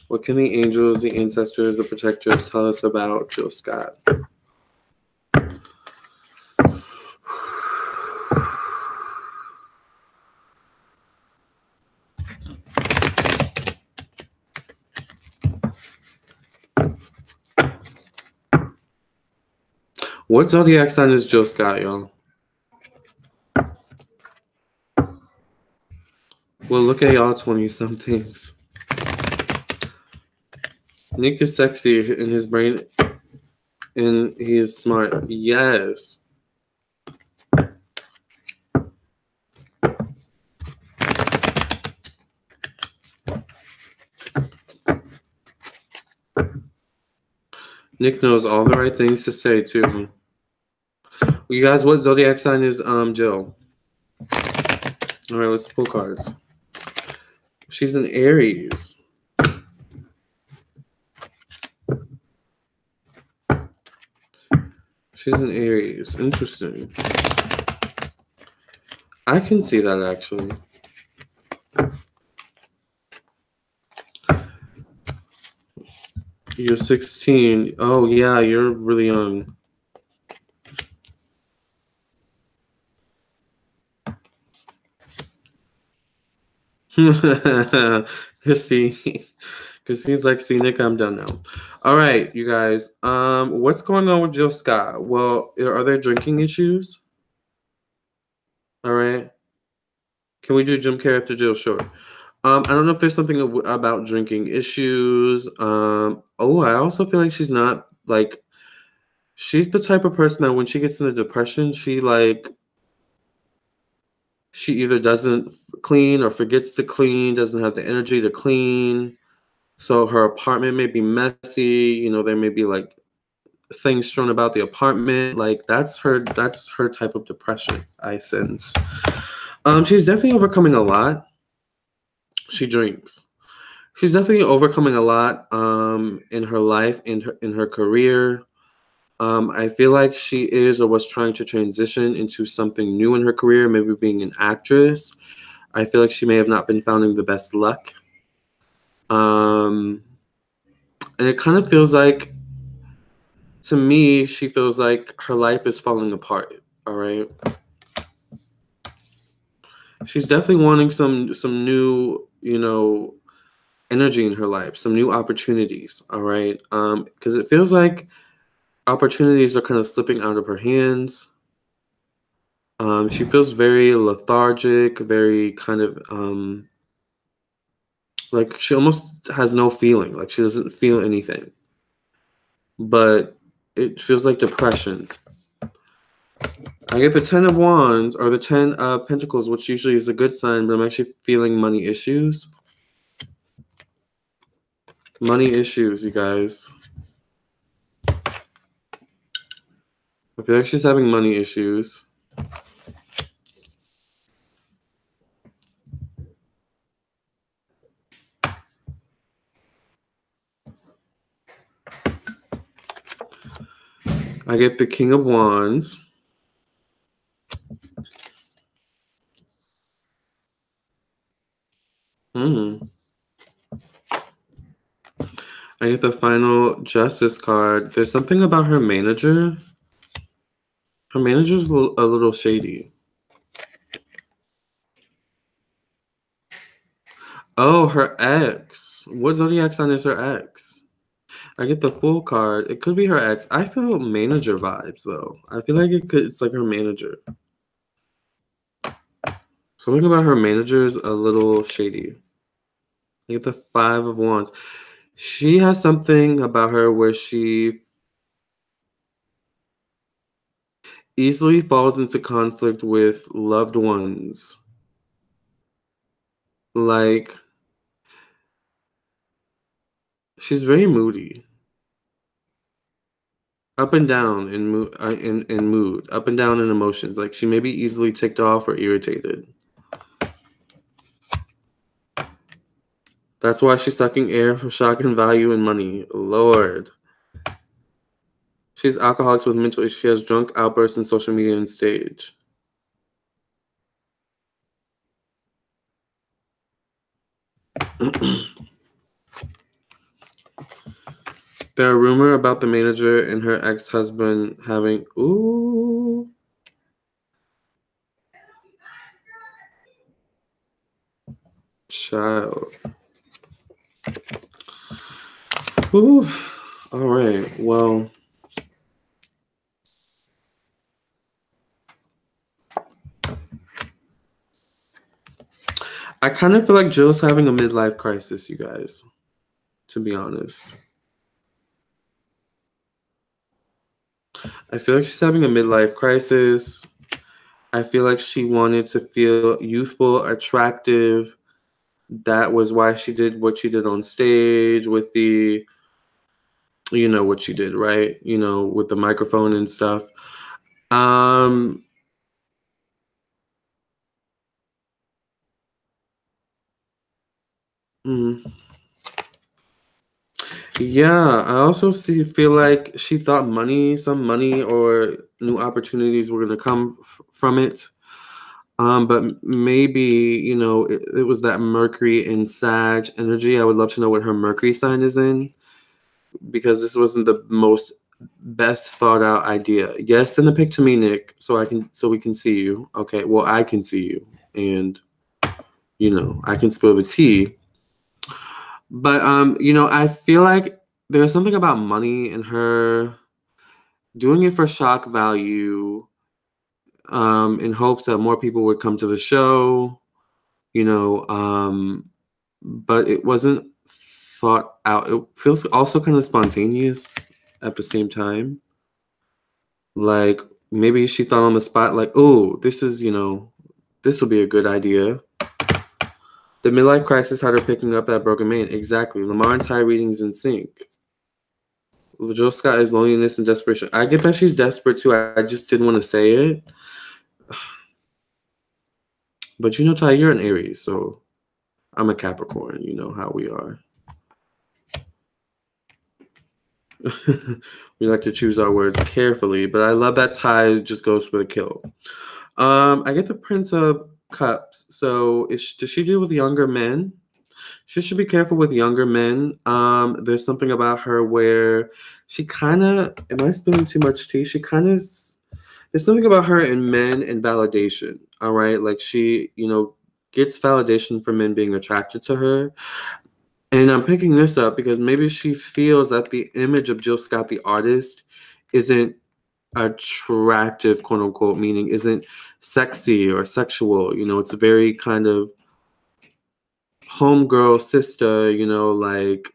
What can the angels, the ancestors, the protectors tell us about Jill Scott? What zodiac sign is Jill Scott, y'all? Well, look at y'all 20-somethings. Nick is sexy in his brain, and he is smart. Yes. Nick knows all the right things to say, too. You guys, what zodiac sign is Jill? All right, let's pull cards. She's an Aries. She's an Aries. Interesting. I can see that actually. You're 16. Oh yeah, you're really young. Cause he's like, see, Nick, I'm done now. All right, you guys. What's going on with Jill Scott? Well, are there drinking issues? All right. Can we do Jim Carrey after Jill? Sure. I don't know if there's something about drinking issues. Oh, I also feel like she's not like she's the type of person that when she gets in a depression, she either doesn't clean or forgets to clean, doesn't have the energy to clean. So her apartment may be messy. You know, there may be like things strewn about the apartment. Like that's her type of depression, I sense. She's definitely overcoming a lot. She drinks. She's definitely overcoming a lot in her life, in her career. I feel like she is or was trying to transition into something new in her career, maybe being an actress. I feel like she may have not been finding the best luck. And it kind of feels like, to me, she feels like her life is falling apart. All right. She's definitely wanting some new, energy in her life, some new opportunities. All right. Because it feels like opportunities are kind of slipping out of her hands. She feels very lethargic, very kind of like she almost has no feeling, like she doesn't feel anything. But it feels like depression. I get the 10 of Wands or the 10 of Pentacles, which usually is a good sign, but I'm actually feeling money issues. Money issues, you guys. I feel like she's having money issues. I get the King of Wands. I get the Final Justice card. There's something about her manager. Her manager's a little shady. Oh, her ex. What zodiac sign is her ex? I get the Fool card. It could be her ex. I feel manager vibes though. I feel like it's like her manager. Something about her manager is a little shady. I get the 5 of Wands. She has something about her where she easily falls into conflict with loved ones. Like, she's very moody. Up and down in mood, up and down in emotions. Like she may be easily ticked off or irritated. That's why she's sucking air for shock and value and money. Lord. She's alcoholics with mental issues. She has drunk outbursts in social media and stage. There are rumors about the manager and her ex-husband having child. Ooh. All right. Well, I kind of feel like Jill's having a midlife crisis, you guys, to be honest. I feel like she's having a midlife crisis. I feel like she wanted to feel youthful, attractive. That was why she did what she did on stage with the, what she did, right? With the microphone and stuff. Yeah, I also feel like she thought some money or new opportunities were going to come from it. But maybe, you know, it was that Mercury in Sag energy. I would love to know what her Mercury sign is in, because this wasn't the most best thought out idea. Yes, send a pic to me, Nick, so we can see you. Okay, well, I can see you, and you know, I can spill the tea. But you know, I feel like there's something about money and her doing it for shock value, in hopes that more people would come to the show, you know, but it wasn't thought out. It feels also kind of spontaneous at the same time. Like maybe she thought on the spot, like, oh, this is, you know, this will be a good idea. The midlife crisis had her picking up that broken man. Exactly. Lamarr and Ty readings in sync. Jill Scott is loneliness and desperation. I get that she's desperate too. I just didn't want to say it. But you know, Ty, you're an Aries, so I'm a Capricorn. You know how we are. We like to choose our words carefully, but I love that Ty just goes for the kill. I get the Prince of Cups. So does she deal with younger men? She should be careful with younger men. There's something about her where she kind of, am I spilling too much tea? She kind of, there's something about her in men and validation. All right. Like she, you know, gets validation from men being attracted to her. And I'm picking this up because maybe she feels that the image of Jill Scott, the artist, isn't attractive, quote unquote, meaning isn't sexy or sexual. You know, it's very kind of homegirl sister, you know, like,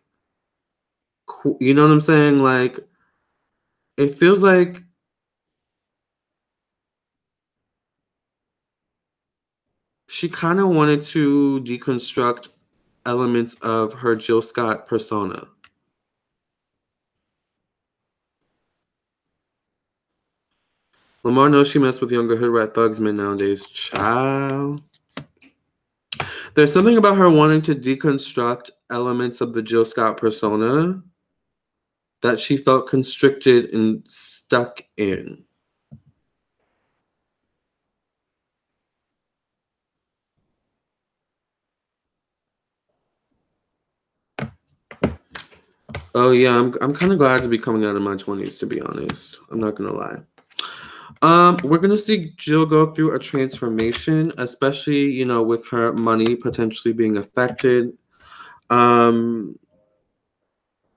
you know what I'm saying? Like, it feels like she kind of wanted to deconstruct elements of her Jill Scott persona. Lamarr knows she messed with younger hood rat thugsmen nowadays. Child. There's something about her wanting to deconstruct elements of the Jill Scott persona that she felt constricted and stuck in. Oh yeah, I'm kind of glad to be coming out of my 20s, to be honest. I'm not gonna lie. We're gonna see Jill go through a transformation, especially, you know, with her money potentially being affected. Um,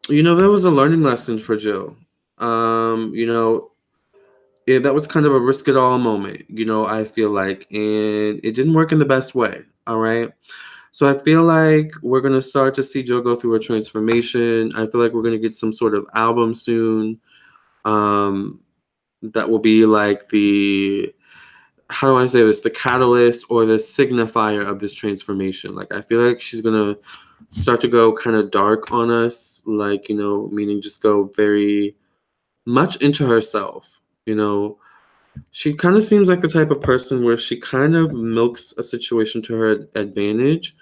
you know, there was a learning lesson for Jill. You know, that was kind of a risk it all moment, you know, I feel like, and it didn't work in the best way. All right. So I feel like we're gonna start to see Jill go through a transformation. I feel like we're gonna get some sort of album soon. That will be like the, how do I say this, the catalyst or the signifier of this transformation. Like I feel like she's gonna start to go kind of dark on us, like, you know, meaning just go very much into herself. You know, she kind of seems like the type of person where she kind of milks a situation to her advantage,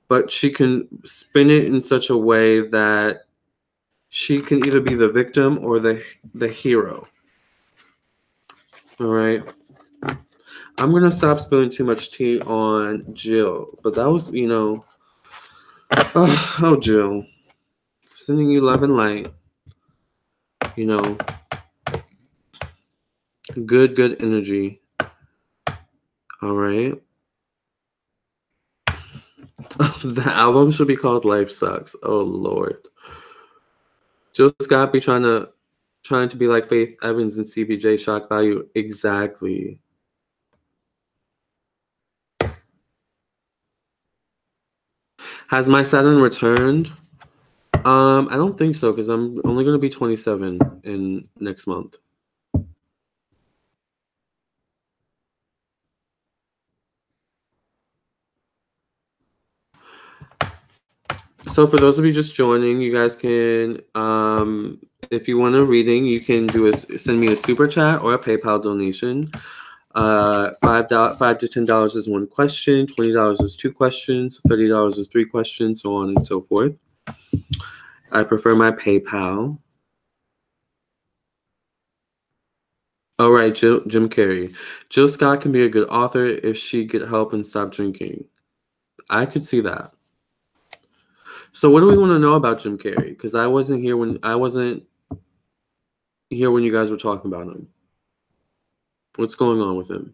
but she can spin it in such a way that she can either be the victim or the hero. All right. I'm gonna stop spilling too much tea on Jill, but that was, you know, oh Jill, sending you love and light. You know, good energy. All right. The album should be called Life Sucks. Oh Lord. Jill Scott be trying to be like Faith Evans and CBJ shock value. Exactly. Has my Saturn returned? I don't think so, because I'm only gonna be 27 in next month. So for those of you just joining, you guys can, if you want a reading, you can send me a super chat or a PayPal donation. $5 to $10 is one question, $20 is two questions, $30 is three questions, so on and so forth. I prefer my PayPal. All right, Jim Carrey. Jill Scott can be a good author if she get help and stop drinking. I could see that. So what do we want to know about Jim Carrey? Because I wasn't here when you guys were talking about him. What's going on with him?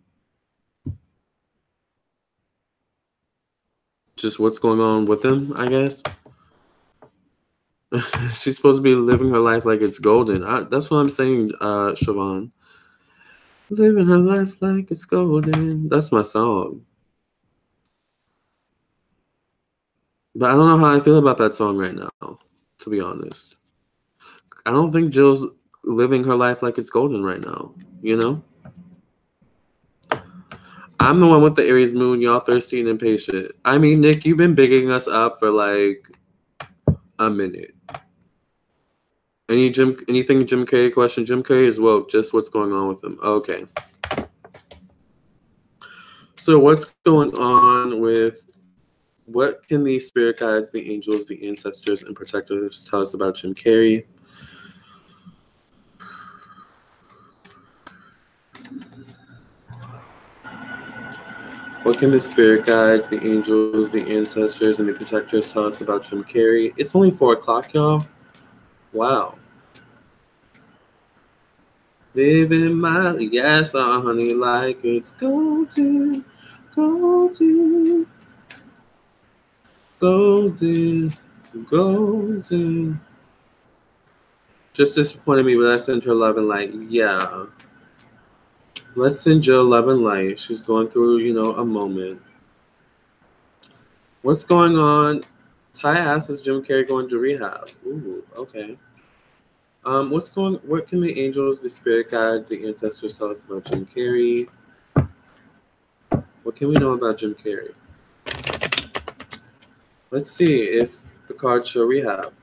Just what's going on with him, I guess. She's supposed to be living her life like it's golden. That's what I'm saying, Siobhan. Living her life like it's golden. That's my song. But I don't know how I feel about that song right now, to be honest. I don't think Jill's living her life like it's golden right now, you know? I'm the one with the Aries moon, y'all thirsty and impatient. I mean, Nick, you've been bigging us up for like a minute. Anything Jim Carrey question? Jim Carrey is woke. Just what's going on with him? Okay. So what's going on with what can the spirit guides, the angels, the ancestors, and protectors tell us about Jim Carrey? What can the spirit guides, the angels, the ancestors, and the protectors tell us about Jim Carrey? It's only 4 o'clock, y'all. Wow. Living my yes, honey, like it's golden, golden, golden, golden. Just disappointed me, but I sent her love and light. Yeah. Let's send Jill love and light. She's going through, a moment. What's going on? Ty asks, is Jim Carrey going to rehab? Ooh, okay. What can the angels, the spirit guides, the ancestors tell us about Jim Carrey? What can we know about Jim Carrey? Let's see if the cards show rehab.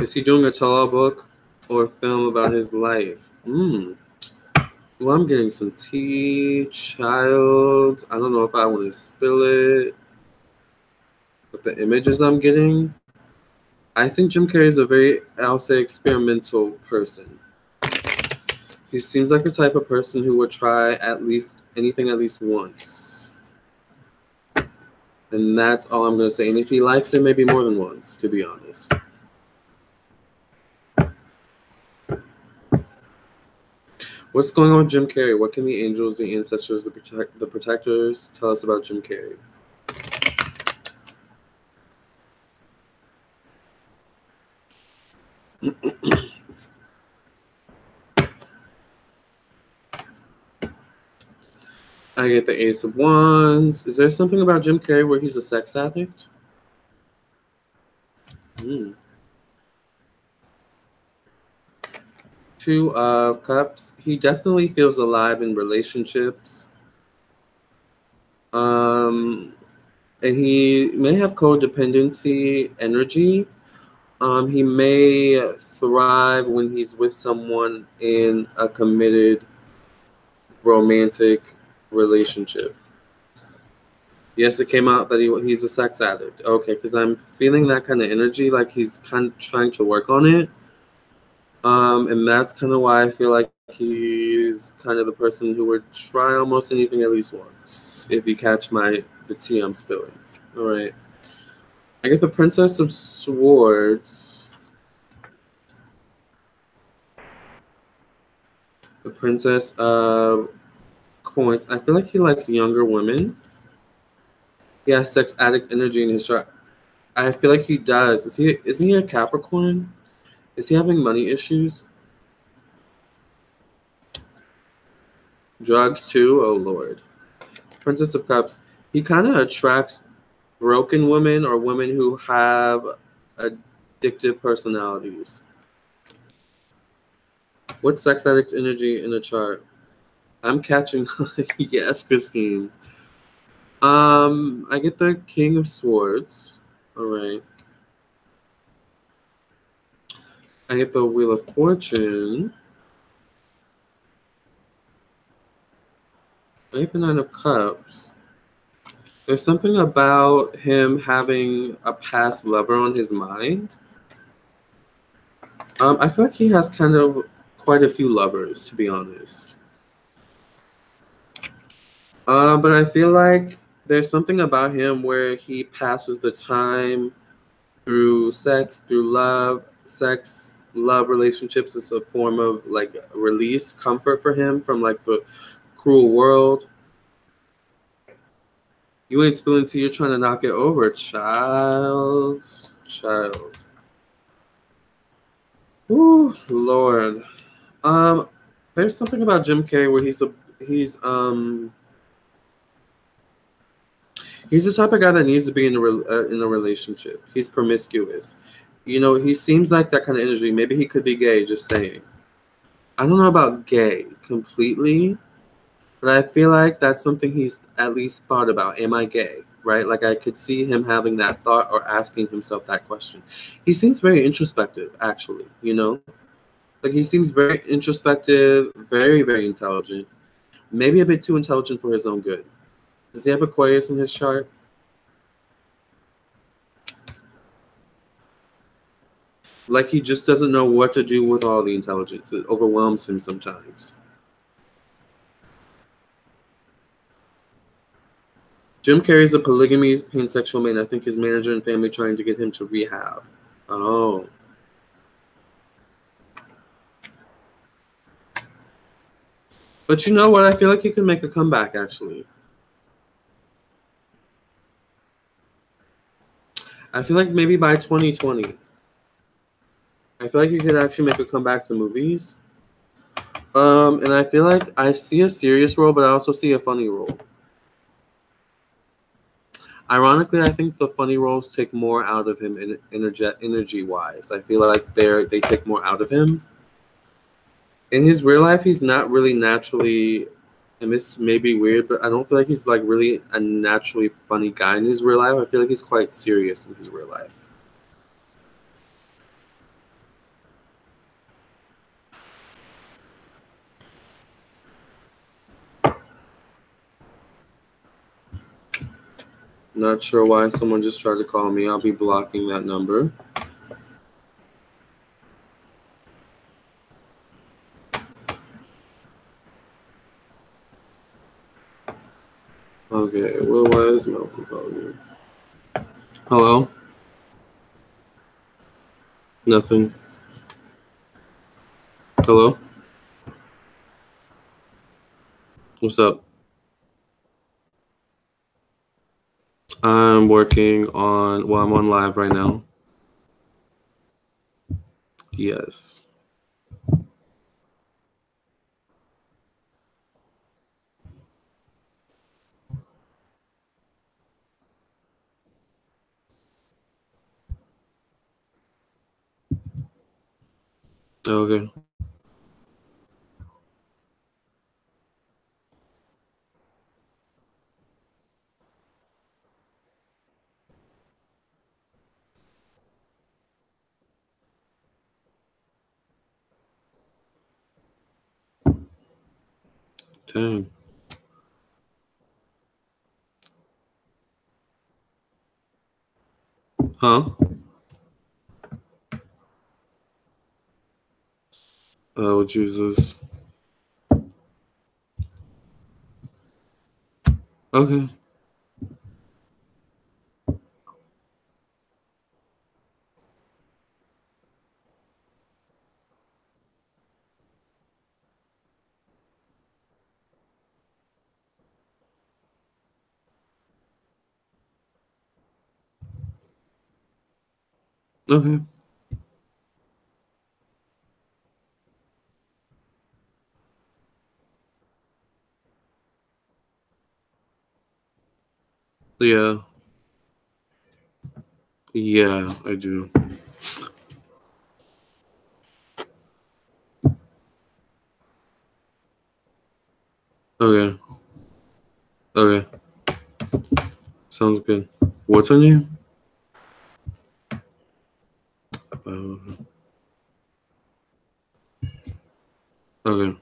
Is he doing a tell-all book or a film about his life? Well, I'm getting some tea, child. I don't know if I want to spill it. But the images I'm getting, I think Jim Carrey is a very, I'll say, experimental person. He seems like the type of person who would try anything at least once. And that's all I'm going to say. And if he likes it, maybe more than once, to be honest. What's going on with Jim Carrey? What can the angels, the ancestors, the protectors tell us about Jim Carrey? I get the Ace of Wands. Is there something about Jim Carrey where he's a sex addict? Two of Cups. He definitely feels alive in relationships. And he may have codependency energy. He may thrive when he's with someone in a committed romantic relationship. Yes, it came out that he's a sex addict. Okay, because I'm feeling that kind of energy, like he's kind of trying to work on it. And that's kind of why I feel like he's kind of the person who would try almost anything at least once, if you catch the tea I'm spilling. All right. I get the Princess of Swords. The Princess of Coins. I feel like he likes younger women. He has sex addict energy in his chart. I feel like he does. Isn't he a Capricorn? Is he having money issues? Drugs too? Oh Lord. Princess of Cups. He kind of attracts broken women or women who have addictive personalities. What's sex addict energy in a chart? I'm catching. Yes, Christine. I get the King of Swords. All right. I get the Wheel of Fortune. Maybe the Nine of Cups. There's something about him having a past lover on his mind. I feel like he has kind of quite a few lovers, to be honest. But I feel like there's something about him where he passes the time through sex, through love. Sex, love, relationships is a form of like release, comfort for him from like the cruel world. You ain't spilling tea, you're trying to knock it over, child. Child. Ooh, Lord. There's something about Jim Carrey where he's the type of guy that needs to be in a relationship. He's promiscuous. You know, he seems like that kind of energy. Maybe he could be gay, just saying. I don't know about gay completely, but I feel like that's something he's at least thought about. Am I gay? Right? Like I could see him having that thought or asking himself that question. He seems very introspective, actually, you know? Like he seems very introspective, very, very intelligent. Maybe a bit too intelligent for his own good. Does he have Aquarius in his chart? Like he just doesn't know what to do with all the intelligence. It overwhelms him sometimes. Jim Carrey's a polygamy pansexual man. I think his manager and family trying to get him to rehab. Oh. But you know what? I feel like he could make a comeback, actually. I feel like maybe by 2020. I feel like he could actually make a comeback to movies. And I feel like I see a serious role, but I also see a funny role. Ironically, I think the funny roles take more out of him energy wise. I feel like they take more out of him. In his real life, he's not really naturally, and this may be weird, but I don't feel like he's like really a naturally funny guy in his real life. I feel like he's quite serious in his real life. Not sure why someone just tried to call me. I'll be blocking that number. Okay, well, why is Malcolm calling me? Hello? Nothing. Hello? What's up? I'm working on, well, I'm on live right now. Yes. Okay. Dang. Huh? Oh, Jesus. Okay. Okay. Yeah. Yeah, I do. Okay. Okay. Sounds good. What's her name? Uh, okay.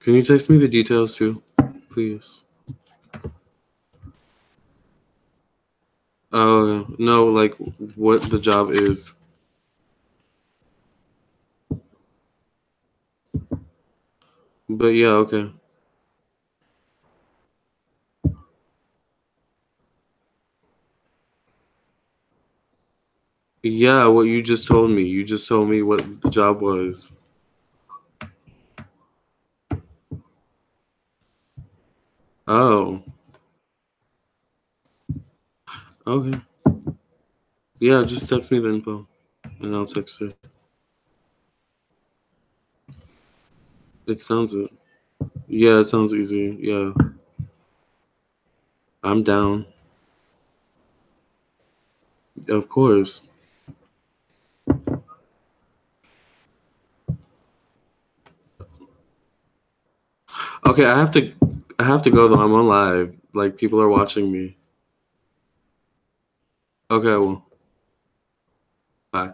Can you text me the details too, please? Oh, no, like what the job is. But yeah, okay. Yeah, what you just told me. You just told me what the job was. Oh, okay. Yeah, just text me the info and I'll text her. It sounds it. Yeah, it sounds easy. Yeah. I'm down. Of course. Okay, I have to go though. I'm on live. Like people are watching me. Okay, well, bye.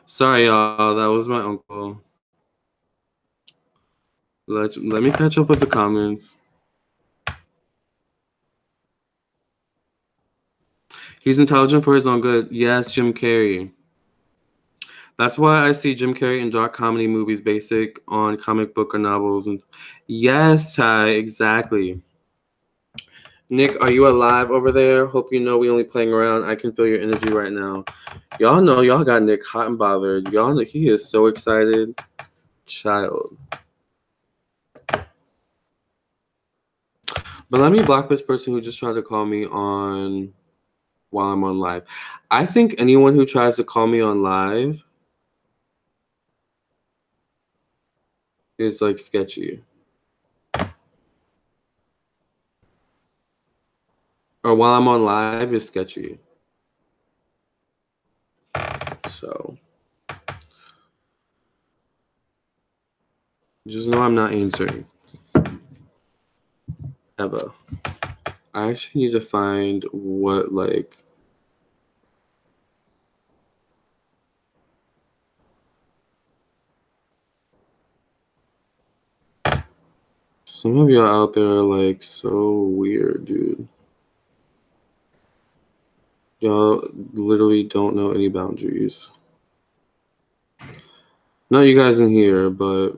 Sorry, y'all. That was my uncle. Let me catch up with the comments. He's intelligent for his own good. Yes, Jim Carrey. That's why I see Jim Carrey in dark comedy movies basic on comic book or novels. And yes, Ty, exactly. Nick, are you alive over there? Hope you know we only playing around. I can feel your energy right now. Y'all know y'all got Nick hot and bothered. Y'all know he is so excited. Child. But let me block this person who just tried to call me on while I'm on live. I think anyone who tries to call me on live is like sketchy. Or while I'm on live is sketchy. So just know I'm not answering. Ever. I actually need to find what like some of y'all out there are like so weird, dude. Y'all literally don't know any boundaries. Not you guys in here, but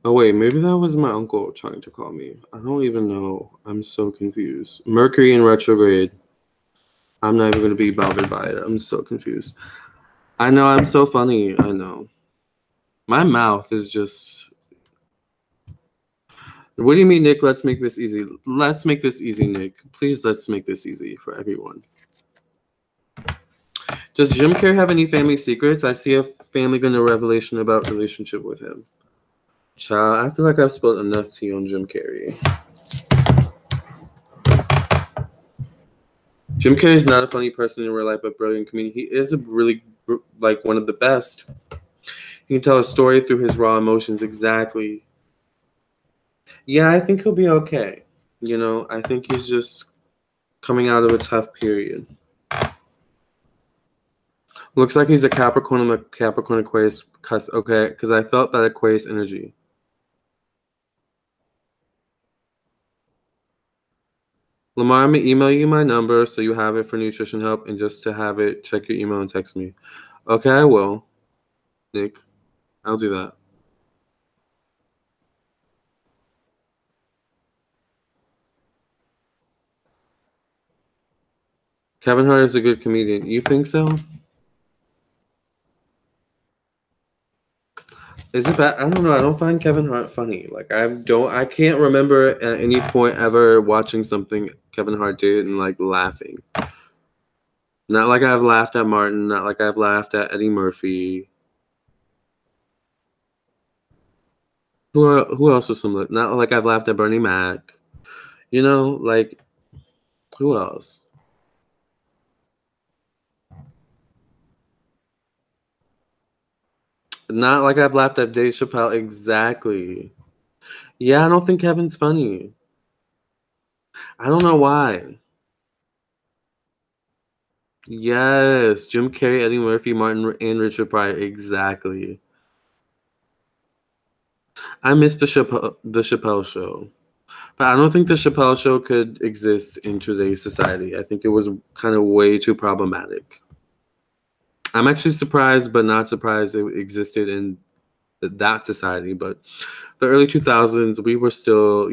oh wait, maybe that was my uncle trying to call me. I don't even know. I'm so confused. Mercury in retrograde. I'm not even gonna be bothered by it. I'm so confused. I know I'm so funny. I know. My mouth is just. What do you mean, Nick? Let's make this easy. Let's make this easy, Nick. Please, let's make this easy for everyone. Does Jim Carrey have any family secrets? I see a family gonna revelation about relationship with him. Child, I feel like I've spilled enough tea on Jim Carrey. Jim Carrey is not a funny person in real life, but brilliant comedian. He is a really like one of the best. He can tell a story through his raw emotions. Exactly. Yeah, I think he'll be okay. You know, I think he's just coming out of a tough period. Looks like he's a Capricorn and a Capricorn Aquarius. Okay, because I felt that Aquarius energy. Lamarr, I'm gonna email you my number so you have it for nutrition help, and just to have it, check your email and text me. Okay, I will. Nick, I'll do that. Kevin Hart is a good comedian. You think so? Is it bad? I don't know. I don't find Kevin Hart funny. Like I can't remember at any point ever watching something Kevin Hart did and like laughing. Not like I've laughed at Martin, not like I've laughed at Eddie Murphy. Who else is similar? Not like I've laughed at Bernie Mac. You know, like who else? Not like I've laughed at Dave Chappelle. Exactly. Yeah, I don't think Kevin's funny. I don't know why. Yes, Jim Carrey, Eddie Murphy, Martin, and Richard Pryor. Exactly. I missed the Chappelle show. But I don't think the Chappelle show could exist in today's society. I think it was kind of way too problematic. I'm actually surprised, but not surprised it existed in that society. But the early 2000s, we were still,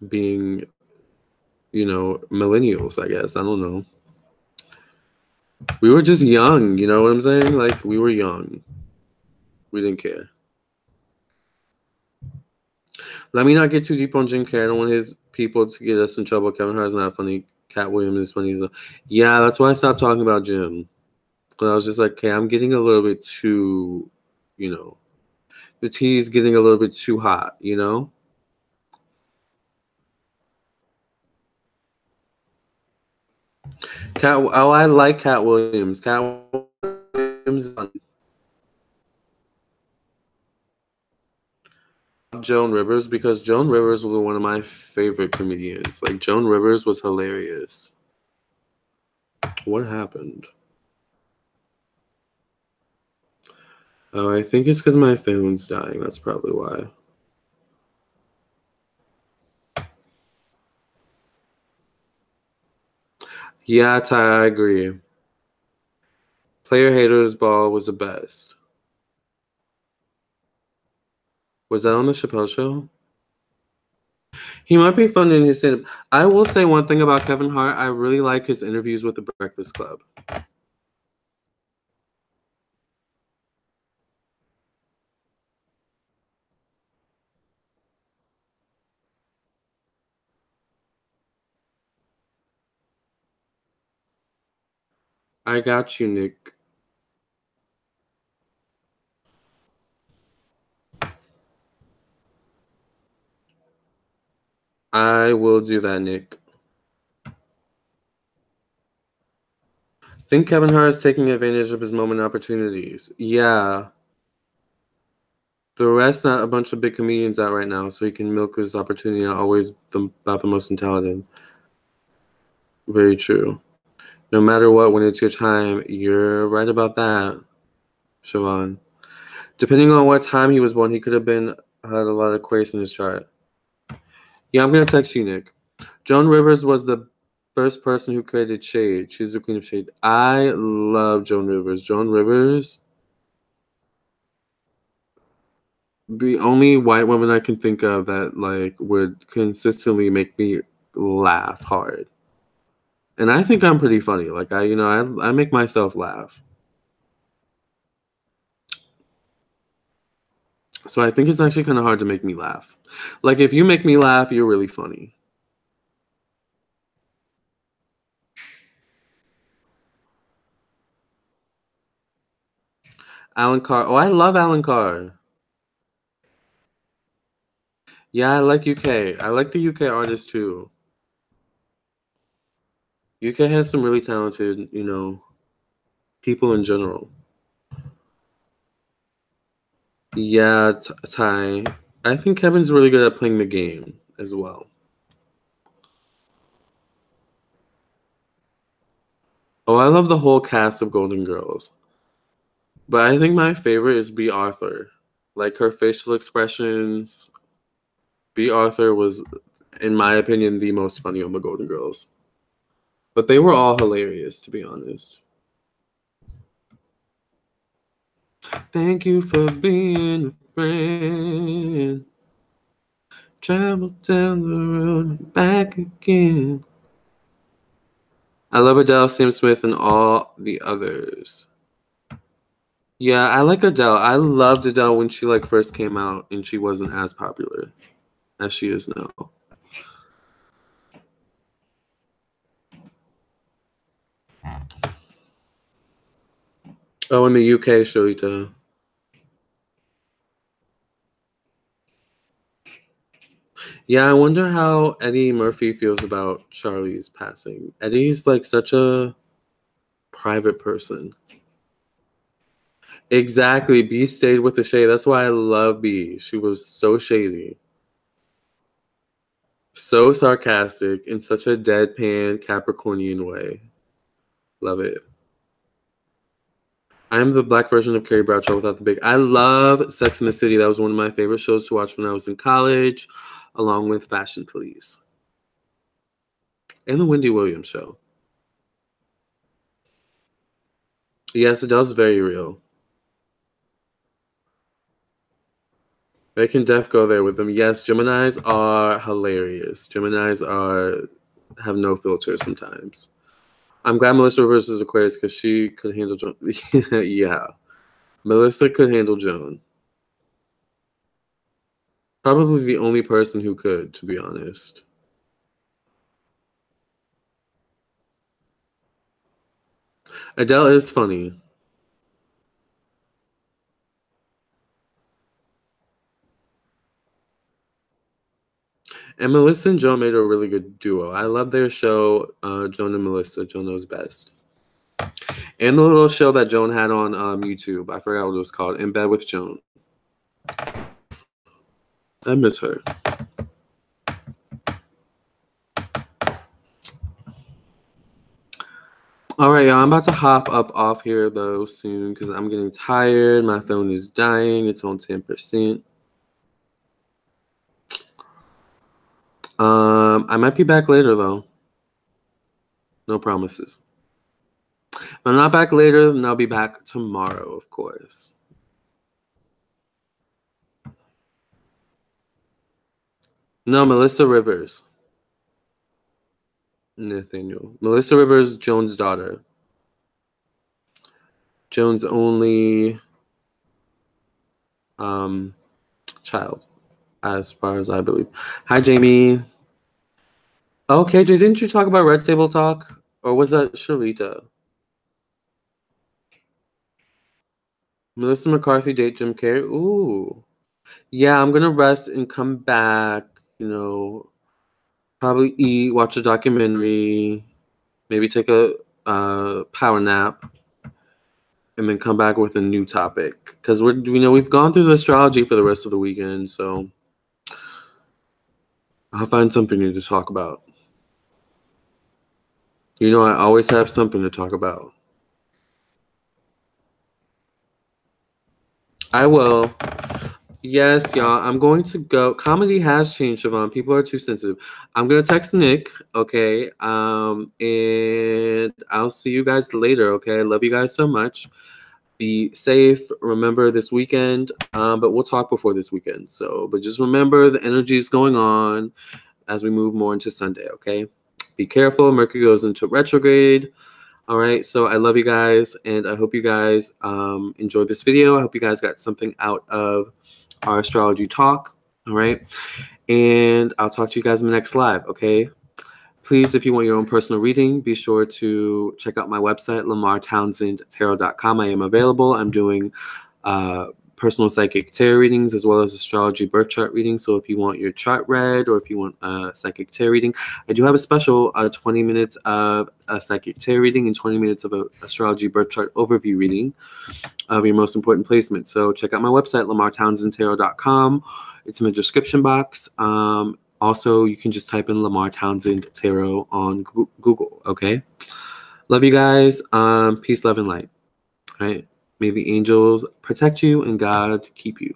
being, millennials, I guess. I don't know. We were just young, you know what I'm saying? Like, we were young. We didn't care. Let me not get too deep on Jim Carrey. I don't want his people to get us in trouble. Kevin Hart's not funny. Cat Williams is funny. So, yeah, that's why I stopped talking about Jim. Because I was just like, okay, I'm getting a little bit too, the tea's getting a little bit too hot, I like Cat Williams. Cat Williams is funny. Joan Rivers, because Joan Rivers was one of my favorite comedians. Like, Joan Rivers was hilarious. What happened? Oh, I think it's because my phone's dying. That's probably why. Yeah, Ty, I agree. Player Haters Ball was the best. Was that on the Chappelle Show? He might be fun in his stand-up. I will say one thing about Kevin Hart. I really like his interviews with the Breakfast Club. I got you, Nick. I will do that, Nick. I think Kevin Hart is taking advantage of his moment opportunities. Yeah. The rest, not a bunch of big comedians out right now, so he can milk his opportunity. Not always about the most intelligent. Very true. No matter what, when it's your time, you're right about that, Siobhan. Depending on what time he was born, he could have had a lot of Aquarius in his chart. Yeah, I'm gonna text you, Nick. Joan Rivers was the first person who created shade. She's the queen of shade. I love Joan Rivers. Joan Rivers, the only white woman I can think of that like would consistently make me laugh hard. And I think I'm pretty funny. Like I make myself laugh. So I think it's actually kind of hard to make me laugh. Like if you make me laugh, you're really funny. Alan Carr. Oh, I love Alan Carr. Yeah, I like UK. I like the UK artists too. UK has some really talented, people in general. Yeah, Ty. I think Kevin's really good at playing the game as well. Oh, I love the whole cast of Golden Girls. But I think my favorite is B. Arthur. Like her facial expressions. B. Arthur was, in my opinion, the most funny on the Golden Girls. But they were all hilarious, to be honest. Thank you for being a friend. Travel down the road and back again. I love Adele, Sam Smith, and all the others. Yeah, I like Adele. I loved Adele when she like first came out and she wasn't as popular as she is now. Oh, in the UK, Sholita. Yeah, I wonder how Eddie Murphy feels about Charlie's passing. Eddie's like such a Private person. Exactly. B stayed with the shade. That's why I love B. She was so shady. So sarcastic in such a deadpan Capricornian way. Love it. I'm the black version of Carrie Bradshaw without the big. I love Sex and the City. That was one of my favorite shows to watch when I was in college, along with Fashion Police. And the Wendy Williams show. Yes, Adele's very real. They can def go there with them. Yes, Geminis are hilarious. Have no filter sometimes. I'm glad Melissa Rivers is Aquarius because she could handle Joan. Yeah. Melissa could handle Joan. Probably the only person who could, to be honest. Adele is funny. And Melissa and Joan made a really good duo. I love their show, Joan and Melissa. Joan knows best. And the little show that Joan had on YouTube. I forgot what it was called. In Bed with Joan. I miss her. All right, y'all. I'm about to hop up off here, though, soon because I'm getting tired. My phone is dying. It's on 10%. I might be back later, though. No promises. If I'm not back later, then I'll be back tomorrow, of course. No, Melissa Rivers. Nathaniel. Melissa Rivers, Joan's daughter. Joan's only child, as far as I believe. Hi, Jamie. Okay, Jay, didn't you talk about Red Table Talk? Or was that Shalita? Melissa McCarthy date Jim Carrey? Ooh. Yeah, I'm gonna rest and come back, probably eat, watch a documentary, maybe take a power nap, and then come back with a new topic. Because we've gone through the astrology for the rest of the weekend, so I'll find something new to talk about. I always have something to talk about. I will. Yes, y'all. I'm going to go. Comedy has changed, Siobhan. People are too sensitive. I'm gonna text Nick, okay? And I'll see you guys later, okay? I love you guys so much. Be safe. Remember this weekend, but we'll talk before this weekend. But just remember the energy is going on as we move more into Sunday, okay? Be careful. Mercury goes into retrograde. All right, so I love you guys, and I hope you guys enjoyed this video. I hope you guys got something out of our astrology talk. All right, and I'll talk to you guys in the next live. Okay, please, if you want your own personal reading, be sure to check out my website, lamarrtownsendtarot.com. I am available. I'm doing personal psychic tarot readings as well as astrology birth chart readings. So if you want your chart read or if you want a psychic tarot reading, I do have a special 20 minutes of a psychic tarot reading and 20 minutes of an astrology birth chart overview reading of your most important placement. So check out my website, lamarrtownsendtarot.com. It's in the description box. Also, you can just type in Lamarr Townsend Tarot on Google, okay? Love you guys. Peace, love, and light. All right? May the angels protect you and God keep you.